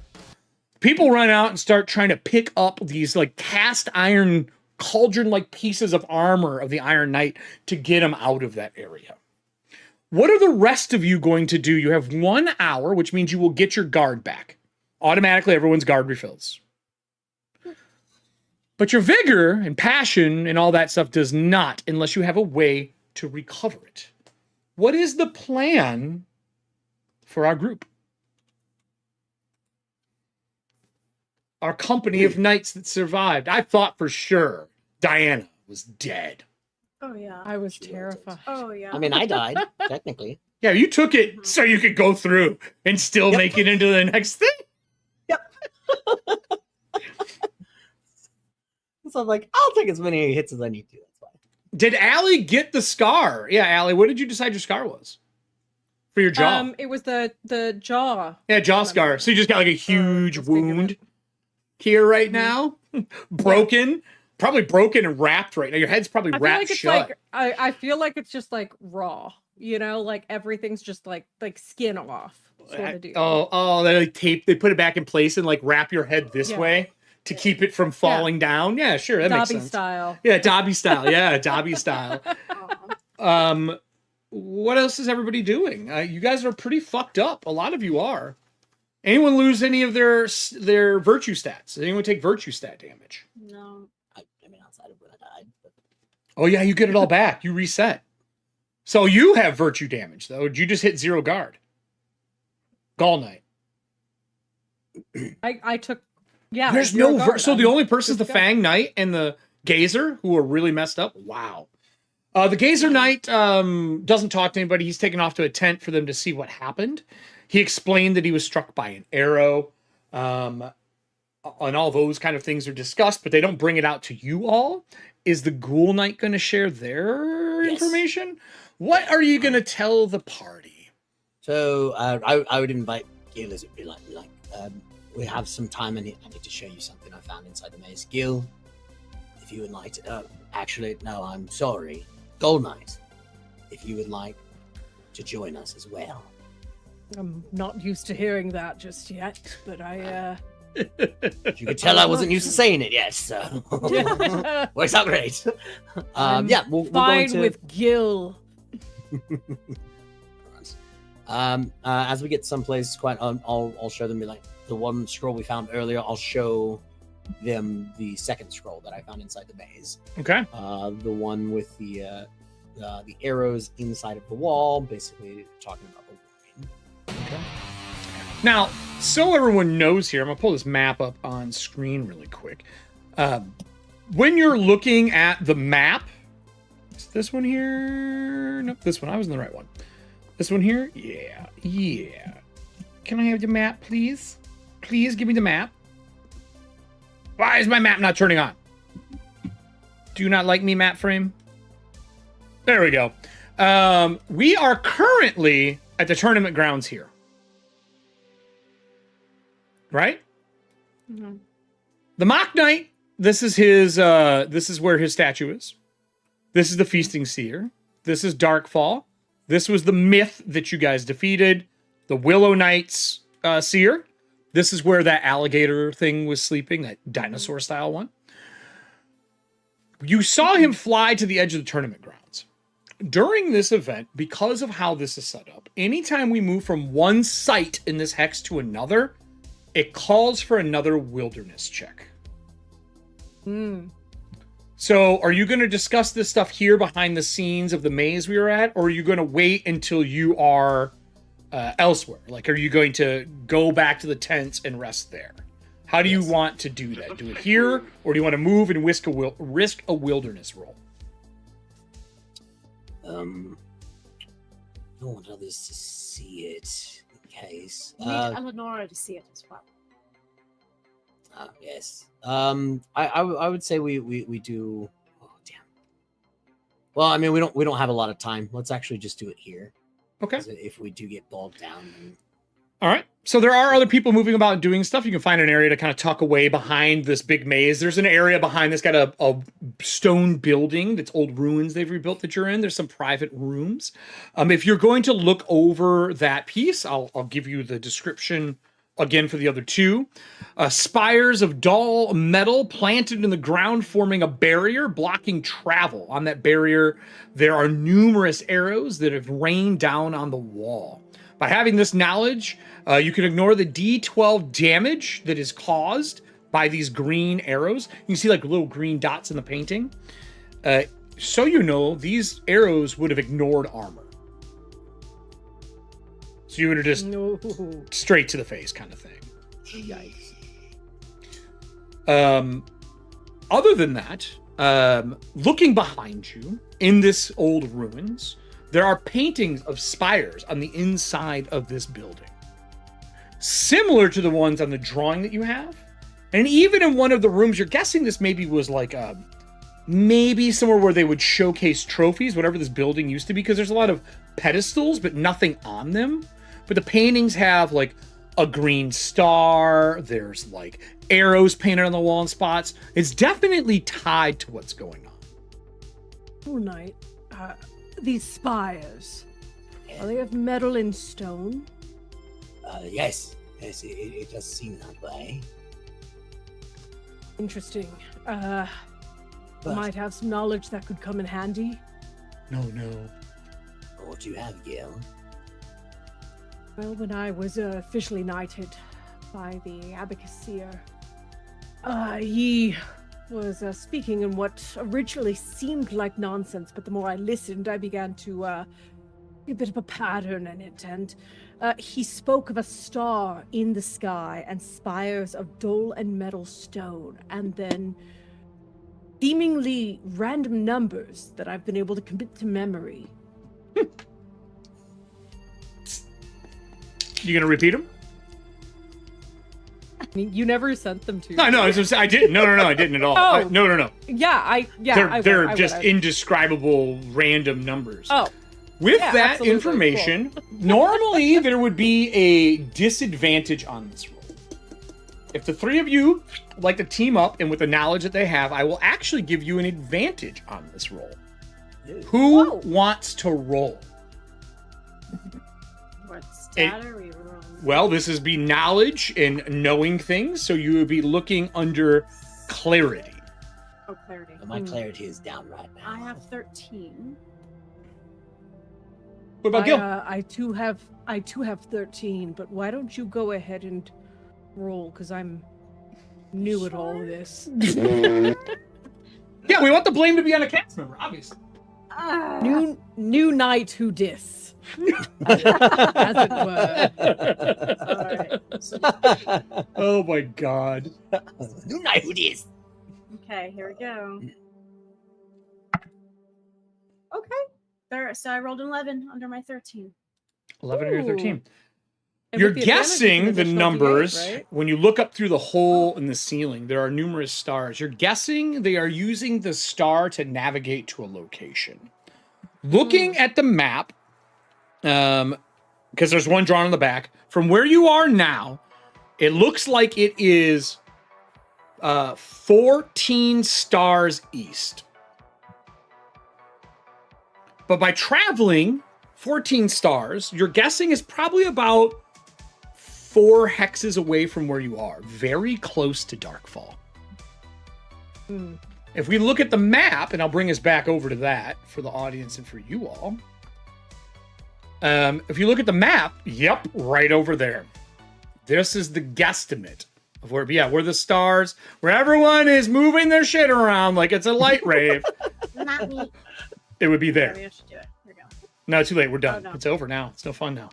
People run out and start trying to pick up these like cast iron cauldron-like pieces of armor of the Iron Knight to get him out of that area. What are the rest of you going to do? You have 1 hour, which means you will get your guard back. Automatically, everyone's guard refills. But your vigor and passion and all that stuff does not, unless you have a way to recover it. What is the plan for our group? Our company of knights that survived. I thought for sure Diana was dead. Oh yeah. I was terrified. Oh yeah. I mean, I died, technically. Yeah, you took it so you could go through and still make it into the next thing. Yep. So I'm like, I'll take as many hits as I need to. That's fine. Did Allie get the scar? Yeah, Allie, what did you decide your scar was? For your jaw? It was the jaw. Yeah, jaw scar. So you just got like a huge wound here right now. Broken. Probably broken and wrapped right now. Your head's probably I feel wrapped like it's shut. like I feel like it's just like raw. You know, like everything's just like skin off. Sort of deal. Oh, they like tape. They put it back in place and like wrap your head this way to keep it from falling down. Yeah, sure, that makes Dobby sense. style. Yeah, Dobby style. Yeah, Dobby style. What else is everybody doing? You guys are pretty fucked up. A lot of you are. Anyone lose any of their virtue stats? Does anyone take virtue stat damage? No. I mean, outside of when I died. But... Oh yeah, you get it all back. You reset. So you have virtue damage though. You just hit 0 guard. Gall Knight. I took. Yeah. There's zero no guard. so the only person's the good to go. Fang Knight and the Gazer who are really messed up. Wow. The Gazer Knight doesn't talk to anybody. He's taken off to a tent for them to see what happened. He explained that he was struck by an arrow. And all those kind of things are discussed, but they don't bring it out to you all. Is the Ghoul Knight going to share their information? What are you going to tell the party? So I would invite Gil as it be like we have some time. I need to show you something I found inside the maze. Gil, if you would like to, actually, no, I'm sorry. Gold Knight, if you would like to join us as well. I'm not used to hearing that just yet, but I. You could tell I wasn't used to saying it yet, so works out great. I'm Yeah, we'll fine go into... with Gil. As we get someplace quiet, I'll show them like the one scroll we found earlier. I'll show them the second scroll that I found inside the maze. Okay. The one with the arrows inside of the wall, basically talking about the woman. Okay. Now, so everyone knows here, I'm gonna pull this map up on screen really quick. When you're looking at the map, is this one here? Nope, this one. I was in the right one. This one here? Yeah. Can I have the map, please? Please give me the map. Why is my map not turning on? Do you not like me, map frame? There we go. We are currently at the tournament grounds here. Right? Mhm. The Mock Knight, this is his this is where his statue is. This is the Feasting Seer. This is Darkfall. This was the myth that you guys defeated. The Willow Knight's Seer. This is where that alligator thing was sleeping, that dinosaur style one. You saw him fly to the edge of the tournament grounds. During this event, because of how this is set up, anytime we move from one site in this hex to another, it calls for another wilderness check. So are you going to discuss this stuff here behind the scenes of the maze we were at, or are you going to wait until you are elsewhere? Like, are you going to go back to the tents and rest there? How do you want to do that? Do it here, or do you want to move and risk a wilderness roll? I don't want others to see it in case. We need Eleonora to see it as well. Yes. I would say we do. Oh damn. Well, I mean we don't have a lot of time. Let's actually just do it here. Okay. 'Cause if we do get bogged down. Then... All right. So there are other people moving about and doing stuff. You can find an area to kind of tuck away behind this big maze. There's an area behind that's got a stone building that's old ruins they've rebuilt that you're in. There's some private rooms. If you're going to look over that piece, I'll give you the description again for the other two. Spires of dull metal planted in the ground, forming a barrier blocking travel. On that barrier, there are numerous arrows that have rained down on the wall. By having this knowledge, you can ignore the D12 damage that is caused by these green arrows. You can see like little green dots in the painting. So you know, these arrows would have ignored armor. So you would have just straight to the face kind of thing. Yikes. Other than that, looking behind you in this old ruins, there are paintings of spires on the inside of this building. Similar to the ones on the drawing that you have. And even in one of the rooms, you're guessing this maybe was like maybe somewhere where they would showcase trophies, whatever this building used to be, because there's a lot of pedestals, but nothing on them. But the paintings have like a green star. There's like arrows painted on the wall in spots. It's definitely tied to what's going on. Oh, Knight. These spires. Are they of metal and stone? Yes, it does seem that way. Interesting. But- Might have some knowledge that could come in handy. No. What do you have, Gil? Well, when I was officially knighted by the Abacus Seer, he was speaking in what originally seemed like nonsense, but the more I listened, I began to see a bit of a pattern in it, and he spoke of a star in the sky and spires of dull and metal stone, and then seemingly random numbers that I've been able to commit to memory. You gonna repeat them? I mean, you never sent them to me. No, I didn't. No, I didn't at all. Oh. No. Yeah, They're I just would. indescribable random numbers. Oh, With yeah, that absolutely. information, normally there would be a disadvantage on this roll. If the three of you like to team up and with the knowledge that they have, I will actually give you an advantage on this roll. Who Whoa. wants to roll? What stat are we rolling? Well, this is be knowledge and knowing things, so you would be looking under clarity. Oh, clarity. My clarity is down right now. I have 13. What about Gil? I too have 13, but why don't you go ahead and roll? Because I'm new at all this. Yeah, we want the blame to be on a cast member, obviously. New knight who dis, as it were. Alright. Oh my god. You know who it is. Okay, here we go. Okay. There, so I rolled an 11 under my 13. 11 or 13. And You're with the advantage, it's an guessing the additional numbers. D8, right? When you look up through the hole in the ceiling, there are numerous stars. You're guessing they are using the star to navigate to a location. Looking at the map, because there's one drawn on the back, from where you are now, it looks like it is 14 stars east. But by traveling 14 stars, you're guessing is probably about 4 hexes away from where you are. Very close to Darkfall. If we look at the map, and I'll bring us back over to that for the audience and for you all. If you look at the map, yep, right over there. This is the guesstimate of where, yeah, where the stars, where everyone is moving their shit around like it's a light rave. Not me. It would be Maybe there. I should do it. Here we go. No, too late. We're done. Oh, no. It's over now. It's no fun now.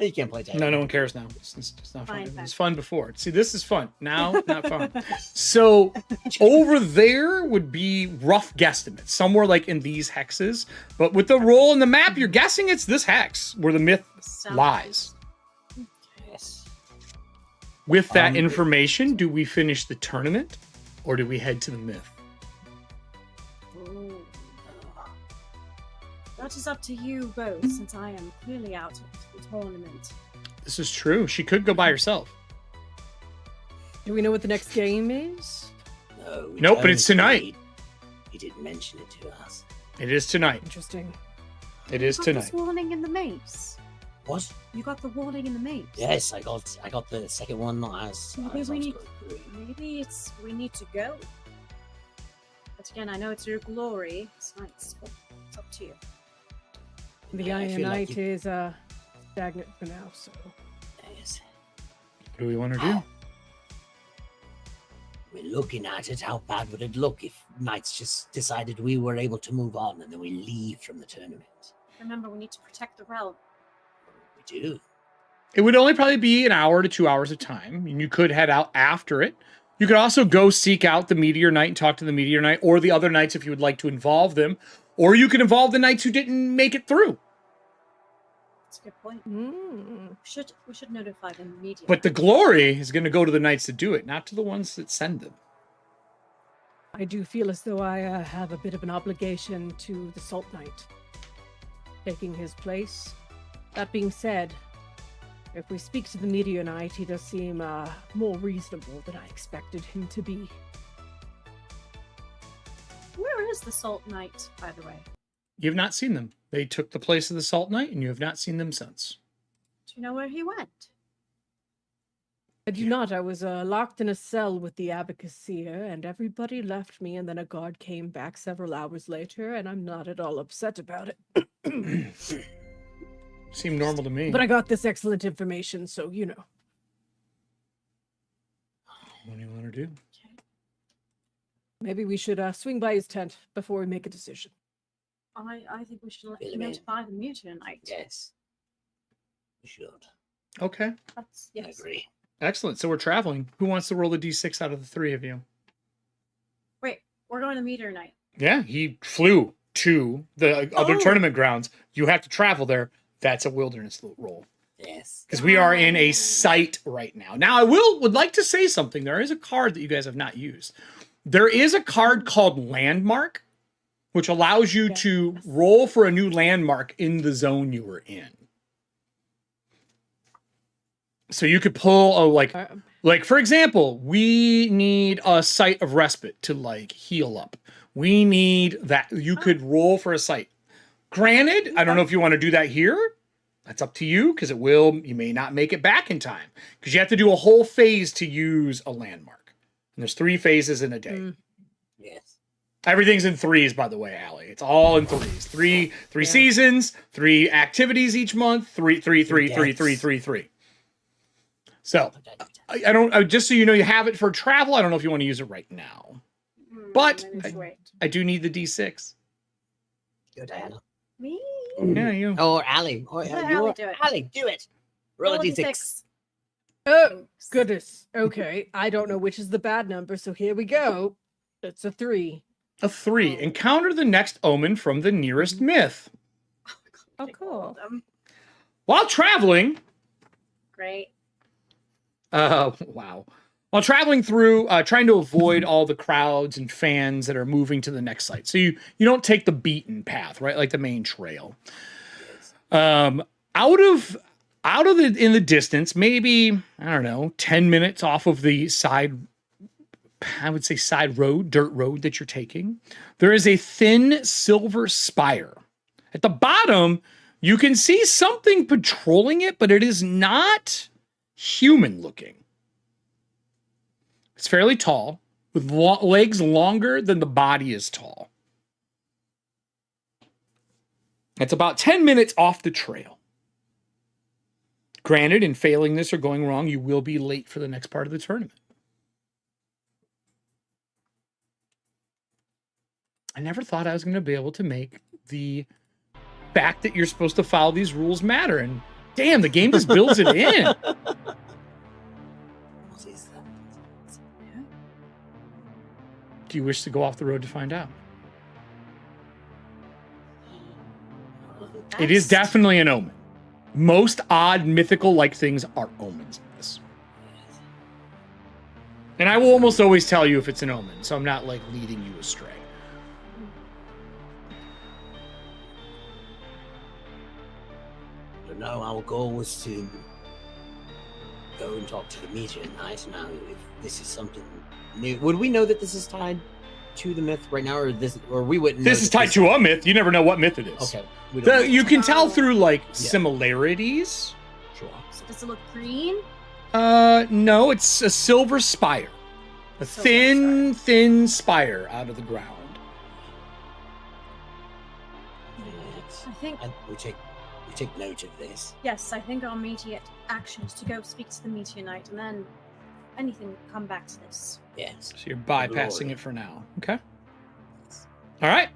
You can't play tag. No one cares now. It's not fun. Fine, It fine. was fun before. See, this is fun. Now, not fun. So over there would be rough guesstimates, somewhere like in these hexes. But with the roll in the map, you're guessing it's this hex where the myth lies. Yes. With that information, do we finish the tournament or do we head to the myth? Ooh. That is up to you both, since I am clearly out of the tournament. This is true. She could go by herself. Do we know what the next game is? No. we Nope, but it's don't. tonight. He didn't mention it to us. It is tonight. Interesting. It is You got tonight. this warning in the mace. What? You got the warning in the mace. Yes, I got the second one as Maybe as I we was need. going through. Maybe we need to go. But again, I know it's your glory. It's up to you. The Yeah, I Iron feel like Knight you- is stagnant for now, so Yes. What do we want to do? We're looking at it. How bad would it look if Knights just decided we were able to move on and then we leave from the tournament? Remember, we need to protect the realm. We do. It would only probably be an hour to 2 hours of time, and you could head out after it. You could also go seek out the Meteor Knight and talk to the Meteor Knight or the other knights if you would like to involve them, or you could involve the knights who didn't make it through. That's a good point. mm. We should notify them immediately. But the glory is going to go to the knights that do it, not to the ones that send them. I do feel as though I have a bit of an obligation to the Salt Knight, taking his place. That being said, if we speak to the Meteor Knight, he does seem more reasonable than I expected him to be. Where is the Salt Knight, by the way? You have not seen them. They took the place of the Salt Knight, and you have not seen them since. Do you know where he went? I do not. I was locked in a cell with the Abacusseer, and everybody left me, and then a guard came back several hours later, and I'm not at all upset about it. Seemed normal to me. But I got this excellent information, so you know. What do you want to do? Okay. Maybe we should swing by his tent before we make a decision. I think we should Fill him in. notify the Mutant Knight. Yes. We should. Okay, That's I yes. agree. excellent. So we're traveling. Who wants to roll the d6 out of the three of you? Wait, we're going to Meteor Knight. Yeah, he flew to the other Oh. tournament grounds. You have to travel there. That's a wilderness roll. Yes. Because we are in a site right now. Now, I would like to say something. There is a card that you guys have not used. There is a card called Landmark, which allows you to Yes. roll for a new landmark in the zone you were in. So you could pull like for example, we need a site of respite to like heal up. We need that. You could roll for a site. Granted, I don't know if you want to do that here. That's up to you because you may not make it back in time because you have to do a whole phase to use a landmark. And there's 3 phases in a day. Mm. Yes. Everything's in threes, by the way, Allie. It's all in threes. Three seasons, 3 activities each month, three. So I don't. Just so you know, you have it for travel. I don't know if you want to use it right now, but I do need the D6. Go, Diana. Me? Yeah, you. Or Allie. Or Let you. Allie do it. Allie, do it. Roll a d6. D6. Oh, goodness. Okay. I don't know which is the bad number, so here we go. It's a 3. A 3. Encounter the next omen from the nearest myth. Oh, cool. While traveling. Great. Wow. While traveling through, trying to avoid all the crowds and fans that are moving to the next site. So you don't take the beaten path, right? Like the main trail. Out of in the distance, maybe, I don't know, 10 minutes off of the side, I would say side road, dirt road that you're taking, there is a thin silver spire. At the bottom, you can see something patrolling it, but it is not human looking. It's fairly tall, with legs longer than the body is tall. It's about 10 minutes off the trail. Granted, in failing this or going wrong, you will be late for the next part of the tournament. I never thought I was going to be able to make the fact that you're supposed to follow these rules matter. And damn, the game just builds it in. What is that? Do you wish to go off the road to find out? It is definitely an omen. Most odd mythical-like things are omens in this. And I will almost always tell you if it's an omen, so I'm not like leading you astray. No, our goal was to go and talk to the meteor tonight. Now, if this is something new, would we know that this is tied to the myth right now, or we wouldn't? This is tied to a myth. You never know what myth it is. Okay, we don't know. You can tell through like similarities. Sure. So does it look green? No, it's a silver spire, a Silver thin spire out of the ground. I think We take note of this. yes. I think our immediate action is to go speak to the meteor knight, and then anything will come back to this. Yes. So you're bypassing Lord. it for now. Okay. All right.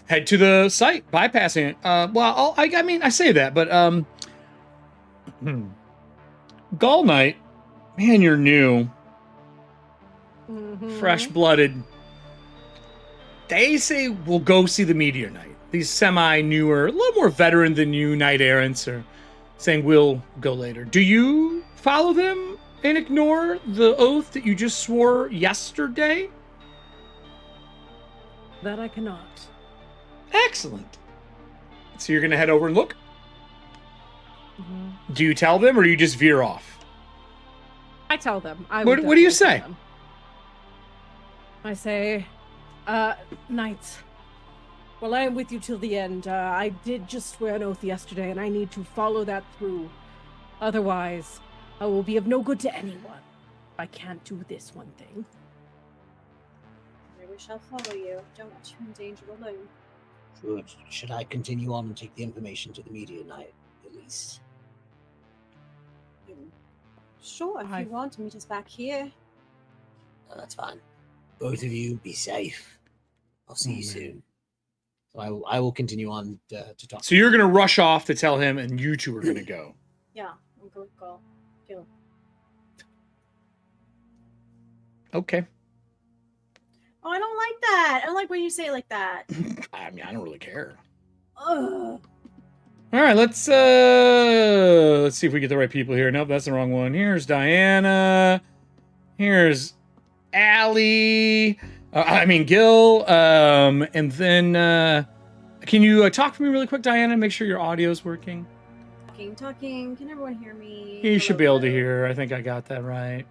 Head to the site, bypassing it. Well, I mean, I say that, but Gall Knight, man, you're new, fresh-blooded. They say we'll go see the Meteor Knight. These semi-newer, a little more veteran than you knight errants are saying we'll go later. Do you follow them and ignore the oath that you just swore yesterday? That I cannot. Excellent. So you're going to head over and look? Do you tell them or do you just veer off? I tell them. What do you say? I say, knights, well, I am with you till the end. I did just swear an oath yesterday, and I need to follow that through. Otherwise, I will be of no good to anyone. I can't do this one thing. We shall follow you. Don't want you in danger alone. Good. Should I continue on and take the information to the meteor knight, at least? Sure, if you want to meet us back here. No, that's fine. Both of you, be safe. I'll see you soon. So I will continue on to talk. So you're going to rush off to tell him, and you two are going to go. Yeah, I'm going to go. Kill. Okay. Oh, I don't like that. I don't like when you say it like that. I mean, I don't really care. Ugh. All right, let's see if we get the right people here. Nope, that's the wrong one. Here's Diana. Here's Allie. Gil. And then can you talk for me really quick, Diana? Make sure your audio's working. Talking. Can everyone hear me? You should be able to hear. I think I got that right.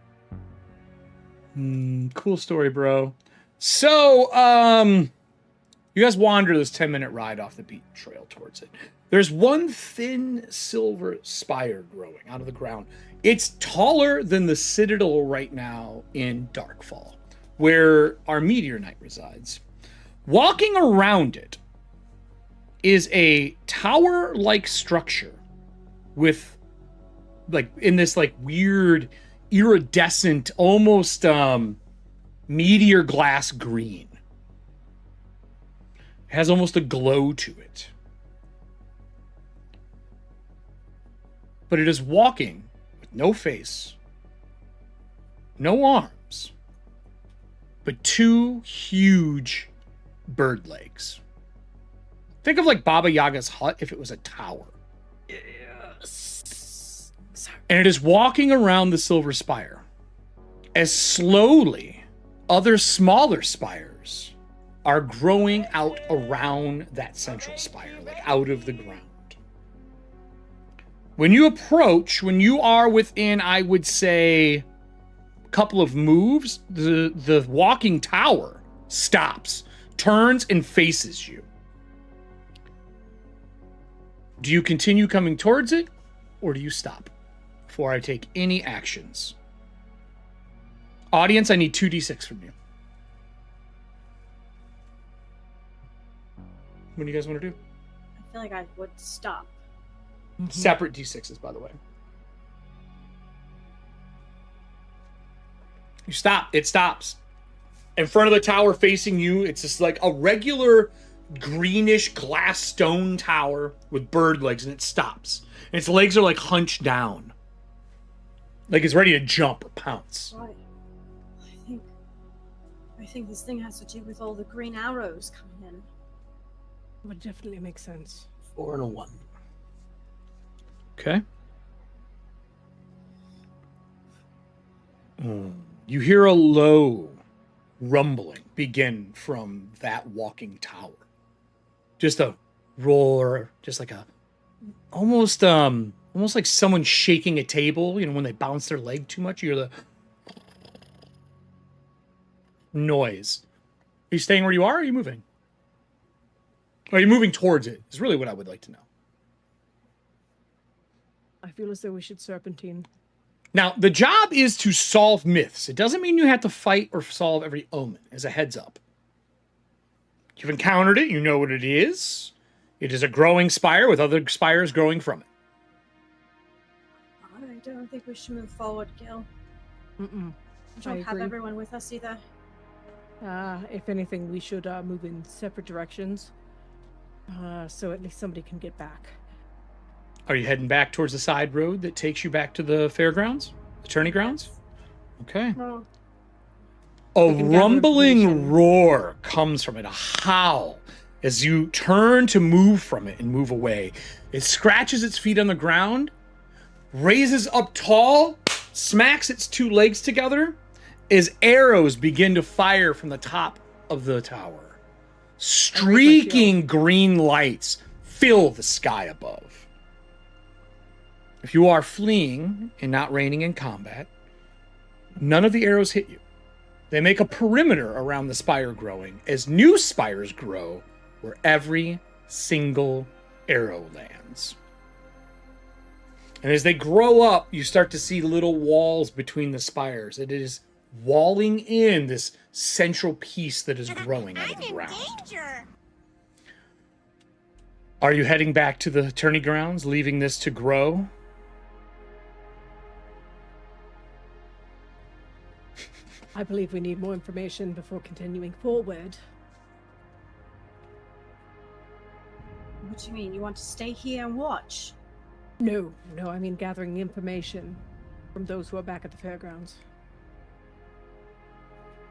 Cool story, bro. So, you guys wander this 10-minute ride off the beaten trail towards it. There's one thin silver spire growing out of the ground. It's taller than the Citadel right now in Darkfall, where our Meteor Knight resides. Walking around it is a tower-like structure with, like, in this, like, weird, iridescent, almost meteor glass green. It has almost a glow to it. But it is walking with no face, no arms, but two huge bird legs. Think of like Baba Yaga's hut if it was a tower. Yes. And it is walking around the Silver Spire as slowly other smaller spires are growing out around that central spire, like out of the ground. When you approach, when you are within, I would say, a couple of moves, the walking tower stops, turns, and faces you. Do you continue coming towards it, or do you stop before I take any actions? Audience, I need 2d6 from you. What do you guys want to do? I feel like I would stop. Separate d6s, by the way. You stop. It stops. In front of the tower facing you, it's just like a regular greenish glass stone tower with bird legs, and it stops. And its legs are like hunched down. Like it's ready to jump or pounce. Right. I think this thing has to do with all the green arrows coming in. Would definitely make sense. 4 and a 1. Okay. You hear a low rumbling begin from that walking tower. Just a roar, just like a almost like someone shaking a table, you know, when they bounce their leg too much, you hear the noise. Are you staying where you are, or are you moving? Or are you moving towards it? Is really what I would like to know. I feel as though we should serpentine. Now, the job is to solve myths. It doesn't mean you have to fight or solve every omen, as a heads up. You've encountered it, you know what it is. It is a growing spire with other spires growing from it. I don't think we should move forward, Gil. Mm-mm. I don't I have agree. everyone with us either. If anything, we should move in separate directions. So at least somebody can get back. Are you heading back towards the side road that takes you back to the fairgrounds? The tourney grounds? Okay. Well, A We can gather rumbling information. roar comes from it, a howl, as you turn to move from it and move away. It scratches its feet on the ground, raises up tall, smacks its two legs together, as arrows begin to fire from the top of the tower. Streaking green lights fill the sky above. If you are fleeing and not reigning in combat, none of the arrows hit you. They make a perimeter around the spire growing as new spires grow where every single arrow lands. And as they grow up, you start to see little walls between the spires. It is walling in this central piece that is growing out of the ground. Are you heading back to the tourney grounds, leaving this to grow? I believe we need more information before continuing forward. what do you mean? You want to stay here and watch? No, I mean gathering information from those who are back at the fairgrounds.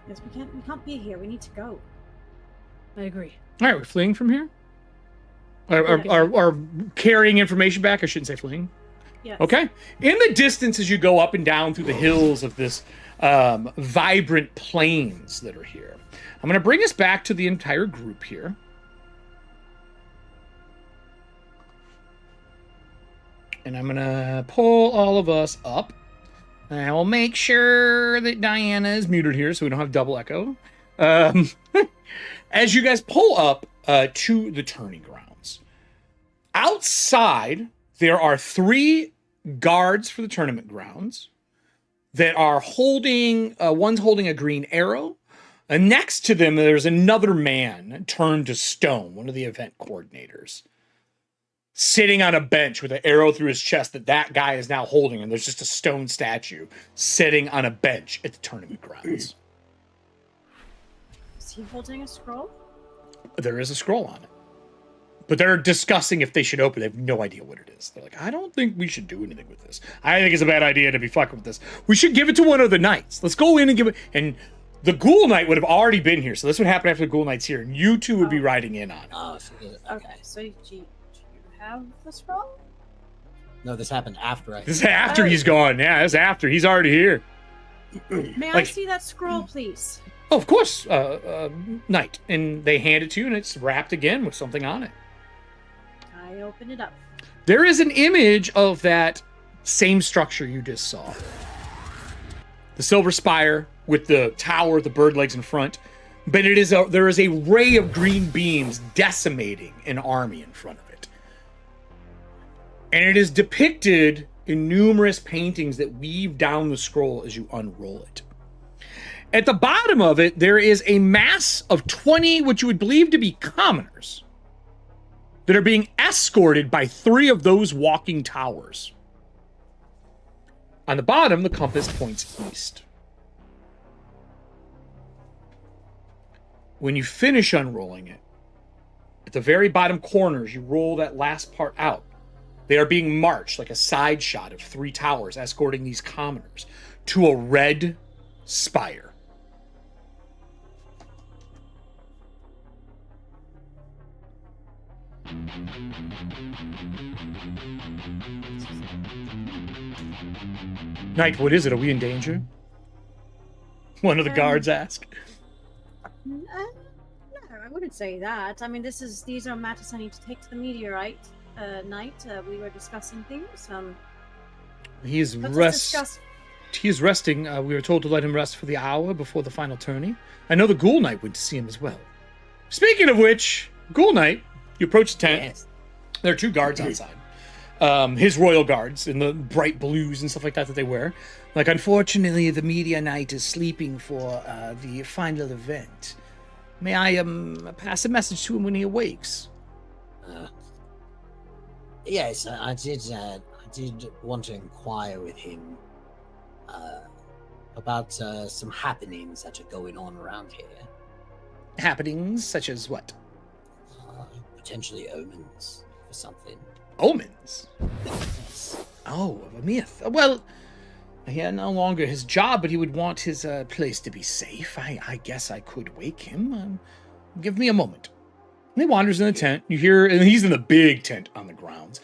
Yes, we can't be here. We need to go. I agree. All right, we're fleeing from here? Are carrying information back? I shouldn't say fleeing. Yes. Okay. In the distance, as you go up and down through the hills of this vibrant plains that are here, I'm going to bring us back to the entire group here. And I'm going to pull all of us up. And I will make sure that Diana is muted here so we don't have double echo. As you guys pull up to the tourney grounds, outside there are 3 guards for the tournament grounds that are holding, one's holding a green arrow, And next to them, there's another man turned to stone, one of the event coordinators, sitting on a bench with an arrow through his chest that guy is now holding. And there's just a stone statue sitting on a bench at the tournament grounds. Is he holding a scroll? There is a scroll on it. But they're discussing if they should open it. They have no idea what it is. They're like, I don't think we should do anything with this. I think it's a bad idea to be fucking with this. We should give it to one of the knights. Let's go in and give it. And the Ghoul Knight would have already been here. So this would happen after the Ghoul Knight's here. And you two would be riding in on it. Oh, so Okay, so do you have the scroll? no, this happened after I. This is after he's gone. Yeah, this is after. He's already here. May I Like- see that scroll, please? Oh, of course, Knight. And they hand it to you and it's wrapped again with something on it. I open it up. There is an image of that same structure you just saw. The silver spire with the tower, the bird legs in front. But there is a ray of green beams decimating an army in front of it. And it is depicted in numerous paintings that weave down the scroll as you unroll it. At the bottom of it, there is a mass of 20, what you would believe to be commoners, that are being escorted by 3 of those walking towers. On the bottom, the compass points east. When you finish unrolling it, at the very bottom corners, you roll that last part out. They are being marched like a side shot of 3 towers escorting these commoners to a red spire. Knight, what is it? Are we in danger? One of the guards asked. No, I wouldn't say that. I mean, these are matters I need to take to the meteorite knight. We were discussing things. He is Let's discuss. He is resting. We were told to let him rest for the hour before the final tourney. I know the Ghoul Knight went to see him as well. Speaking of which, Ghoul Knight, you approach the tent. Yes. There are 2 guards outside. His royal guards in the bright blues and stuff like that they wear. Like, unfortunately, the Media Knight is sleeping for the final event. May I pass a message to him when he awakes? Yes, I did want to inquire with him about some happenings that are going on around here. Happenings such as what? Potentially omens for something. Omens? Yes. Oh, of a myth. Well, he had no longer his job, but he would want his place to be safe. I guess I could wake him. Give me a moment. And he wanders in the tent. You hear, and he's in the big tent on the grounds.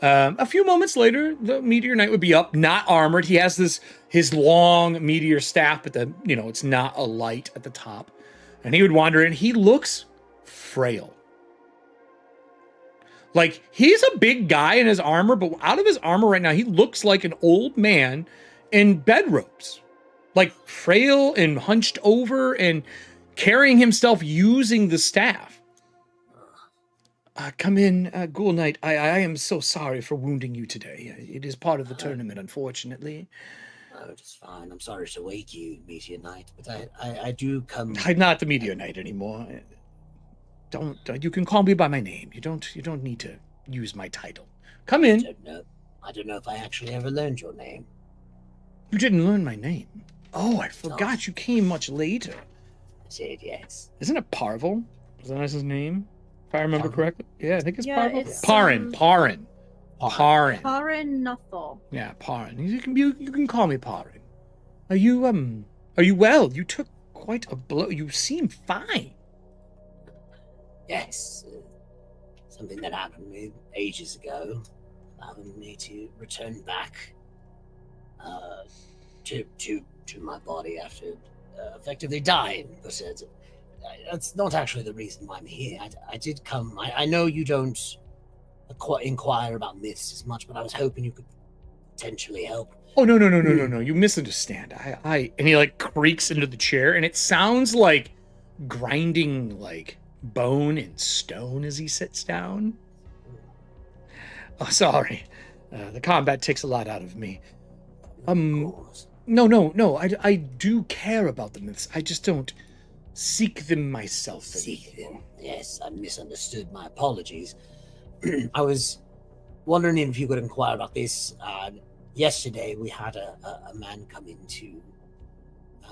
A few moments later, the Meteor Knight would be up, not armored. He has his long meteor staff, but it's not a light at the top. And he would wander in. He looks frail. Like, he's a big guy in his armor, but out of his armor right now, he looks like an old man in bedrobes. Like, frail and hunched over and carrying himself using the staff. Come in, Ghoul Knight. I am so sorry for wounding you today. It is part of the tournament, unfortunately. Oh, it's fine. I'm sorry to wake you, Meteor Knight, but I do come. I'm not the Meteor Knight anymore. Don't you can call me by my name. You don't need to use my title. Come in. I don't know if I actually ever learned your name. You didn't learn my name. Oh, I forgot. You came much later. I said yes. Isn't it Parvel? Is that his name? If I remember correctly. Yeah, I think it's Parvel. It's, Parin. Parin Nuthel. Yeah, Parin. You can call me Parin. Are you well? You took quite a blow. You seem fine. Yes. Something that happened to me ages ago, allowing me to return back to my body after effectively dying. But that's not actually the reason why I'm here. I did come. I know you don't inquire about myths as much, but I was hoping you could potentially help. Oh, no. You misunderstand. And he like creaks into the chair and it sounds like grinding like bone and stone as he sits down. Oh, sorry. The combat takes a lot out of me. Of course. No. I do care about the myths. I just don't seek them myself. Seek them. Yes, I misunderstood. My apologies. I was wondering if you could inquire about this. Yesterday, we had a man come into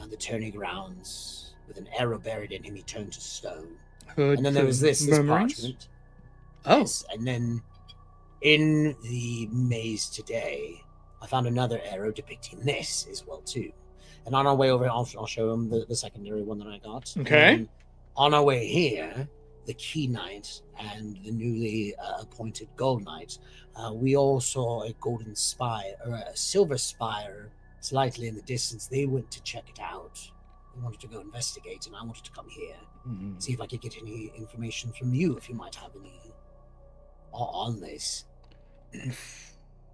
the tourney grounds with an arrow buried in him. He turned to stone. Heard And then there was this murmurings? parchment. Oh, Yes, and then in the maze today, I found another arrow depicting this as well too. And on our way over, I'll show him the secondary one that I got. Okay. And on our way here, the Key Knight and the newly appointed Gold Knight, we all saw a golden spire or a silver spire slightly in the distance. They went to check it out. They wanted to go investigate, and I wanted to come here, see if I could get any information from you, if you might have any on this.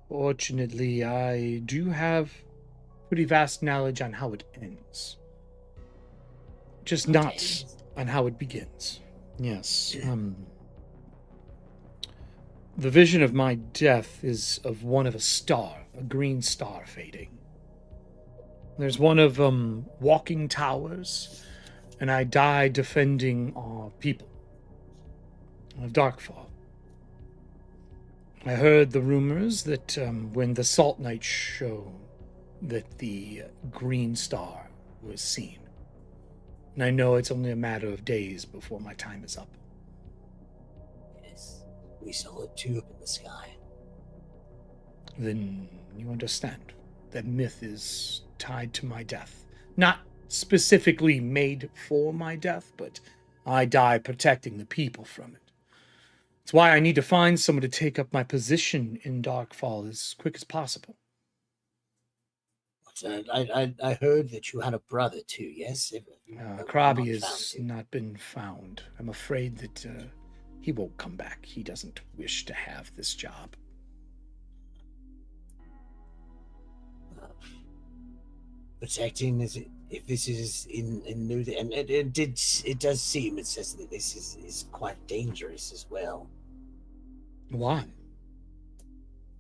Fortunately, I do have pretty vast knowledge on how it ends. Just not on how it begins. Yes. The vision of my death is of one of a star, a green star fading. There's one of walking towers, and I die defending our people of Darkfall. I heard the rumors that when the Salt Knights show that the green star was seen. And I know it's only a matter of days before my time is up. Yes, we saw it too up in the sky. Then you understand that myth is tied to my death. Not specifically made for my death, but I die protecting the people from it. It's why I need to find someone to take up my position in Darkfall as quick as possible. I heard that you had a brother too, yes? Krabi has not been found. I'm afraid that he won't come back. He doesn't wish to have this job. Protecting, is it? If this is in new, and it does seem, it says that this is quite dangerous as well. Why?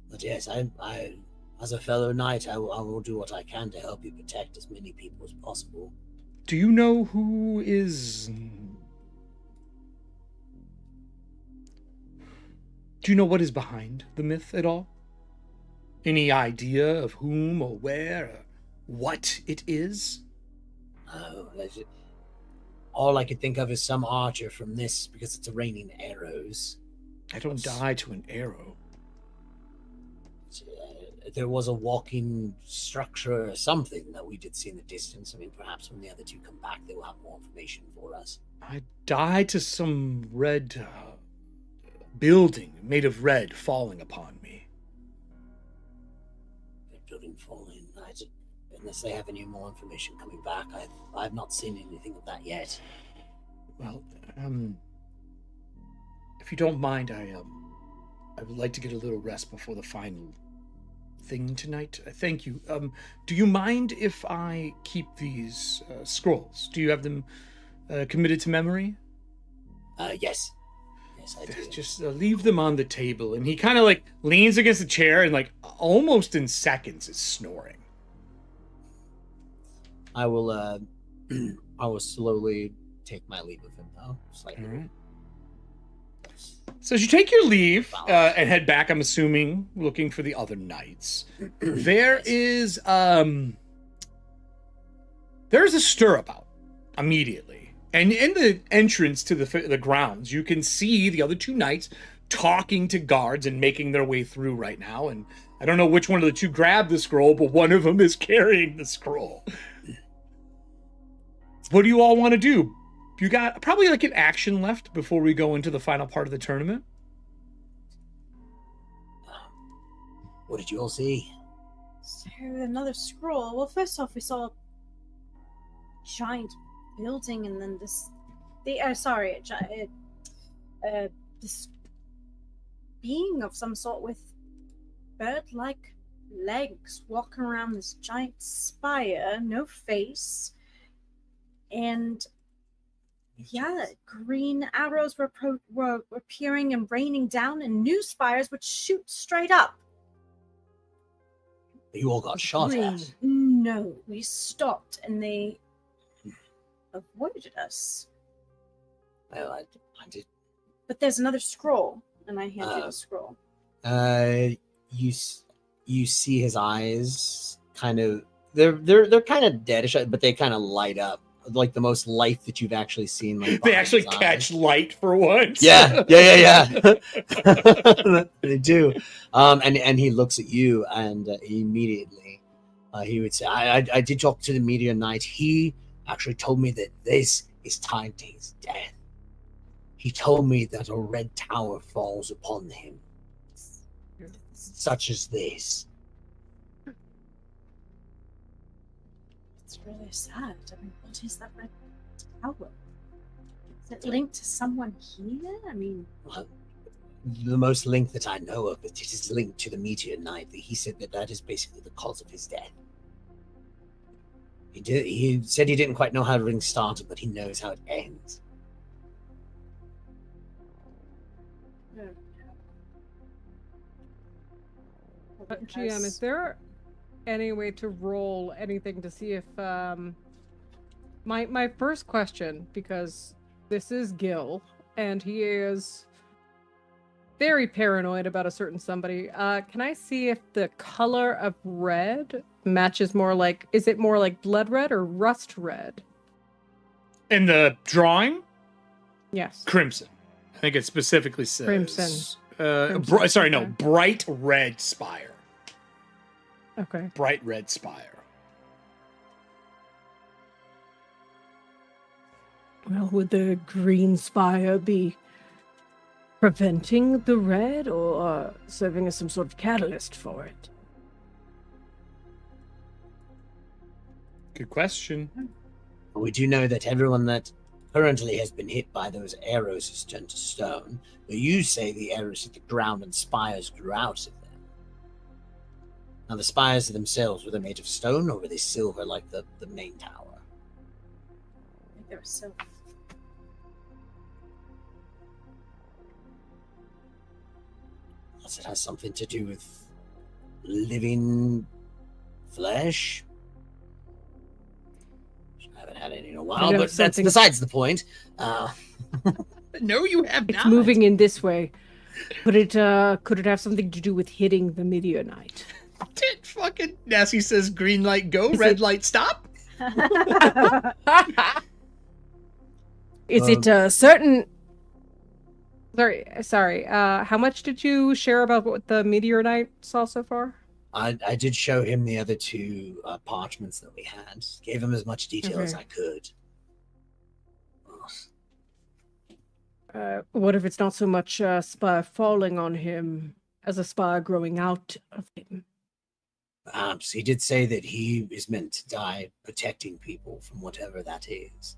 But yes, I as a fellow knight, I will do what I can to help you protect as many people as possible. Do you know who is... Do you know what is behind the myth at all? Any idea of whom or where or what it is? Oh, all I could think of is some archer from this, because it's raining arrows. I don't die to an arrow. There was a walking structure or something that we did see in the distance. I mean, perhaps when the other two come back, they will have more information for us. I die to some red building made of red falling upon me. Red building falling. Unless they have any more information coming back, I've not seen anything of that yet. Well, if you don't mind, I would like to get a little rest before the final thing tonight. Thank you. Do you mind if I keep these scrolls? Do you have them committed to memory? Yes. Yes, I do. Just leave them on the table. And he kind of like leans against the chair and like almost in seconds is snoring. I will slowly take my leave of him though. Slightly. All right. So as you take your leave and head back, I'm assuming, looking for the other knights, there's a stir about immediately. And in the entrance to the grounds, you can see the other two knights talking to guards and making their way through right now. And I don't know which one of the two grabbed the scroll, but one of them is carrying the scroll. What do you all want to do? You got probably like an action left before we go into the final part of the tournament. What did you all see? So another scroll. Well, first off, we saw a giant building, and then this being of some sort with bird-like legs walking around this giant spire, no face, and yeah, green arrows were appearing and raining down, and new spires would shoot straight up. You all got shot Green. at. No, we stopped, and they avoided us. Well, I did. But there's another scroll, and I hand you the scroll. You see his eyes kind of they're kind of deadish, but they kind of light up like the most life that you've actually seen. Like, They behind actually his catch eyes. light for once. Yeah. They do. And he looks at you, and immediately he would say, I did talk to the Meteor Knight. He actually told me that this is tied to his death. He told me that a red tower falls upon him, such as this. It's really sad. I mean, what is that red tower? Is it linked to someone here? I mean, Well, the most link that I know of, it is linked to the Meteor Knight. He said that is basically the cause of his death. He said he didn't quite know how the ring started, but he knows how it ends. GM, is there any way to roll anything to see if my first question, because this is Gil and he is very paranoid about a certain somebody. Can I see if the color of red matches more like, is it more like blood red or rust red? In the drawing, Yes. crimson. I think it specifically says Crimson. Sorry, no, Okay. bright red spire. Okay. Bright red spire. Well, would the green spire be preventing the red or serving as some sort of catalyst for it? Good question. We do know that everyone that currently has been hit by those arrows is turned to stone, but you say the arrows hit the ground and spires grew out of them. Now, the spires themselves, were they made of stone or were they silver like the main tower? I think they were silver. Unless it has something to do with living flesh? I haven't had any in a while, Could it but have that's something- besides the point. No, you have It's not. moving in this way. Could it have something to do with hitting the Meteor Knight? Did fucking Nessie says green light go, Is red it- light stop. Is it a certain? Sorry. How much did you share about what the Meteor Knight saw so far? I did show him the other two parchments that we had. Gave him as much detail as Okay. I could. What if it's not so much a spire falling on him as a spire growing out of him? Perhaps he did say that he is meant to die protecting people from whatever that is.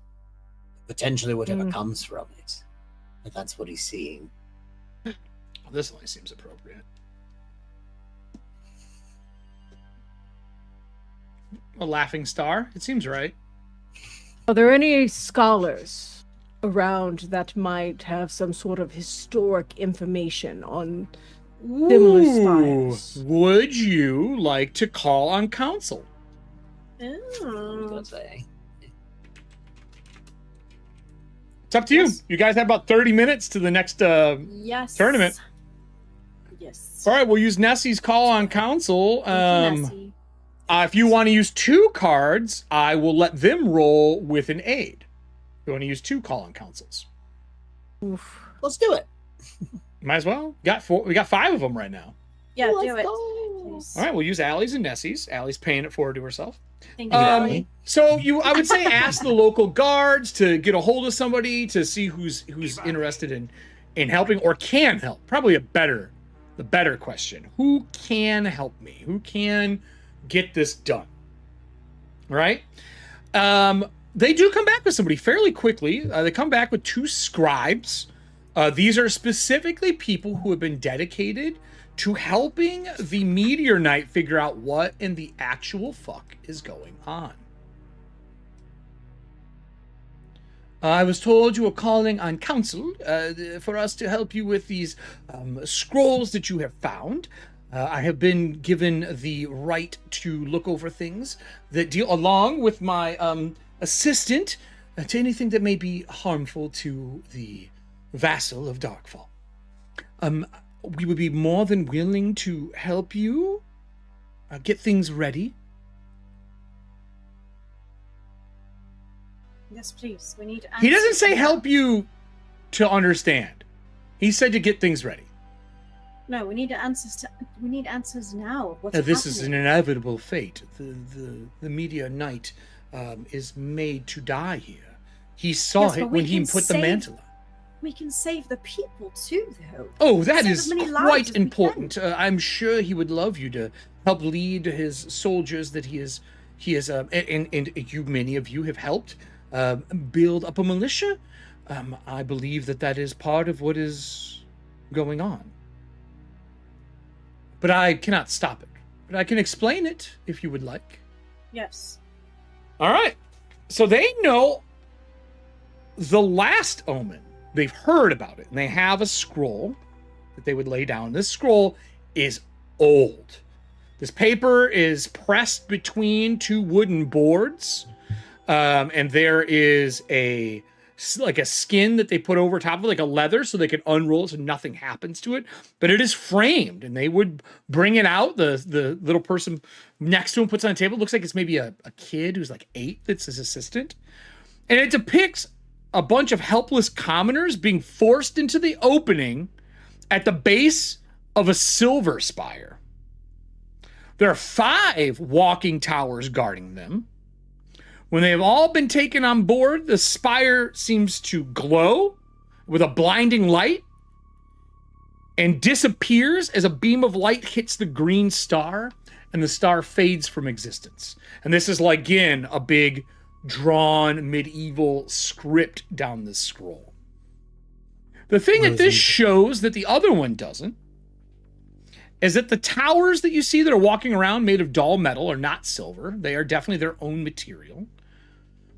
Potentially whatever comes from it. But that's what he's seeing. Well, this only seems appropriate. A laughing star. It seems right. Are there any scholars around that might have some sort of historic information on similar spires? Would you like to call on counsel? I was Oh. gonna say. It's up to you. Yes. You guys have about 30 minutes to the next Yes. tournament. Yes. All right, we'll use Nessie's call on counsel. Thank you, Nessie. If you want to use 2 cards, I will let them roll with an aid. If you want to use 2 call on counsels, Oof. Let's do it. might as well. Got 4. We got 5 of them right now. Yeah, Let's do it. go. Please. All right, we'll use Allie's and Nessie's. Allie's paying it forward to herself. Thank you. Um, Allie. So I would say ask the local guards to get a hold of somebody to see who's interested in helping or can help. Probably the better question. Who can help me? Who can get this done? All right. They do come back with somebody fairly quickly. They come back with 2 scribes. These are specifically people who have been dedicated to helping the Meteor Knight figure out what in the actual fuck is going on. I was told you were calling on counsel for us to help you with these scrolls that you have found. I have been given the right to look over things that deal, along with my assistant, to anything that may be harmful to the vassal of Darkfall. We would be more than willing to help you get things ready. Yes, please. We need. He doesn't answers say now. help you to understand. He said to get things ready. No, we need answers to. We need answers now. What's This is an happening? inevitable fate. The meteor knight is made to die here. He saw Yes, it but we when he can put the save- mantle on. We can save the people too, though. Oh, that Save is as many lives quite as we important. I'm sure he would love you to help lead his soldiers that he is, and you, many of you have helped build up a militia. I believe that is part of what is going on. But I cannot stop it. But I can explain it if you would like. Yes. All right. So they know the last omen. They've heard about it, and they have a scroll that they would lay down. This scroll is old. This paper is pressed between two wooden boards, and there is a skin that they put over top of it, like a leather, so they can unroll it so nothing happens to it. But it is framed, and they would bring it out. The little person next to him puts it on a table. It looks like it's maybe a kid who's like 8 that's his assistant. And it depicts a bunch of helpless commoners being forced into the opening at the base of a silver spire. There are 5 walking towers guarding them. When they have all been taken on board, the spire seems to glow with a blinding light and disappears as a beam of light hits the green star, and the star fades from existence. And this is, like, again, a big drawn medieval script down this scroll. The thing that this shows that the other one doesn't is that the towers that you see that are walking around made of dull metal are not silver. They are definitely their own material.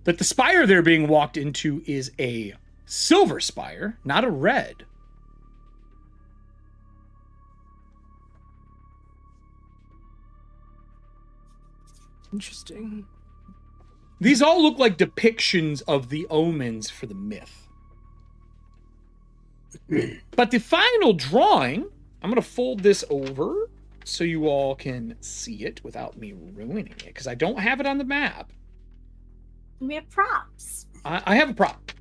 But the spire they're being walked into is a silver spire, not a red. Interesting. These all look like depictions of the omens for the myth. But the final drawing, I'm going to fold this over so you all can see it without me ruining it, because I don't have it on the map. We have props. I have a prop.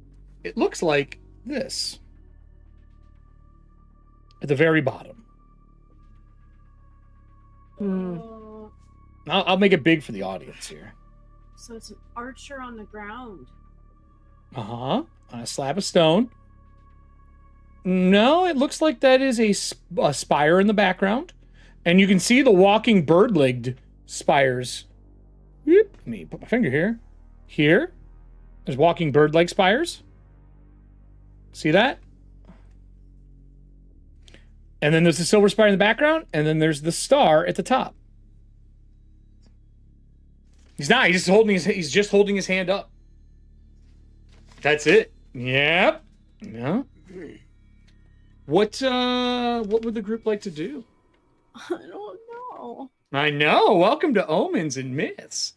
It looks like this at the very bottom. Hmm. Oh, I'll make it big for the audience here. so it's an archer on the ground. On a slab of stone. No, it looks like that is a spire in the background. And you can see the walking bird-legged spires. Whoop, let me put my finger here. Here. There's walking bird-leg spires. See that? And then there's the silver spire in the background. And then there's the star at the top. He's not. He's just holding his hand up. That's it. Yep. Yeah. What would the group like to do? I don't know. I know. Welcome to Omens and Myths.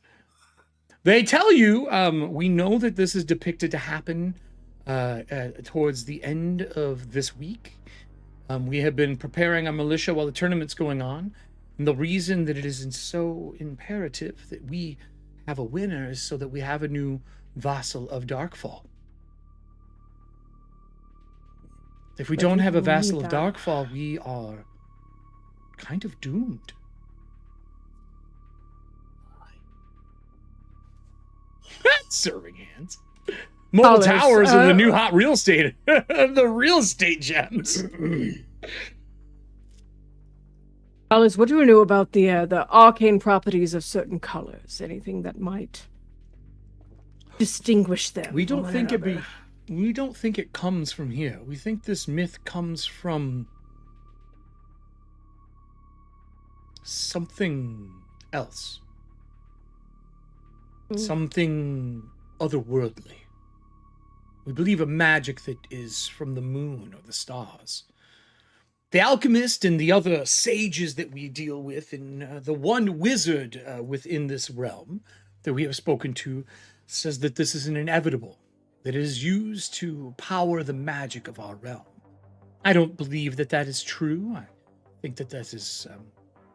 They tell you, we know that this is depicted to happen towards the end of this week. We have been preparing our militia while the tournament's going on. And the reason that it is so imperative that we have a winner is so that we have a new vassal of Darkfall. If we But don't we have a will vassal need of that. Darkfall, we are kind of doomed. Serving hands. Mobile Dollars, towers are the new hot real estate. The real estate gems. Alice, what do you know about the arcane properties of certain colors? Anything that might distinguish them? We from don't one think another? we don't think it comes from here. We think this myth comes from something else. Ooh. Something otherworldly. We believe a magic that is from the moon or the stars. The alchemist and the other sages that we deal with, and the one wizard within this realm that we have spoken to, says that this is an inevitable that is used to power the magic of our realm. I don't believe that that is true. I think that that is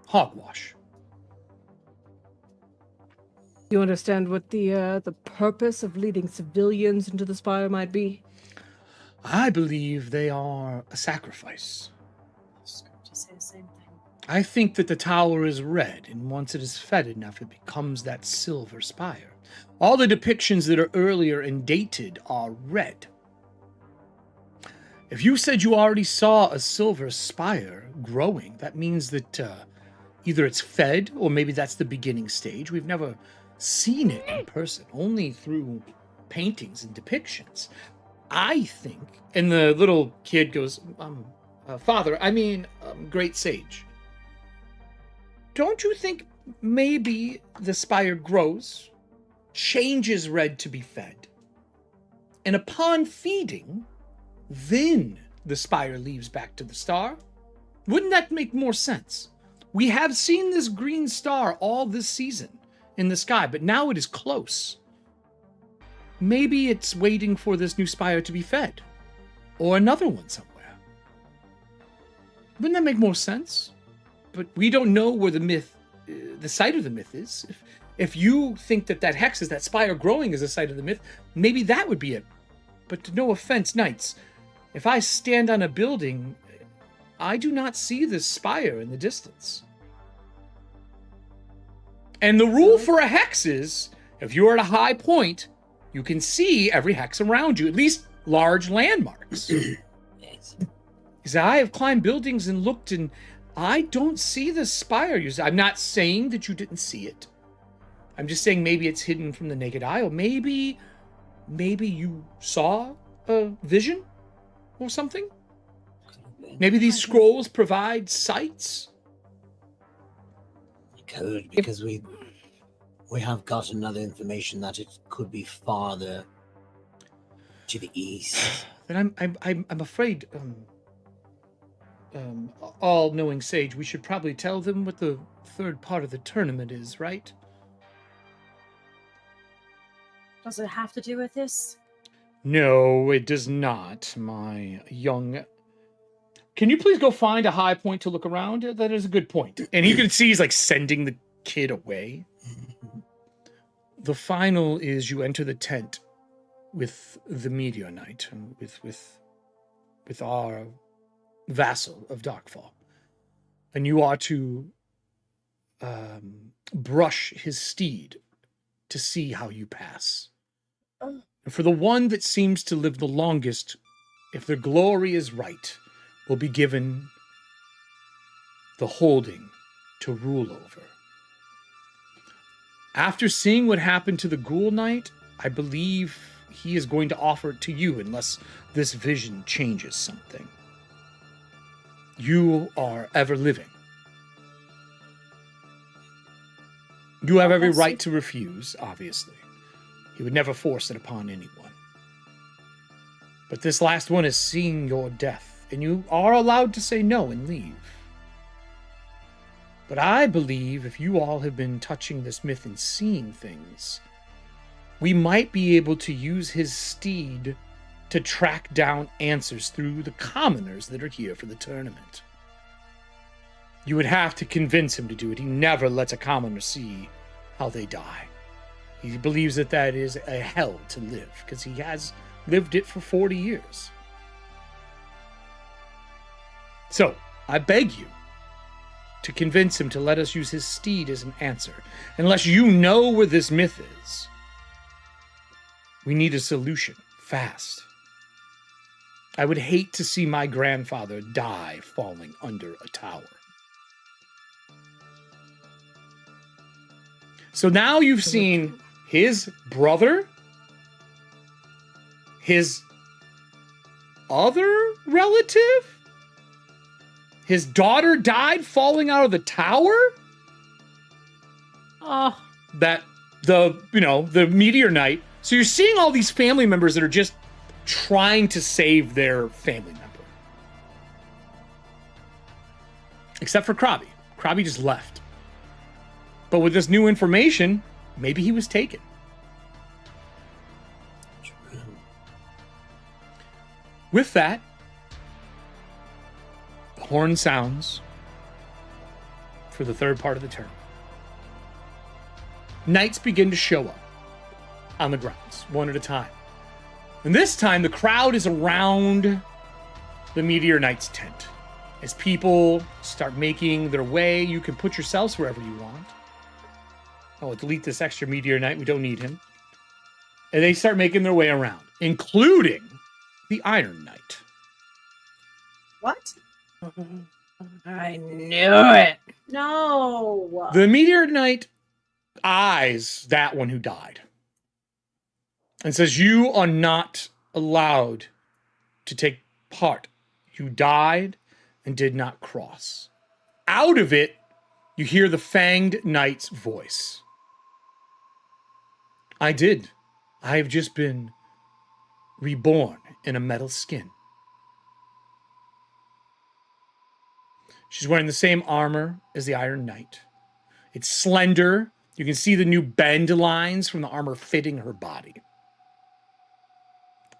hogwash. You understand what the purpose of leading civilians into the spire might be? I believe they are a sacrifice. I was going to say the same thing. I think that the tower is red, and once it is fed enough, it becomes that silver spire. All the depictions that are earlier and dated are red. If you said you already saw a silver spire growing, that means that either it's fed, or maybe that's the beginning stage. We've never seen it in person, only through paintings and depictions. I think, and the little kid goes, Father, great sage. Don't you think maybe the spire grows, changes red to be fed, and upon feeding, then the spire leaves back to the star? Wouldn't that make more sense? We have seen this green star all this season in the sky, but now it is close. Maybe it's waiting for this new spire to be fed, or another one somewhere. Wouldn't that make more sense? But we don't know where the site of the myth is. If you think that that hex is that spire growing is the site of the myth, maybe that would be it. But no offense, knights, if I stand on a building, I do not see this spire in the distance. And the rule for a hex is, if you're at a high point, you can see every hex around you, at least large landmarks. Yes. Because I have climbed buildings and looked, and I don't see the spire. I'm not saying that you didn't see it. I'm just saying maybe it's hidden from the naked eye, or maybe you saw a vision or something. Maybe these scrolls provide sights. It could, because we have gotten other information that it could be farther to the east. Then I'm afraid, all-knowing sage, we should probably tell them what the third part of the tournament is, right? Does it have to do with this? No, it does not, my young... Can you please go find a high point to look around? That is a good point. And you can see he's like sending the kid away. The final is you enter the tent with the Meteor Knight, with our vassal of Darkfall. And you are to brush his steed to see how you pass. And for the one that seems to live the longest, if their glory is right, will be given the holding to rule over. After seeing what happened to the Ghoul Knight, I believe he is going to offer it to you unless this vision changes something. You are ever living. You have every right to refuse, obviously. He would never force it upon anyone. But this last one is seeing your death, and you are allowed to say no and leave. But I believe if you all have been touching this myth and seeing things, we might be able to use his steed to track down answers through the commoners that are here for the tournament. You would have to convince him to do it. He never lets a commoner see how they die. He believes that that is a hell to live, because he has lived it for 40 years. So, I beg you to convince him to let us use his steed as an answer. Unless you know where this myth is, we need a solution, fast. I would hate to see my grandfather die falling under a tower. So now you've seen his brother, his other relative, his daughter died falling out of the tower. That the Meteor Knight. So you're seeing all these family members that are just trying to save their family member. Except for Krabi. Krabi just left. But with this new information, maybe he was taken. With that, the horn sounds for the third part of the tournament. Knights begin to show up on the grounds, one at a time. And this time, the crowd is around the Meteor Knight's tent. As people start making their way, you can put yourselves wherever you want. Oh, delete this extra Meteor Knight. We don't need him. And they start making their way around, including the Iron Knight. What? I knew it. No. The Meteor Knight eyes that one who died and says, "You are not allowed to take part. You died and did not cross." Out of it, you hear the Fanged Knight's voice. "I did. I have just been reborn in a metal skin." She's wearing the same armor as the Iron Knight. It's slender. You can see the new bend lines from the armor fitting her body.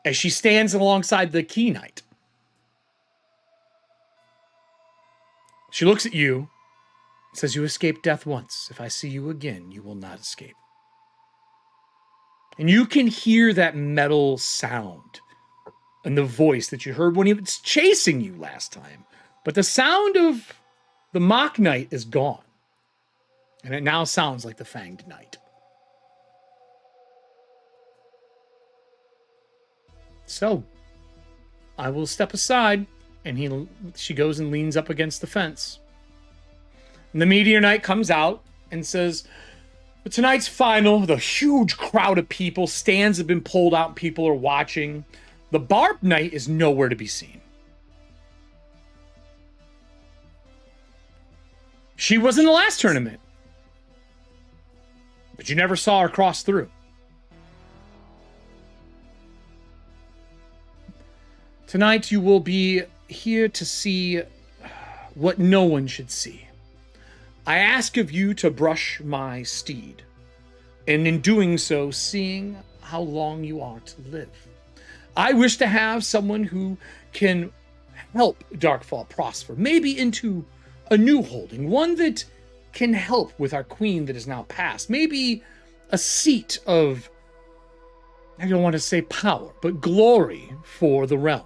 As she stands alongside the Key Knight, she looks at you and says, "You escaped death once. If I see you again, you will not escape." And you can hear that metal sound and the voice that you heard when he was chasing you last time. But the sound of the Mock Knight is gone. And it now sounds like the Fanged Knight. So, I will step aside, and she goes and leans up against the fence. And the Meteor Knight comes out and says, "For tonight's final, the huge crowd of people, stands have been pulled out, and people are watching. The Barbed Knight is nowhere to be seen. She was in the last tournament, but you never saw her cross through. Tonight you will be here to see what no one should see. I ask of you to brush my steed, and in doing so, seeing how long you are to live. I wish to have someone who can help Darkfall prosper, maybe into a new holding, one that can help with our queen that is now passed, maybe a seat of, I don't want to say power, but glory for the realm.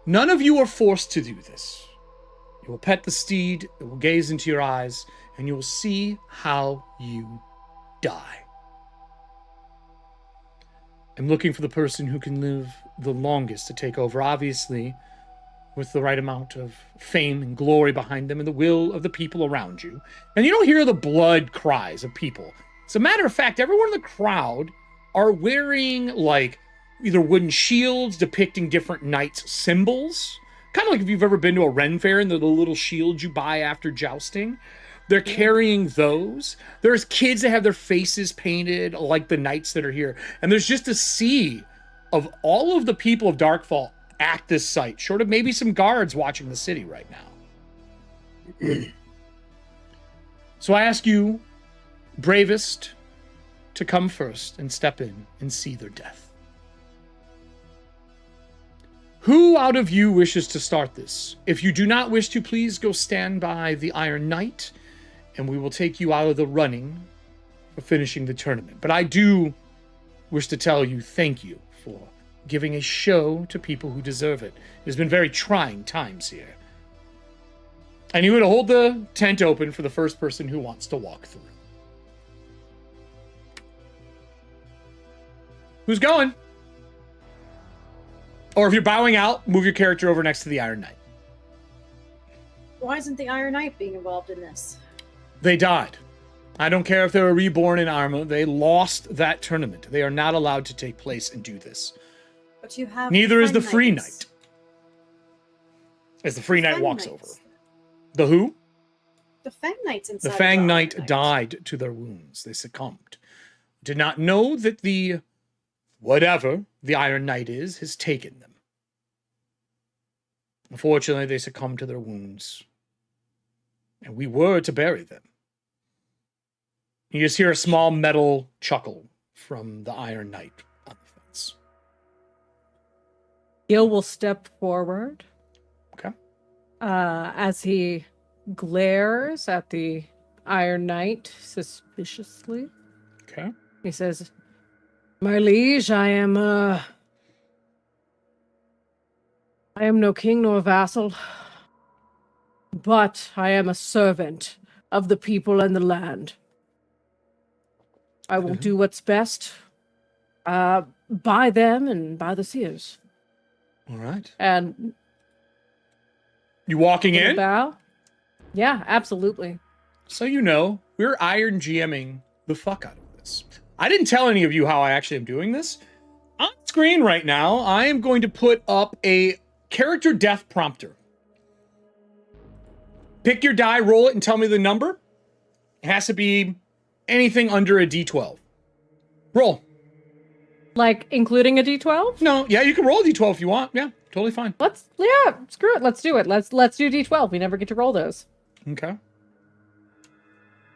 None of you are forced to do this. You will pet the steed, it will gaze into your eyes, and you will see how you die. I'm looking for the person who can live the longest to take over, obviously, with the right amount of fame and glory behind them and the will of the people around you. And you don't hear the blood cries of people. As a matter of fact, everyone in the crowd are wearing like either wooden shields depicting different knights' symbols. Kind of like if you've ever been to a Ren fair and they're the little shields you buy after jousting. They're carrying those. There's kids that have their faces painted like the knights that are here. And there's just a sea of all of the people of Darkfall at this site, short of maybe some guards watching the city right now. So I ask you, bravest, to come first and step in and see their death. Who out of you wishes to start this? If you do not wish to, please go stand by the Iron Knight, and we will take you out of the running for finishing the tournament. But I do wish to tell you thank you for giving a show to people who deserve it. It has been very trying times here. And you would hold the tent open for the first person who wants to walk through. Who's going? Or if you're bowing out, move your character over next to the Iron Knight. Why isn't the Iron Knight being involved in this? They died. I don't care if they were reborn in armor. They lost that tournament. They are not allowed to take place and do this. But you have Neither is the Fang Free Knights. Knight. As the Free Knight Fang walks Knights. over. The who? The Fang Knights inside The of Fang Iron Knight died to their wounds. They succumbed. Did not know that the whatever the Iron Knight is has taken them. Unfortunately, they succumbed to their wounds. And we were to bury them. You just hear a small metal chuckle from the Iron Knight on the fence. Gil will step forward. Okay. As he glares at the Iron Knight suspiciously. Okay. He says, "My liege, I am no king nor vassal, but I am a servant of the people and the land. I will do what's best by them and by the seers." All right. And You walking little in? bow. Yeah, absolutely. So you know, we're Iron GMing the fuck out of this. I didn't tell any of you how I actually am doing this. On screen right now, I am going to put up a character death prompter. Pick your die, roll it, and tell me the number. It has to be anything under a D12. Roll. Like including a D12? No, yeah, you can roll a D12 if you want. Yeah, totally fine. Screw it. Let's do it. Let's do D12. We never get to roll those. Okay.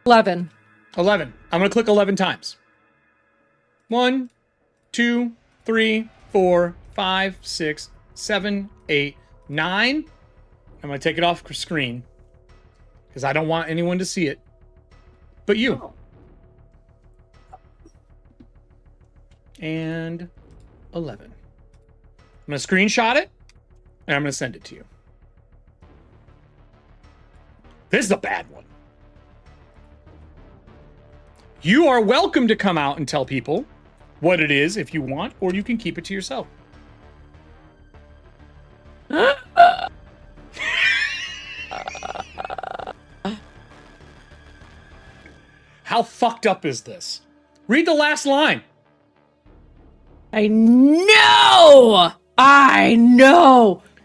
11. 11. I'm going to click 11 times. 1, 2, 3, 4, 5, 6, 7, 8, 9. I'm going to take it off screen because I don't want anyone to see it. But you. Oh. And 11. I'm going to screenshot it and I'm going to send it to you. This is a bad one. You are welcome to come out and tell people what it is if you want, or you can keep it to yourself. How fucked up is this? Read the last line. I know.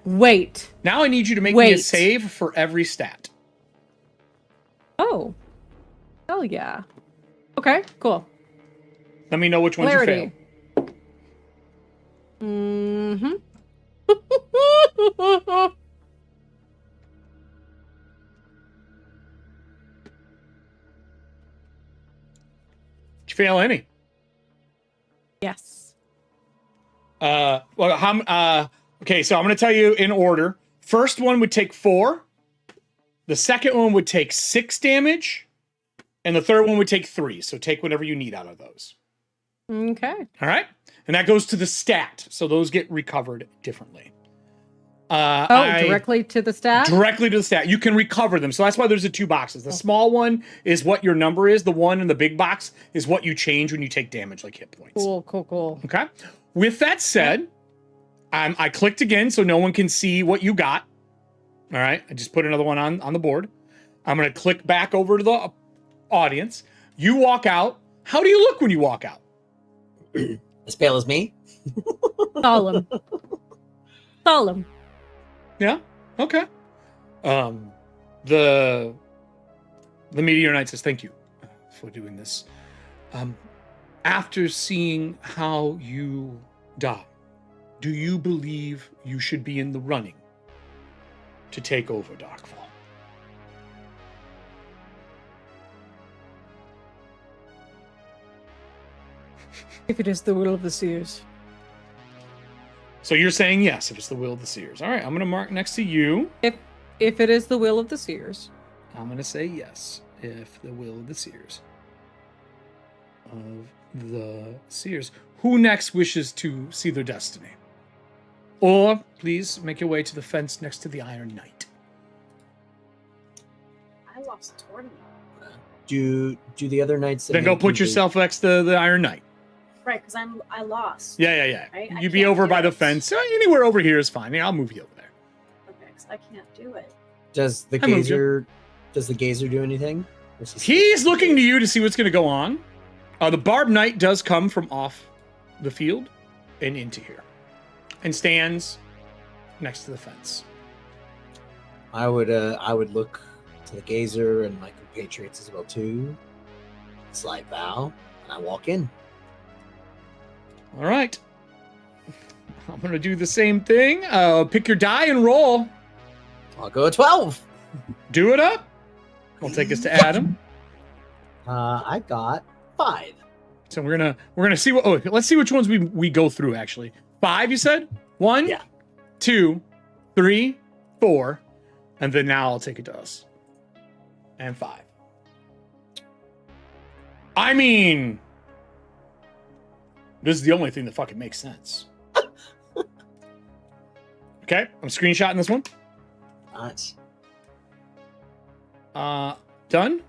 Wait. Now I need you to make me a Wait. save for every stat. Oh. Hell yeah. Okay, cool. Let me know which ones Clarity. you fail. Mm-hmm. Did you fail any? Yes. Okay, so I'm going to tell you in order. First one would take 4. The second one would take 6 damage. And the third one would take 3. So take whatever you need out of those. Okay. All right? And that goes to the stat. So those get recovered differently. Directly to the stat? Directly to the stat. You can recover them. So that's why there's the 2 boxes. The small one is what your number is. The one in the big box is what you change when you take damage, like hit points. Cool. Okay? With that said, I clicked again so no one can see what you got. All right? I just put another one on the board. I'm going to click back over to the audience. You walk out. How do you look when you walk out? As pale as me? Solemn. Yeah? Okay. The Meteor Knight says, thank you for doing this. After seeing how you die, do you believe you should be in the running to take over Darkfall? If it is the will of the seers. So you're saying yes, if it's the will of the seers. All right, I'm going to mark next to you. If it is the will of the seers. I'm going to say yes, if the will of the seers. Of the seers. Who next wishes to see their destiny? Or please make your way to the fence next to the Iron Knight. I lost a tournament. Do the other knights? Then go put yourself next to the Iron Knight. Right, because I lost. Yeah. Right? I You'd be can't over do by the it. fence. Anywhere over here is fine. Yeah, I'll move you over there. Okay, because I can't do it. Does the I moved gazer? Does the gazer do anything? Or is He's looking to you to see what's going to go on. The Barbed Knight does come from off the field and into here. And stands next to the fence. I would look to the gazer and my compatriots as well too. Slight bow, and I walk in. All right. I'm going to do the same thing. Pick your die and roll. I'll go a 12. Do it up. We'll take us to Adam. I got 5. So we're gonna see what. Oh, let's see which ones we go through. Actually, 5. You said 1, Yeah. 2, 3, 4, and then now I'll take it to us. And 5. I mean, this is the only thing that fucking makes sense. Okay, I'm screenshotting this one. Nice. Done.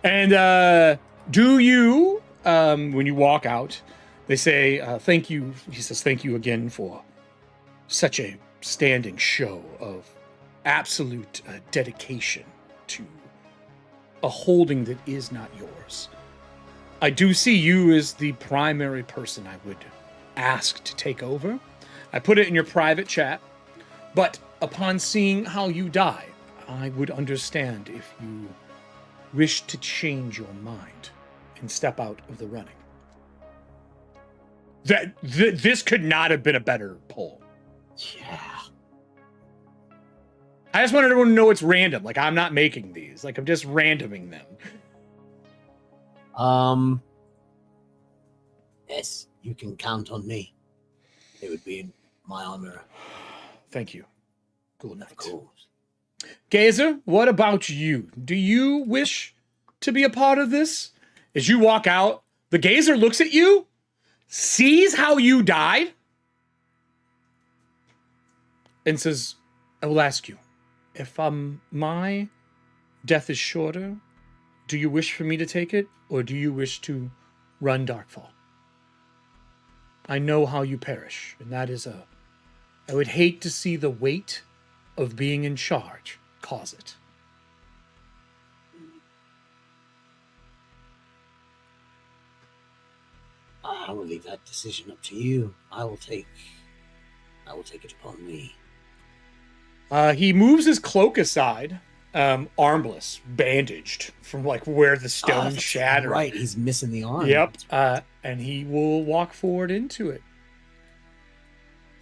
And do you, when you walk out, they say, thank you. He says, thank you again for such a standing show of absolute dedication to a holding that is not yours. I do see you as the primary person I would ask to take over. I put it in your private chat, but upon seeing how you die, I would understand if you wish to change your mind and step out of the running. This could not have been a better poll. Yeah. I just wanted everyone to know it's random. Like, I'm not making these. Like, I'm just randoming them. Yes, you can count on me. It would be my honor. Thank you. Good night. Of course. Gazer, what about you? Do you wish to be a part of this? As you walk out, the Gazer looks at you, sees how you died, and says, I will ask you, if my death is shorter, do you wish for me to take it, or do you wish to run Darkfall? I know how you perish, and that is I would hate to see the weight of being in charge cause it. I will leave that decision up to you. I will take it upon me. He moves his cloak aside, armless, bandaged from like where the stone That's shattered. Right, he's missing the arm. Yep. And he will walk forward into it.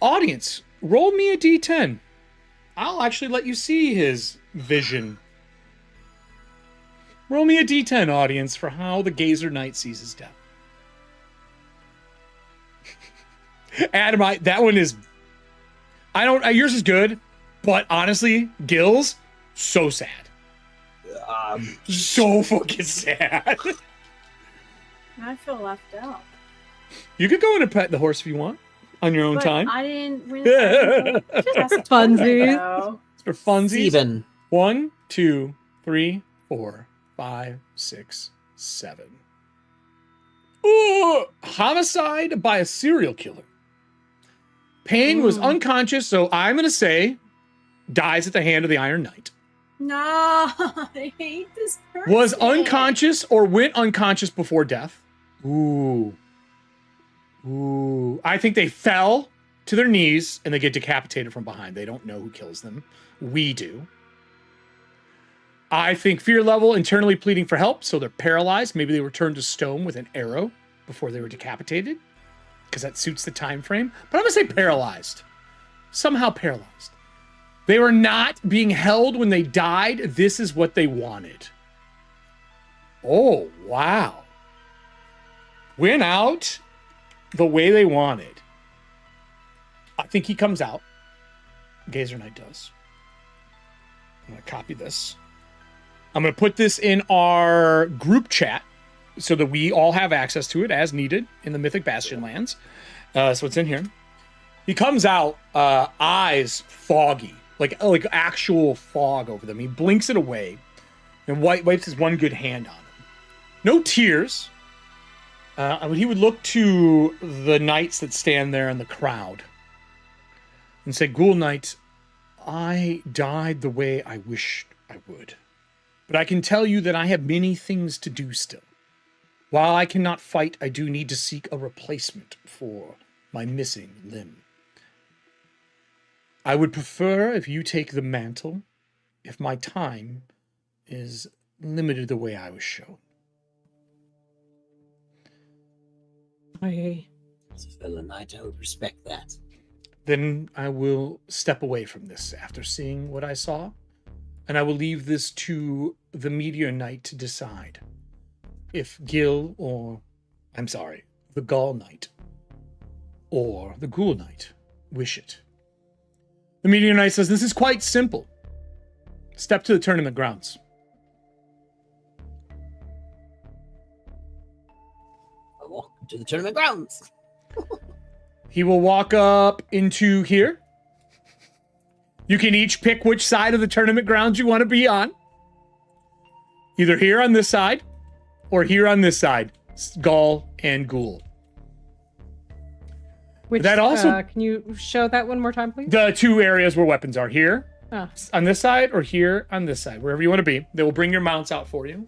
Audience, roll me a d10. I'll actually let you see his vision. Roll me a d10, audience, for how the Gazer Knight sees his death. Adam, that one is... yours is good, but honestly, Gills, so sad. So fucking sad. I feel left out. You could go in and pet the horse if you want, on your own But time. I didn't really. Just Funsies. It's for funsies. Steven. 1, 2, 3, 4, 5, 6, 7. Ooh, homicide by a serial killer. Payne was unconscious, so I'm going to say dies at the hand of the Iron Knight. No, I hate this person. Was unconscious or went unconscious before death. Ooh. I think they fell to their knees and they get decapitated from behind. They don't know who kills them. We do. I think fear level, internally pleading for help, so they're paralyzed. Maybe they were turned to stone with an arrow before they were decapitated, because that suits the time frame. But I'm going to say paralyzed. Somehow paralyzed. They were not being held when they died. This is what they wanted. Oh, wow. Went out the way they wanted. I think he comes out. Gazer Knight does. I'm going to copy this. I'm going to put this in our group chat so that we all have access to it as needed in the Mythic Bastionlands. So it's in here. He comes out, eyes foggy, like actual fog over them. He blinks it away and wipes his one good hand on him. No tears. He would look to the knights that stand there in the crowd and say, Ghoul Knight, I died the way I wished I would. But I can tell you that I have many things to do still. While I cannot fight, I do need to seek a replacement for my missing limb. I would prefer if you take the mantle, if my time is limited the way I was shown. As a fellow knight, I would respect that. Then I will step away from this after seeing what I saw, and I will leave this to the Meteor Knight to decide if the Gall Knight or the Ghoul Knight wish it. The Meteor Knight says, this is quite simple. Step to the tournament grounds. I walk to the tournament grounds. He will walk up into here. You can each pick which side of the tournament grounds you want to be on. Either here on this side or here on this side. Gaul and Ghoul. Which, That also- can you show that one more time, please? The two areas where weapons are here Ah. on this side or here on this side, wherever you want to be. They will bring your mounts out for you.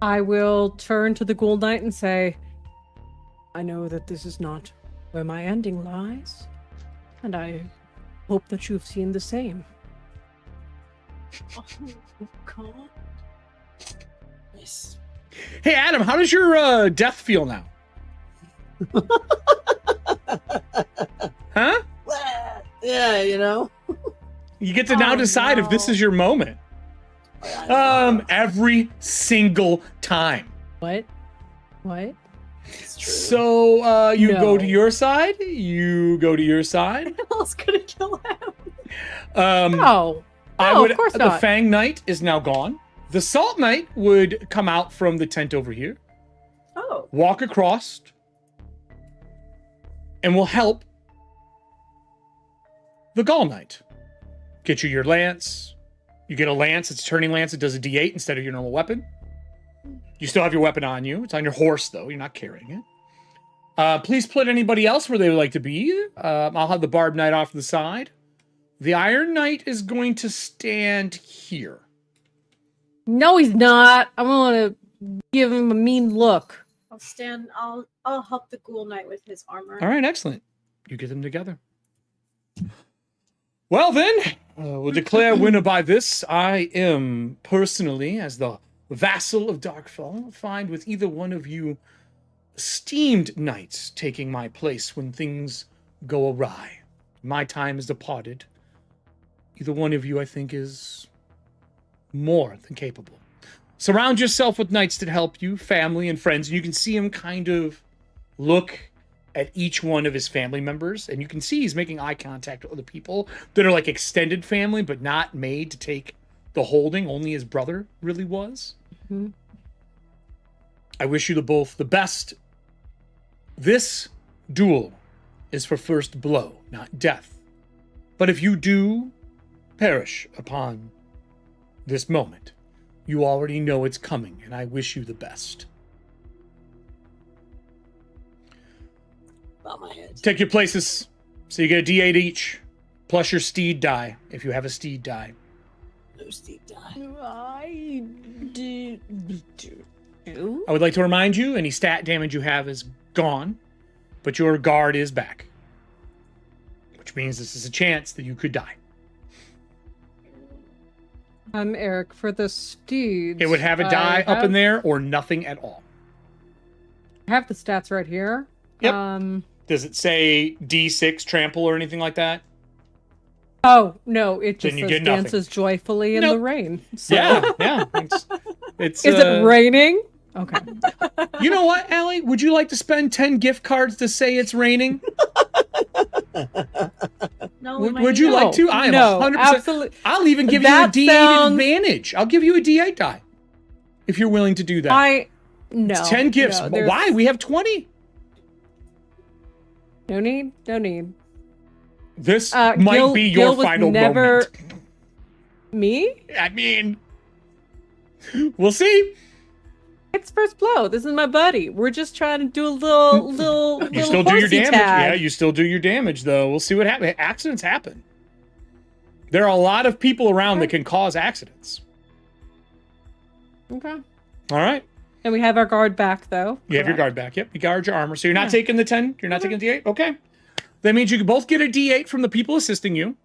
I will turn to the Ghoul Knight and say, I know that this is not where my ending lies, and I hope that you've seen the same. Oh, God. Yes. Hey, Adam, how does your death feel now? Huh? Well, yeah, you know. You get to now Oh, decide if this no. is your moment. Every single time. What? What? It's true. So you No. go to your side, you go to your side. I was gonna kill him. Oh, I no, would. of course the not. Fang Knight is now gone. The Salt Knight would come out from the tent over here, Oh. walk across, and will help the Gaul Knight. Get you your lance. You get a lance. It's a turning lance. It does a D8 instead of your normal weapon. You still have your weapon on you. It's on your horse, though. You're not carrying it. Please put anybody else where they would like to be. I'll have the Barb Knight off to the side. The Iron Knight is going to stand here. no, he's not. I'm gonna give him a mean look. I'll stand. I'll help the Ghoul Knight with his armor. All right, excellent. You get them together. Well, then, we'll declare winner by this. I am personally, as the vassal of Darkfall, find with either one of you esteemed knights taking my place when things go awry. My time is departed. Either one of you, I think, is more than capable. Surround yourself with knights that help you, family and friends, and you can see him kind of look at each one of his family members, and you can see he's making eye contact with other people that are like extended family, but not made to take the holding. Only his brother really was. Mhm. I wish you both the best. This duel is for first blow, not death. But if you do perish upon this moment, you already know it's coming, and I wish you the best. About my head. Take your places. So you get a D8 each, plus your steed die, if you have a steed die. No Steve die. I do. I would like to remind you, any stat damage you have is gone, but your guard is back. Which means this is a chance that you could die. Eric, for the steeds. It would have a die up in there or nothing at all. I have the stats right here. Yep. Does it say D6 trample or anything like that? Oh, no, it just Then you says get nothing. dances joyfully in Nope. the rain. So. Yeah. It's Is it raining? Okay. You know what, Allie? Would you like to spend 10 gift cards to say it's raining? No, we might Would you need- like to? I am no, 100%. absolutely. I'll even give you a That D8 sounds- advantage. I'll give you a D8 die if you're willing to do that. No. It's 10 gifts. no, But there's why? We have 20. No need. No need. This Gil- might be your Gil was final never- moment. Me? I mean, we'll see. It's first blow. This is my buddy. We're just trying to do a little You still do your horsey damage. tag. Yeah, you still do your damage, though. We'll see what happens. Accidents happen. There are a lot of people around that can cause accidents. Okay. All right. And we have our guard back, though. You have your Correct. guard back. Yep, you guard your armor. So you're not Yeah. taking the 10? You're not taking the D8? Okay. That means you can both get a D8 from the people assisting you.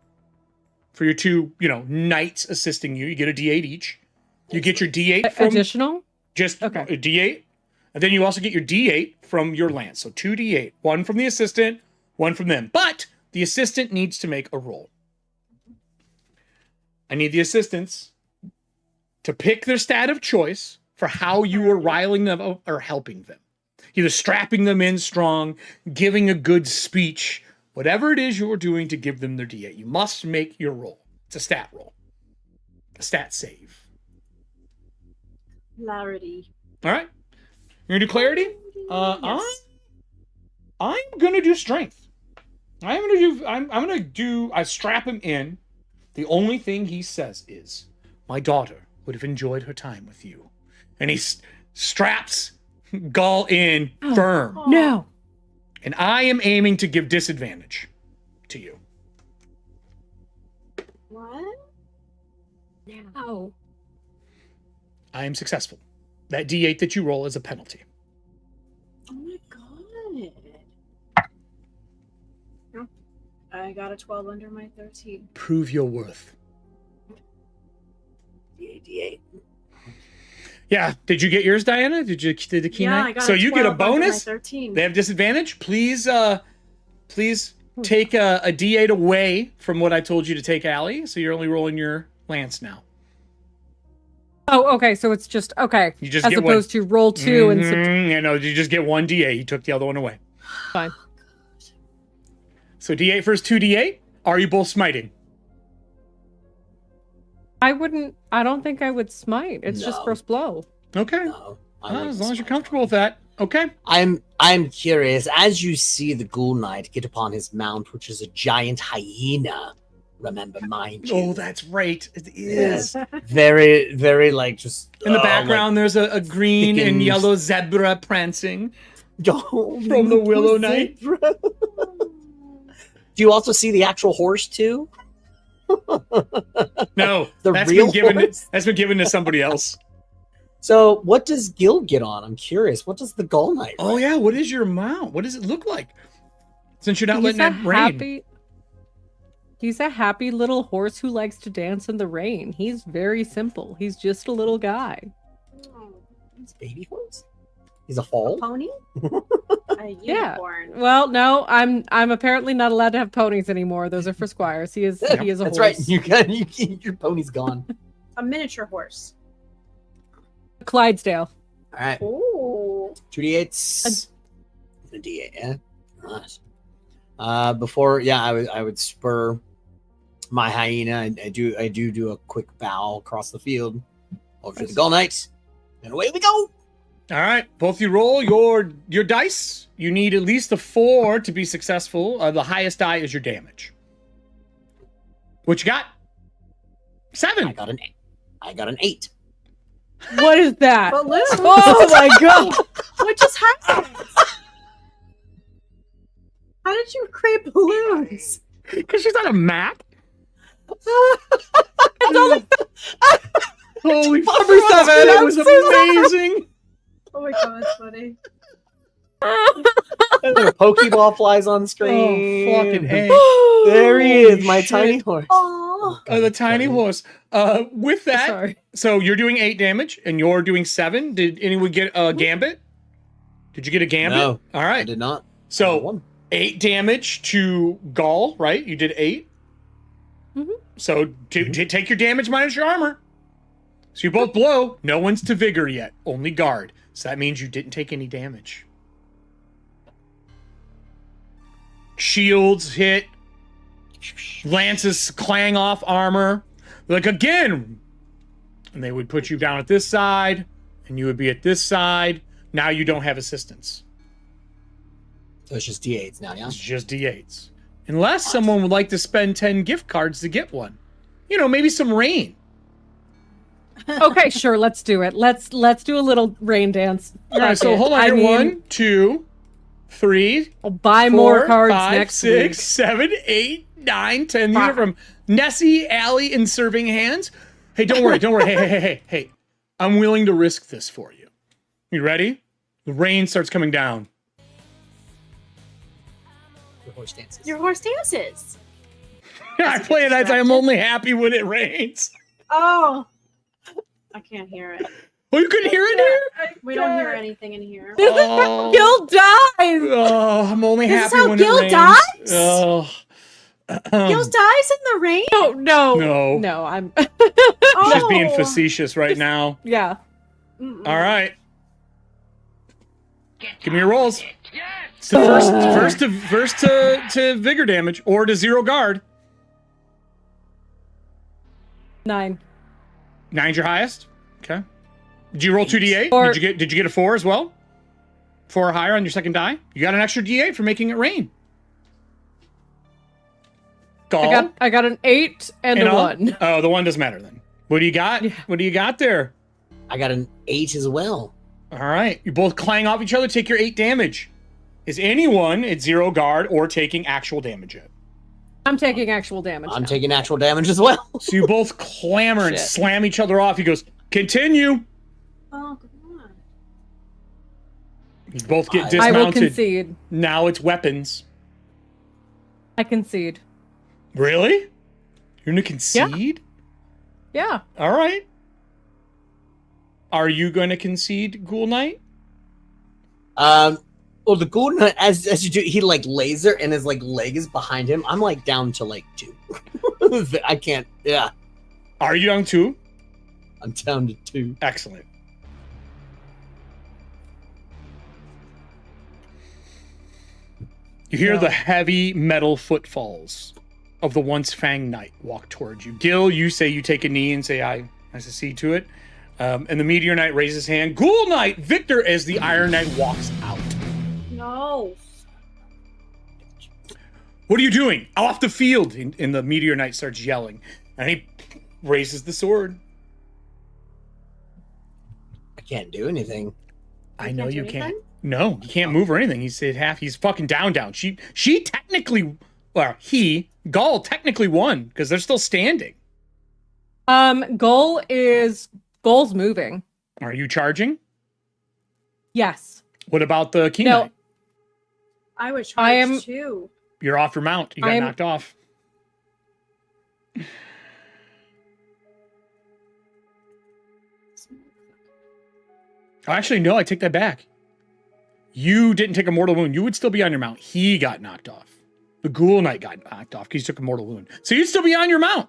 For your two, knights assisting you. You get a D8 each. You get your D8 from Additional? just Okay. a D8. And then you also get your D8 from your lance. So 2 D8. One from the assistant, one from them. But the assistant needs to make a roll. I need the assistants to pick their stat of choice for how you are riling them up or helping them. Either strapping them in strong, giving a good speech, whatever it is you're doing to give them their D8. You must make your roll. It's a stat roll. A stat save. Clarity. All right. You're going to do clarity? Yes. I'm going to do strength. I'm going to do, I strap him in. The only thing he says is, my daughter would have enjoyed her time with you. And he straps Gull in firm. No. And I am aiming to give disadvantage to you. What? No. I am successful. That D8 that you roll is a penalty. Oh my god. No. I got a 12 under my 13. Prove your worth. D8. Yeah. Did you get yours, Diana? Did the key Yeah, knight? I got So a you get a 12 under my bonus. 13. They have disadvantage. Please take a D8 away from what I told you to take, Allie. So you're only rolling your lance now. Oh, okay. So it's just okay. You just as get opposed to roll 2 and you know, you just get one D8. You took the other one away. fine. So D8 first, 2D8. Are you both smiting? I don't think I would smite. It's just No. first blow. Okay. No, I Well, wouldn't as long as you're smite comfortable one. with that. Okay. I'm curious, as you see the Ghoul Knight get upon his mount, which is a giant hyena, remember, mind you. Oh, that's right. It is. Yes. Very, very like just In the like, background, there's a green and thickened- yellow zebra prancing. oh, From the Willow Knight. zebra. Do you also see the actual horse too? No, The that's real been given. horse? That's been given to somebody else. So, what does Gil get on? I'm curious. What does the Gull Knight? Oh ride? yeah, what is your mount? What does it look like? Since you're not He's letting a that rain. happy. He's a happy little horse who likes to dance in the rain. He's very simple. He's just a little guy. He's a baby horse. He's a A foal. pony? A Yeah. unicorn. Well, no, I'm apparently not allowed to have ponies anymore. Those are for squires. He is a That's horse. right. Your pony's gone. A miniature horse. Clydesdale. All right. Ooh. 2d8s. A d8. Yeah. Nice. Before, yeah, I would spur my hyena. I do a quick bow across the field over to the Gull Knight, and away we go. All right, both you roll your dice. You need at least a 4 to be successful. The highest die is your damage. What you got? 7. I got an 8. What is that? Balloon. Oh my god! What just happened? How did you create balloons? Because she's on a map. It's only Holy fuck! Number 7. That was amazing. Oh my god, that's funny. And then a Pokeball flies on screen. Oh, fucking A. There he is, my shit. tiny horse. Oh. The tiny horse. With that, Sorry. so you're doing 8 damage and you're doing 7. Did anyone get a gambit? Did you get a gambit? No, All I right. did not. So One. 8 damage to Gull, right? You did 8. Mhm. So take your damage minus your armor. So you both blow. No one's to vigor yet. Only guard. So that means you didn't take any damage. Shields hit. Lances clang off armor. Like again. And they would put you down at this side. And you would be at this side. Now you don't have assistance. So it's just d8s now, yeah? It's just D8s. Unless someone would like to spend 10 gift cards to get one. You know, maybe some rain. Okay, sure. Let's do it. Let's do a little rain dance. All right, Fuck so it. hold on I here. mean, 1, 2, 3, I'll buy 4, more cards 5, next 6, week. 7, 8, 9, 10. These are Fuck. from Nessie, Allie, and Serving Hands. Hey, don't worry, don't worry. Hey. I'm willing to risk this for you. You ready? The rain starts coming down. Your horse dances. Your horse dances. I play it as I'm only happy when it rains. Oh. I can't hear it. Oh, you couldn't hear it here? We don't hear anything in here. Oh. Gil dies. Oh, I'm only This is happy how when Gil it rains. dies? Oh. Gil dies in the rain? No. I'm. She's being Oh. facetious right now. Yeah. Mm-mm. All right. Give me your rolls. It's the first to vigor damage or to 0 guard. 9. 9's your highest. Okay. Did you roll 2d8? Or- Did you get a 4 as well? 4 or higher on your second die. You got an extra d8 for making it rain. Gall. I got an 8 and a 1. Oh, the 1 doesn't matter then. What do you got? Yeah. What do you got there? I got an 8 as well. All right. You both clang off each other. Take your 8 damage. Is anyone at 0 guard or taking actual damage yet? I'm taking actual damage. I'm now. taking actual damage as well. So you both clamor and Shit. slam each other off. He goes, continue. Oh, come on. You both get I dismounted. I will concede. Now it's weapons. I concede. Really? You're gonna concede? Yeah. All right. Are you going to concede, Ghoul Knight? Well, the Ghoul Knight, as you do, he like lays there and his like leg is behind him. I'm like down to like 2. I can't. Yeah, Are you down 2? I'm down to 2. Excellent. You hear Yeah. the heavy metal footfalls of the once Fang Knight walk towards you. Gil, you say you take a knee and say, I see to it. And the Meteor Knight raises his hand. Ghoul Knight, Victor, as the Iron Knight walks out. No. What are you doing? Off the field! And the Meteor Knight starts yelling. And he raises the sword. I can't do anything. I know can't do you can't. anything? No, he can't move or anything. He's at half. He's fucking down. She technically, well, Gull technically won because they're still standing. Goal's moving. Are you charging? Yes. What about the Key No. Knight? I was I charged am- too. You're off your mount. You got knocked off. Oh, actually, no, I take that back. You didn't take a mortal wound. You would still be on your mount. He got knocked off. The Ghoul Knight got knocked off because he took a mortal wound. So you'd still be on your mount.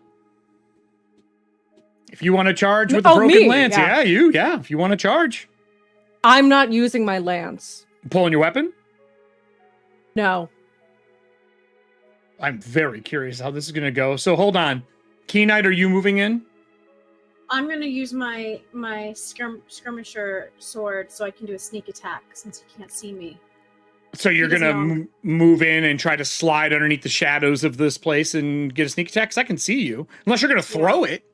If you want to charge with the broken me, lance, yeah. yeah. If you want to charge. I'm not using my lance. Pulling your weapon? No. I'm very curious how this is going to go. So hold on. Key Knight, are you moving in? I'm gonna use my skirmisher sword so I can do a sneak attack since he can't see me. So you're He going doesn't to move in and try to slide underneath the shadows of this place and get a sneak attack? 'Cause I can see you. Unless you're going to throw it.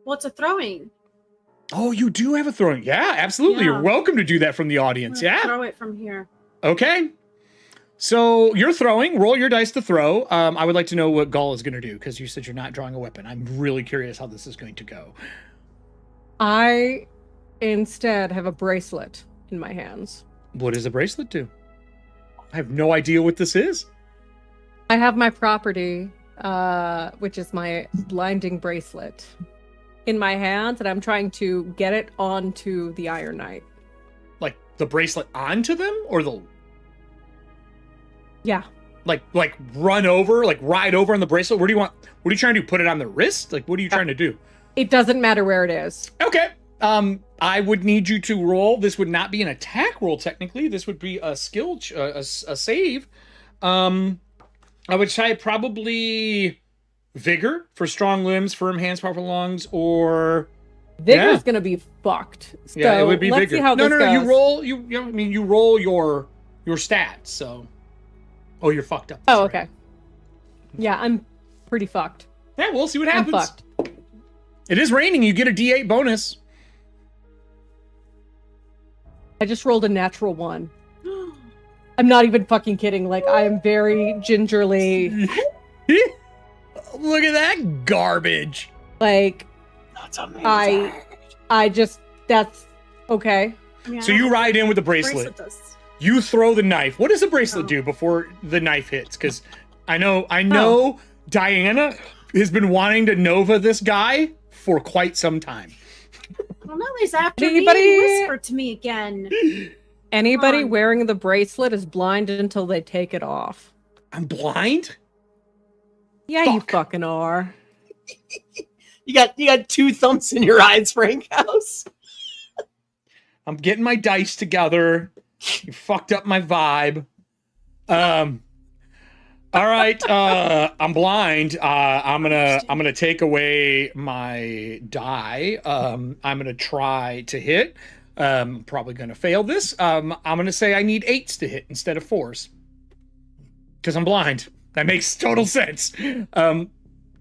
Well, it's a throwing. Oh, you do have a throwing. Yeah, absolutely. Yeah. You're welcome to do that from the I'm audience. gonna Yeah. Throw it from here. Okay. So you're throwing. Roll your dice to throw. I would like to know what Gull is going to do because you said you're not drawing a weapon. I'm really curious how this is going to go. I instead have a bracelet in my hands. What does a bracelet do? I have no idea what this is. I have my property, which is my blinding bracelet, in my hands, and I'm trying to get it onto the Iron Knight. Like the bracelet onto them or the Yeah. like run over, like ride over on the bracelet? What are you trying to do? Put it on the wrist? Like what are you trying to do? It doesn't matter where it is. Okay. I would need you to roll. This would not be an attack roll technically. This would be a skill a save. I would say probably vigor for strong limbs, firm hands, powerful lungs, or Vigor's gonna be fucked. So yeah, it would be let's vigor. see how No, this no, goes. you roll. You roll your stats. So, oh, you're fucked up. Oh, That's right. okay. Yeah, I'm pretty fucked. Yeah, we'll see what I'm happens. fucked. It is raining. You get a D8 bonus. I just rolled a natural 1. I'm not even fucking kidding. Like, I am very gingerly, Look at that garbage. like, That's amazing. I just, that's okay. I mean, I So don't you know ride in with the what bracelet. does. You throw the knife. What does the bracelet Oh. do before the knife hits? Because I know Diana has been wanting to Nova this guy for quite some time. Well, now he's after Anybody- me and whispered to me again. Anybody on. wearing the bracelet is blind until they take it off. I'm blind? Yeah, you Fuck. fucking are. You got 2 thumps in your eyes, Frank House. I'm getting my dice together. You fucked up my vibe. All right, I'm blind. I'm gonna take away my die. I'm gonna try to hit. Probably gonna fail this. I'm gonna say I need 8s to hit instead of 4s. Because I'm blind. That makes total sense.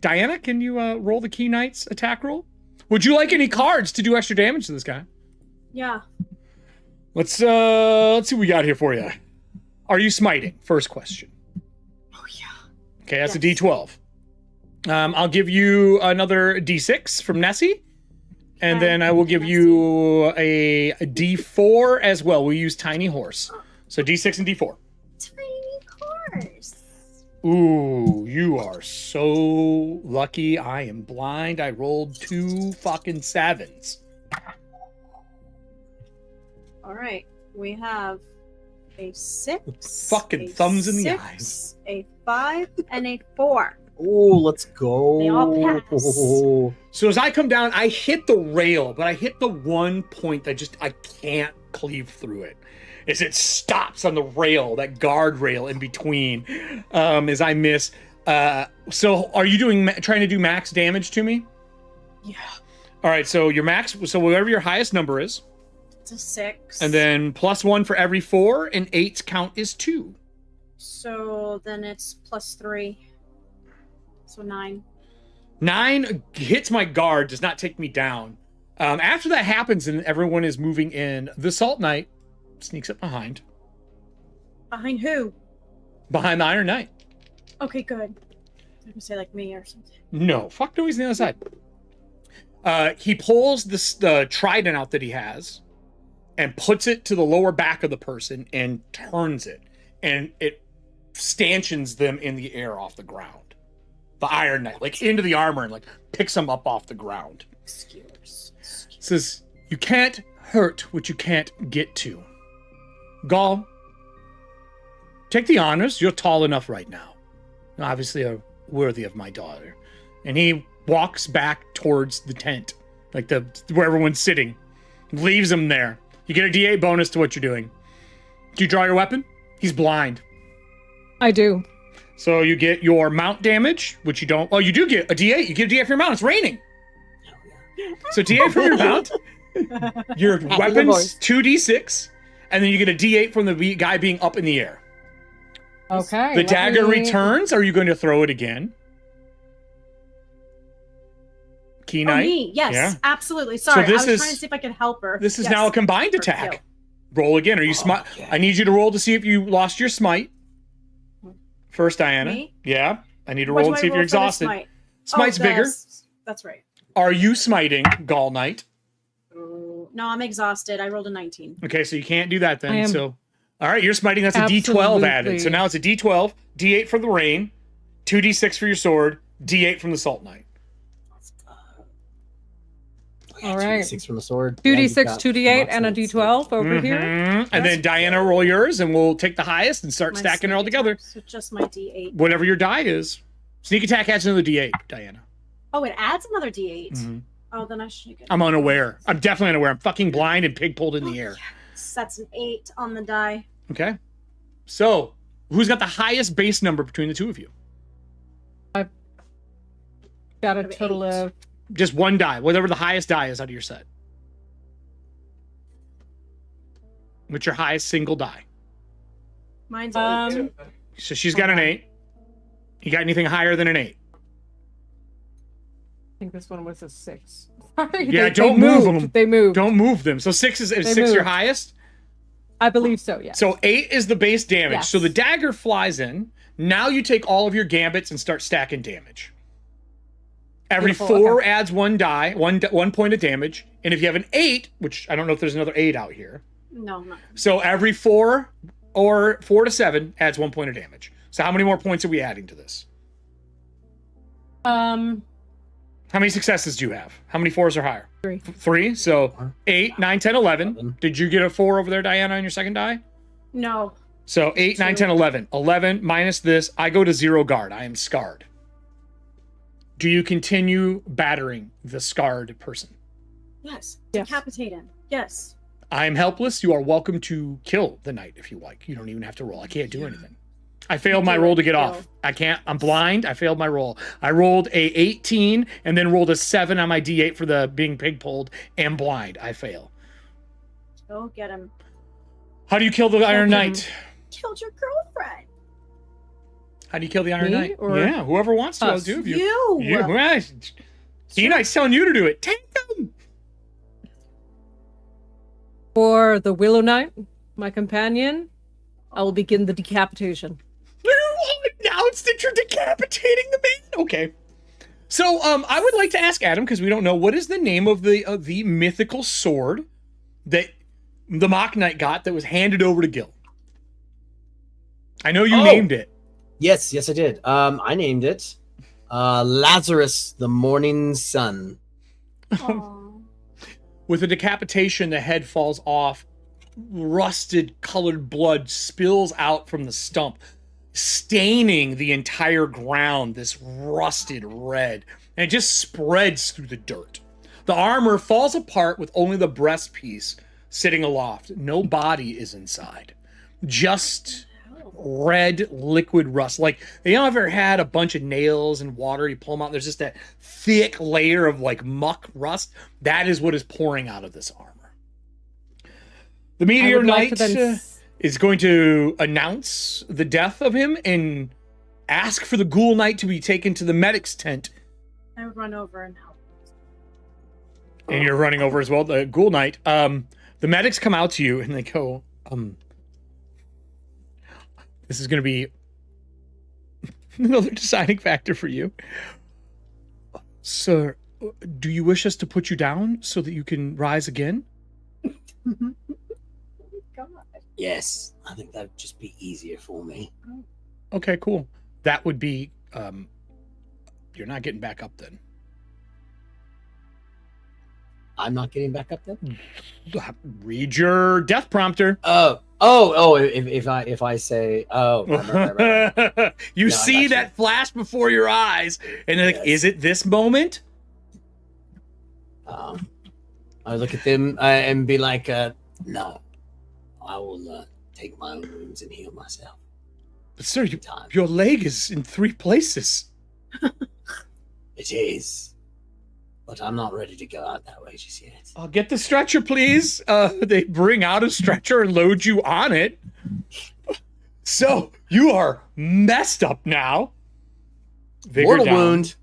Diana, can you roll the Key Knight's attack roll? Would you like any cards to do extra damage to this guy? Yeah. Let's see what we got here for you. Are you smiting? First question. Oh yeah. Okay, that's Yes. a D12. I'll give you another D6 from Nessie. And Okay, then I will give Nessie. you a D4 as well. We'll use Tiny Horse. So D6 and D4. Tiny horse. Ooh, you are so lucky. I am blind. I rolled 2 fucking 7s. All right. We have a 6. Fucking a thumbs in the 6, eyes. A 5 and a 4. Oh, let's go. They all pass. So as I come down, I hit the rail, but I hit the one point that I can't cleave through it. Is it stops on the rail, that guardrail in between, as I miss. So are you trying to do max damage to me? Yeah. All right, so your max, so whatever your highest number is, It's a 6. and then +1 for every 4, and 8's count is 2. So then it's +3. So 9. 9 hits my guard, does not take me down. After that happens and everyone is moving in, the Salt Knight sneaks up behind Behind who? the Iron Knight. Okay, good. I can say like me or something. No, fuck no, he's on the other side. He pulls the trident out that he has and puts it to the lower back of the person and turns it. And it stanchions them in the air off the ground. The Iron Knight, like into the armor, and like picks them up off the ground. Excuse. Says, you can't hurt what you can't get to. Gaul, take the honors. You're tall enough right now. Obviously are worthy of my daughter. And he walks back towards the tent, like where everyone's sitting. Leaves him there. You get a D8 bonus to what you're doing. Do you draw your weapon? He's blind. I do. So you get your mount damage, which you don't. Oh, you do get a D8. You get a D8 for your mount. It's raining. So D8 from your mount. Your weapons, voice. 2D6. And then you get a D8 from the guy being up in the air. Okay. The let dagger me- returns. Are you going to throw it again? Key Oh, Knight. me? Yes, Yeah. absolutely. Sorry, this I was is- trying to see if I could help her. This is Yes. now a combined Perfect attack. kill. Roll again. Are you smite? Okay. I need you to roll to see if you lost your smite. First, Diana. Me? Yeah. I need to What roll do and I see if roll you're for the exhausted. smite? Smite's bigger. That's right. Are you smiting, Gaul Knight? No, I'm exhausted. I rolled a 19. Okay, so you can't do that I then. am So, all right, you're smiting. That's a D12 added. So absolutely- now it's a D12, D8 for the rain, 2D6 for your sword, D8 from the Salt Knight. All right. 6 from the sword. 2d6, Yeah, 2d8, and a d12 over here. Mhm. And then Diana, roll yours, and we'll take the highest and start My stacking it all sneak together. attack, So just my D8. Whatever your die is. Sneak attack adds another D8, Diana. Oh, it adds another D8. Mhm. Oh, then I should get. I'm unaware. I'm definitely unaware. I'm fucking blind and pig pulled in the air. That's an 8 on the die. Okay. So, who's got the highest base number between the two of you? Got a Of total 8. of Just one die, whatever the highest die is out of your set. What's your highest single die? Mine's 8. So she's got an 8. You got anything higher than an 8? I think this one was a 6. Sorry, Yeah, they don't move moved. them. They moved. Don't move them. So 6 is They 6 your moved. highest? I believe so, yes. So 8 is the base damage. Yes. So the dagger flies in. Now you take all of your gambits and start stacking damage. Every Beautiful, 4 okay. adds 1 die, 1 point of damage. And if you have an 8, which I don't know if there's another 8 out here. No, not. So every 4 or 4 to 7 adds 1 point of damage. So how many more points are we adding to this? How many successes do you have? How many 4s are higher? 3. 3. So 8, 9, 10, 11. Did you get a 4 over there, Diana, on your second die? No. So 8, 9, 10, 11. 11 minus this. I go to 0 guard. I am scarred. Do you continue battering the scarred person? Yes. Yes. Decapitate him. Yes. I am helpless. You are welcome to kill the knight if you like. You don't even have to roll. I can't do anything. I failed my roll to get off. I can't. I'm blind. I failed my roll. I rolled a 18 and then rolled a 7 on my D8 for the being pig pulled and blind. I fail. Go get him. How do you kill the Iron Knight? Killed your girlfriend. How do you kill the Iron Me Knight? or Yeah, whoever wants to. I'll us? do of you. You. Right. Knight's telling you to do it. Take them. For the Willow Knight, my companion, I will begin the decapitation. You announced that you're decapitating the man. Okay. So, I would like to ask Adam, because we don't know, what is the name of the mythical sword that the Mock Knight got that was handed over to Gil? I know you named it. Yes, I did. I named it Lazarus the Morning Sun. Aw. With a decapitation, the head falls off. Rusted colored blood spills out from the stump, staining the entire ground this rusted red, and it just spreads through the dirt. The armor falls apart with only the breastpiece sitting aloft. No body is inside. Just red liquid rust. Like, you ever had a bunch of nails and water, you pull them out, there's just that thick layer of like muck rust? That is what is pouring out of this armor. The Meteor Knight is going to announce the death of him and ask for the Ghoul Knight to be taken to the medic's tent. I would run over and help. And you're running over as well, the Ghoul Knight. The medics come out to you and they go, this is going to be another deciding factor for you. Sir, do you wish us to put you down so that you can rise again? God. Yes, I think that would just be easier for me. Okay, cool. That would be, you're not getting back up then. I'm not getting back up there. Read your death prompter. If I say, right. You No, I see got that flash before your eyes, and they're like, Yes. is it this moment? I look at them and be like, no, I will take my own wounds and heal myself. But sir, Time. your leg is in 3 places. It is. But I'm not ready to go out that way just yet. I'll get the stretcher, please. They bring out a stretcher and load you on it. So you are messed up now. Vigor Mortal down. wound.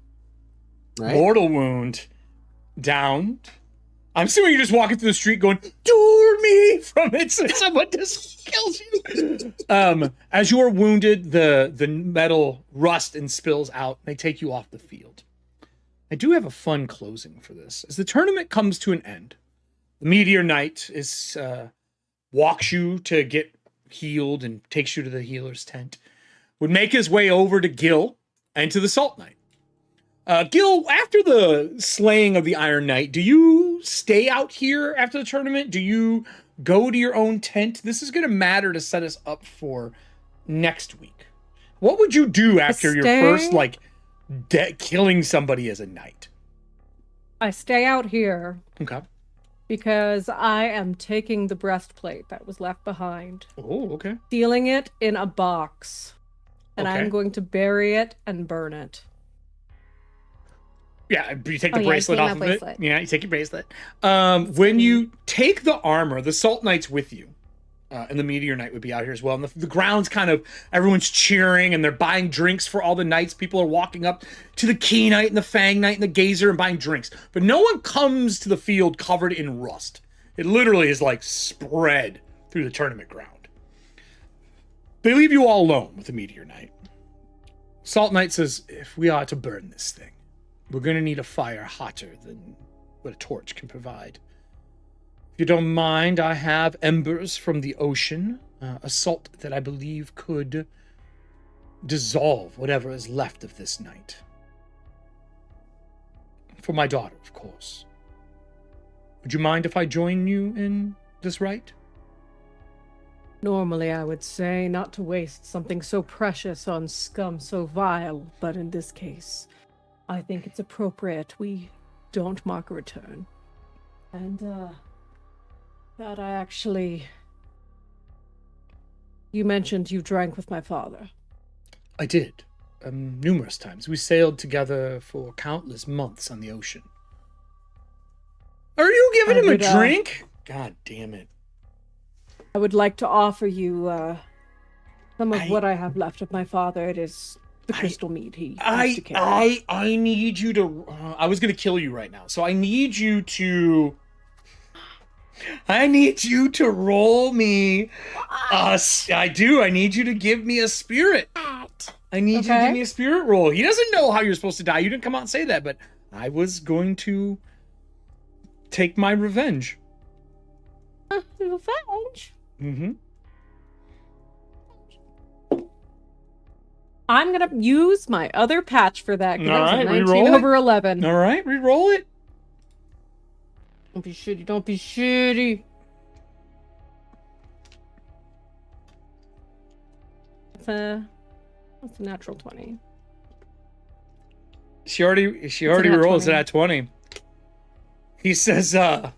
Right? Mortal wound. Down. I'm assuming you're just walking through the street going, "Dure me!" from it, so someone just kills you. As you are wounded, the metal rust and spills out. They take you off the field. I do have a fun closing for this. As the tournament comes to an end, the Meteor Knight is walks you to get healed and takes you to the healer's tent. Would make his way over to Gil and to the Salt Knight. Gil, after the slaying of the Iron Knight, do you stay out here after the tournament? Do you go to your own tent? This is going to matter to set us up for next week. What would you do after your first, like, killing somebody as a knight? I stay out here Okay. because I am taking the breastplate that was left behind, Oh, okay. sealing it in a box, and Okay. I'm going to bury it and burn it. Yeah, you take the Oh, yeah, bracelet I off see of my it. bracelet. Yeah, you take your bracelet. When you take the armor, the Salt Knight's with you. And the Meteor Knight would be out here as well. And the ground's kind of, everyone's cheering and they're buying drinks for all the knights. People are walking up to the Key Knight and the Fang Knight and the Gazer and buying drinks. But no one comes to the field covered in rust. It literally is like spread through the tournament ground. They leave you all alone with the Meteor Knight. Salt Knight says, if we are to burn this thing, we're going to need a fire hotter than what a torch can provide. If you don't mind, I have embers from the ocean, a salt that I believe could dissolve whatever is left of this night. For my daughter, of course. Would you mind if I join you in this rite? Normally, I would say not to waste something so precious on scum so vile, but in this case, I think it's appropriate we don't mark a return. And, that I actually... You mentioned you drank with my father. I did. Numerous times. We sailed together for countless months on the ocean. Are you giving him a drink? God damn it. I would like to offer you some of what I have left of my father. It is the crystal mead he used to carry. I need you to... I was going to kill you right now. So I need you to... I need you to roll me I do. I need you to give me a spirit. I need you to give me a spirit roll. He doesn't know how you're supposed to die. You didn't come out and say that, but I was going to take my revenge. Revenge? Mm-hmm. I'm going to use my other patch for that. All right, 19 re-roll over 11. All right, re-roll it. Don't be shitty. Don't be shitty. That's a natural 20. She already rolls it at 20. He says, as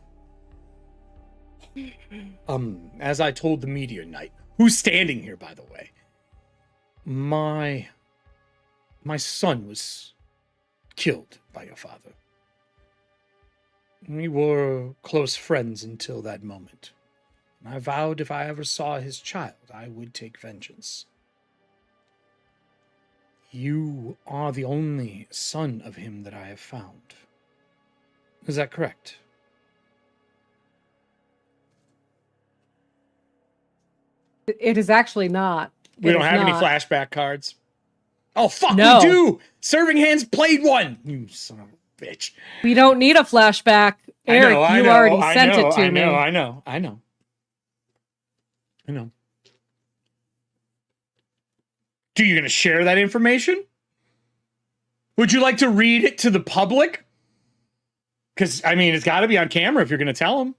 I told the Meteor Knight, who's standing here, by the way, my son was killed by your father. We were close friends until that moment. I vowed if I ever saw his child, I would take vengeance. You are the only son of him that I have found. Is that correct? It is actually not. We don't have any flashback cards. Oh, fuck, No. we do! Serving Hands played one! You son of a bitch. We don't need a flashback. Eric, you already sent it to me. I know. Do you going to share that information? Would you like to read it to the public? Because, I mean, it's got to be on camera if you're going to tell them.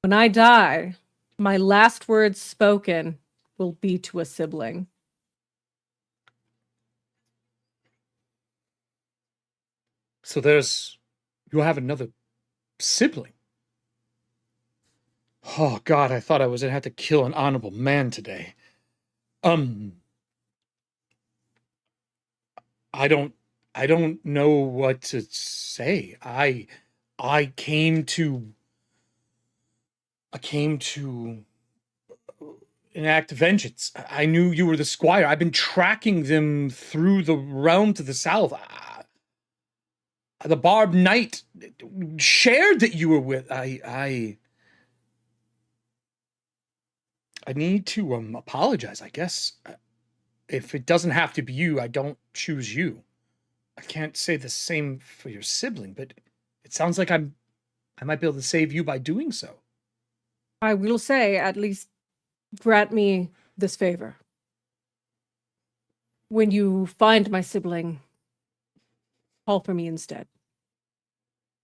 When I die, my last words spoken will be to a sibling. So you'll have another sibling. Oh, God, I thought I was going to have to kill an honorable man today. I don't know what to say. I came to enact vengeance. I knew you were the squire. I've been tracking them through the realm to the south. The Barbed Knight shared that you were with. I need to apologize, I guess. If it doesn't have to be you, I don't choose you. I can't say the same for your sibling, but it sounds like I might be able to save you by doing so. I will say, at least grant me this favor. When you find my sibling, call for me instead.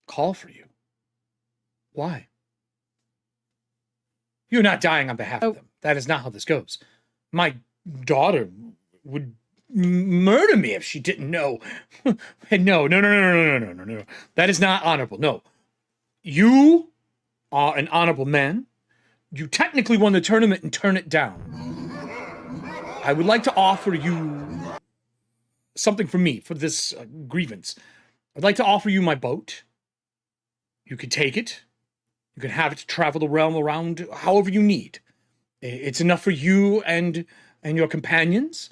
Call for you? Why? You're not dying on behalf of them. That is not how this goes. My daughter would murder me if she didn't know. No. That is not honorable. No. You are an honorable man. You technically won the tournament and turn it down. I would like to offer you something for me, for this grievance. I'd like to offer you my boat. You could take it. You can have it to travel the realm around however you need. It's enough for you and your companions.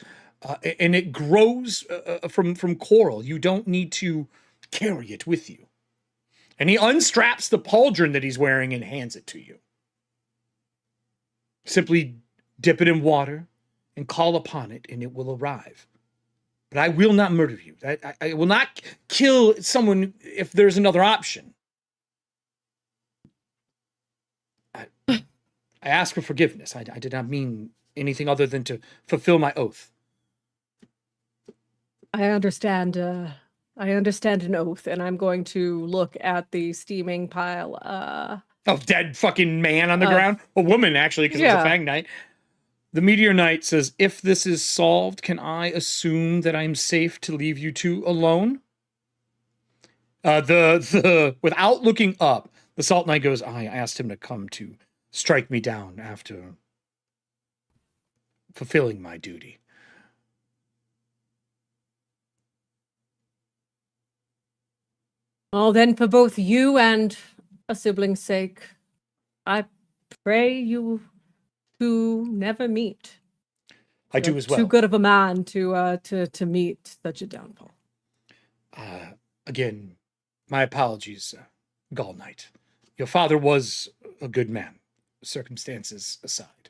And it grows from coral. You don't need to carry it with you. And he unstraps the pauldron that he's wearing and hands it to you. Simply dip it in water and call upon it, and it will arrive. But I will not murder you. I will not kill someone if there's another option. I ask for forgiveness. I did not mean anything other than to fulfill my oath. I understand an oath, and I'm going to look at the steaming pile of dead fucking man on the ground. A woman, actually, because it was a Fang Knight. The Meteor Knight says, if this is solved, can I assume that I'm safe to leave you two alone? Without looking up, the Salt Knight goes, I asked him to come to strike me down after fulfilling my duty. Well, then, for both you and a sibling's sake, I pray you two never meet. I do as well. Too good of a man to meet such a downfall. Again, my apologies, Gall Knight. Your father was a good man, circumstances aside.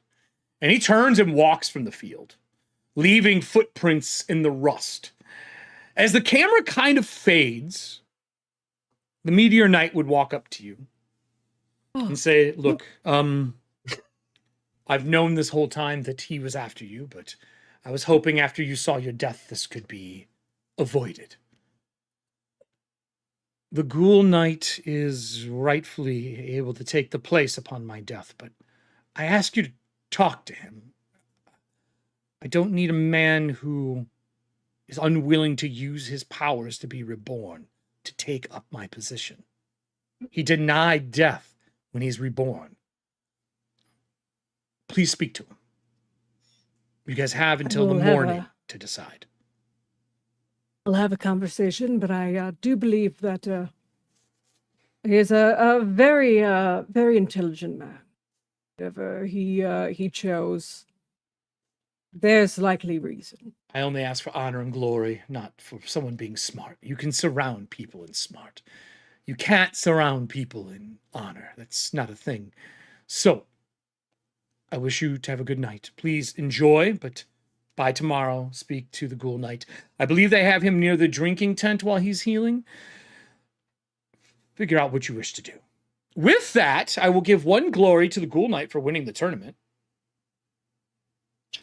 And he turns and walks from the field, leaving footprints in the rust. As the camera kind of fades, the Meteor Knight would walk up to you and say, look, I've known this whole time that he was after you, but I was hoping after you saw your death, this could be avoided. The Ghoul Knight is rightfully able to take the place upon my death, but I ask you to talk to him. I don't need a man who is unwilling to use his powers to be reborn to take up my position. He denied death when he's reborn. Please speak to him. You guys have until the morning to decide. I'll have a conversation, but I do believe that he is a very, very intelligent man. Whatever he chose, there's likely reason. I only ask for honor and glory, not for someone being smart. You can surround people in smart. You can't surround people in honor. That's not a thing. So, I wish you to have a good night. Please enjoy, but by tomorrow, speak to the Ghoul Knight. I believe they have him near the drinking tent while he's healing. Figure out what you wish to do. With that, I will give 1 glory to the Ghoul Knight for winning the tournament.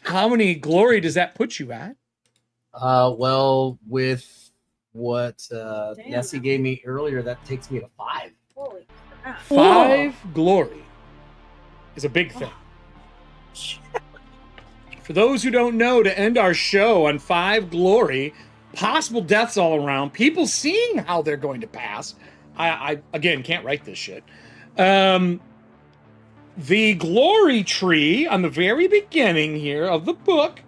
How many glory does that put you at? Well, with what Nessie gave me earlier, that takes me to 5. Holy crap. 5 glory is a big thing. For those who don't know, to end our show on 5 glory, possible deaths all around, people seeing how they're going to pass. I again, can't write this shit. The glory tree on the very beginning here of the book,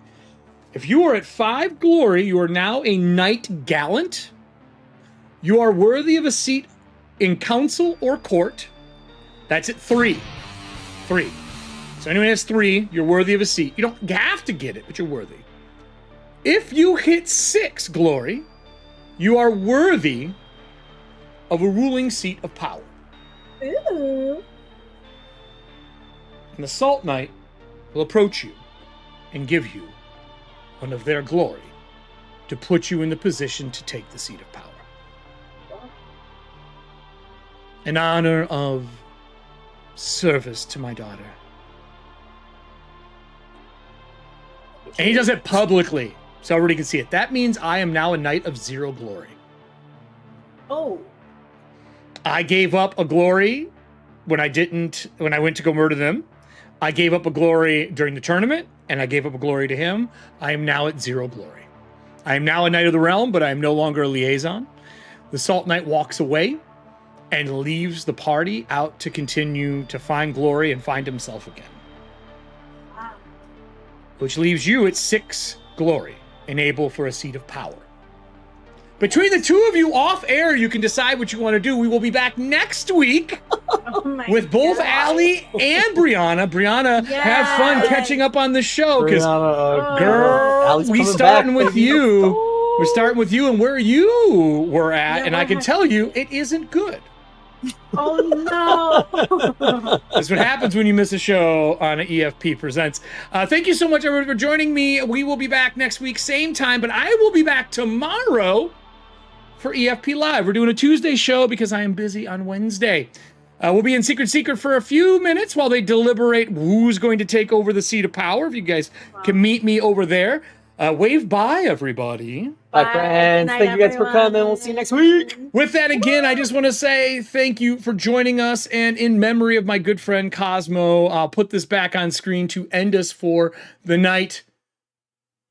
if you are at 5 glory, you are now a knight gallant. You are worthy of a seat in council or court. That's at 3. 3. So anyone has 3, you're worthy of a seat. You don't have to get it, but you're worthy. If you hit 6 glory, you are worthy of a ruling seat of power. Ooh. And the Salt Knight will approach you and give you one of their glory to put you in the position to take the seat of power. In honor of service to my daughter. And he does it publicly, so everybody can see it. That means I am now a knight of 0 glory. Oh. I gave up a glory when I went to go murder them. I gave up a glory during the tournament, and I gave up a glory to him. I am now at 0 glory. I am now a knight of the realm, but I am no longer a liaison. The Salt Knight walks away and leaves the party out to continue to find glory and find himself again. Wow. Which leaves you at 6 glory, and able for a seat of power. Between the two of you off air, you can decide what you want to do. We will be back next week Oh my with both God. Allie and Brianna. Brianna, have fun Yes. catching up on the show, because Brianna, girl, Allie's we coming starting back, with baby. you. We're starting with you and where you were at, Yeah, and I can what tell you it isn't good. Oh no. That's what happens when you miss a show on EFP Presents. Thank you so much, everyone, for joining me. We will be back next week, same time, but I will be back tomorrow for EFP Live. We're doing a Tuesday show because I am busy on Wednesday. We'll be in Secret for a few minutes while they deliberate who's going to take over the seat of power. If you guys can meet me over there. Wave bye, everybody. Bye, Bye. friends. Good night, Thank you guys for everyone. coming. We'll see you next week. With that, again, I just want to say thank you for joining us. And in memory of my good friend Cosmo, I'll put this back on screen to end us for the night.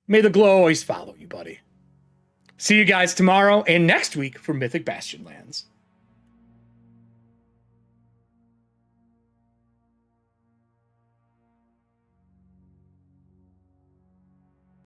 May the glow always follow you, buddy. See you guys tomorrow and next week for Mythic Bastionlands.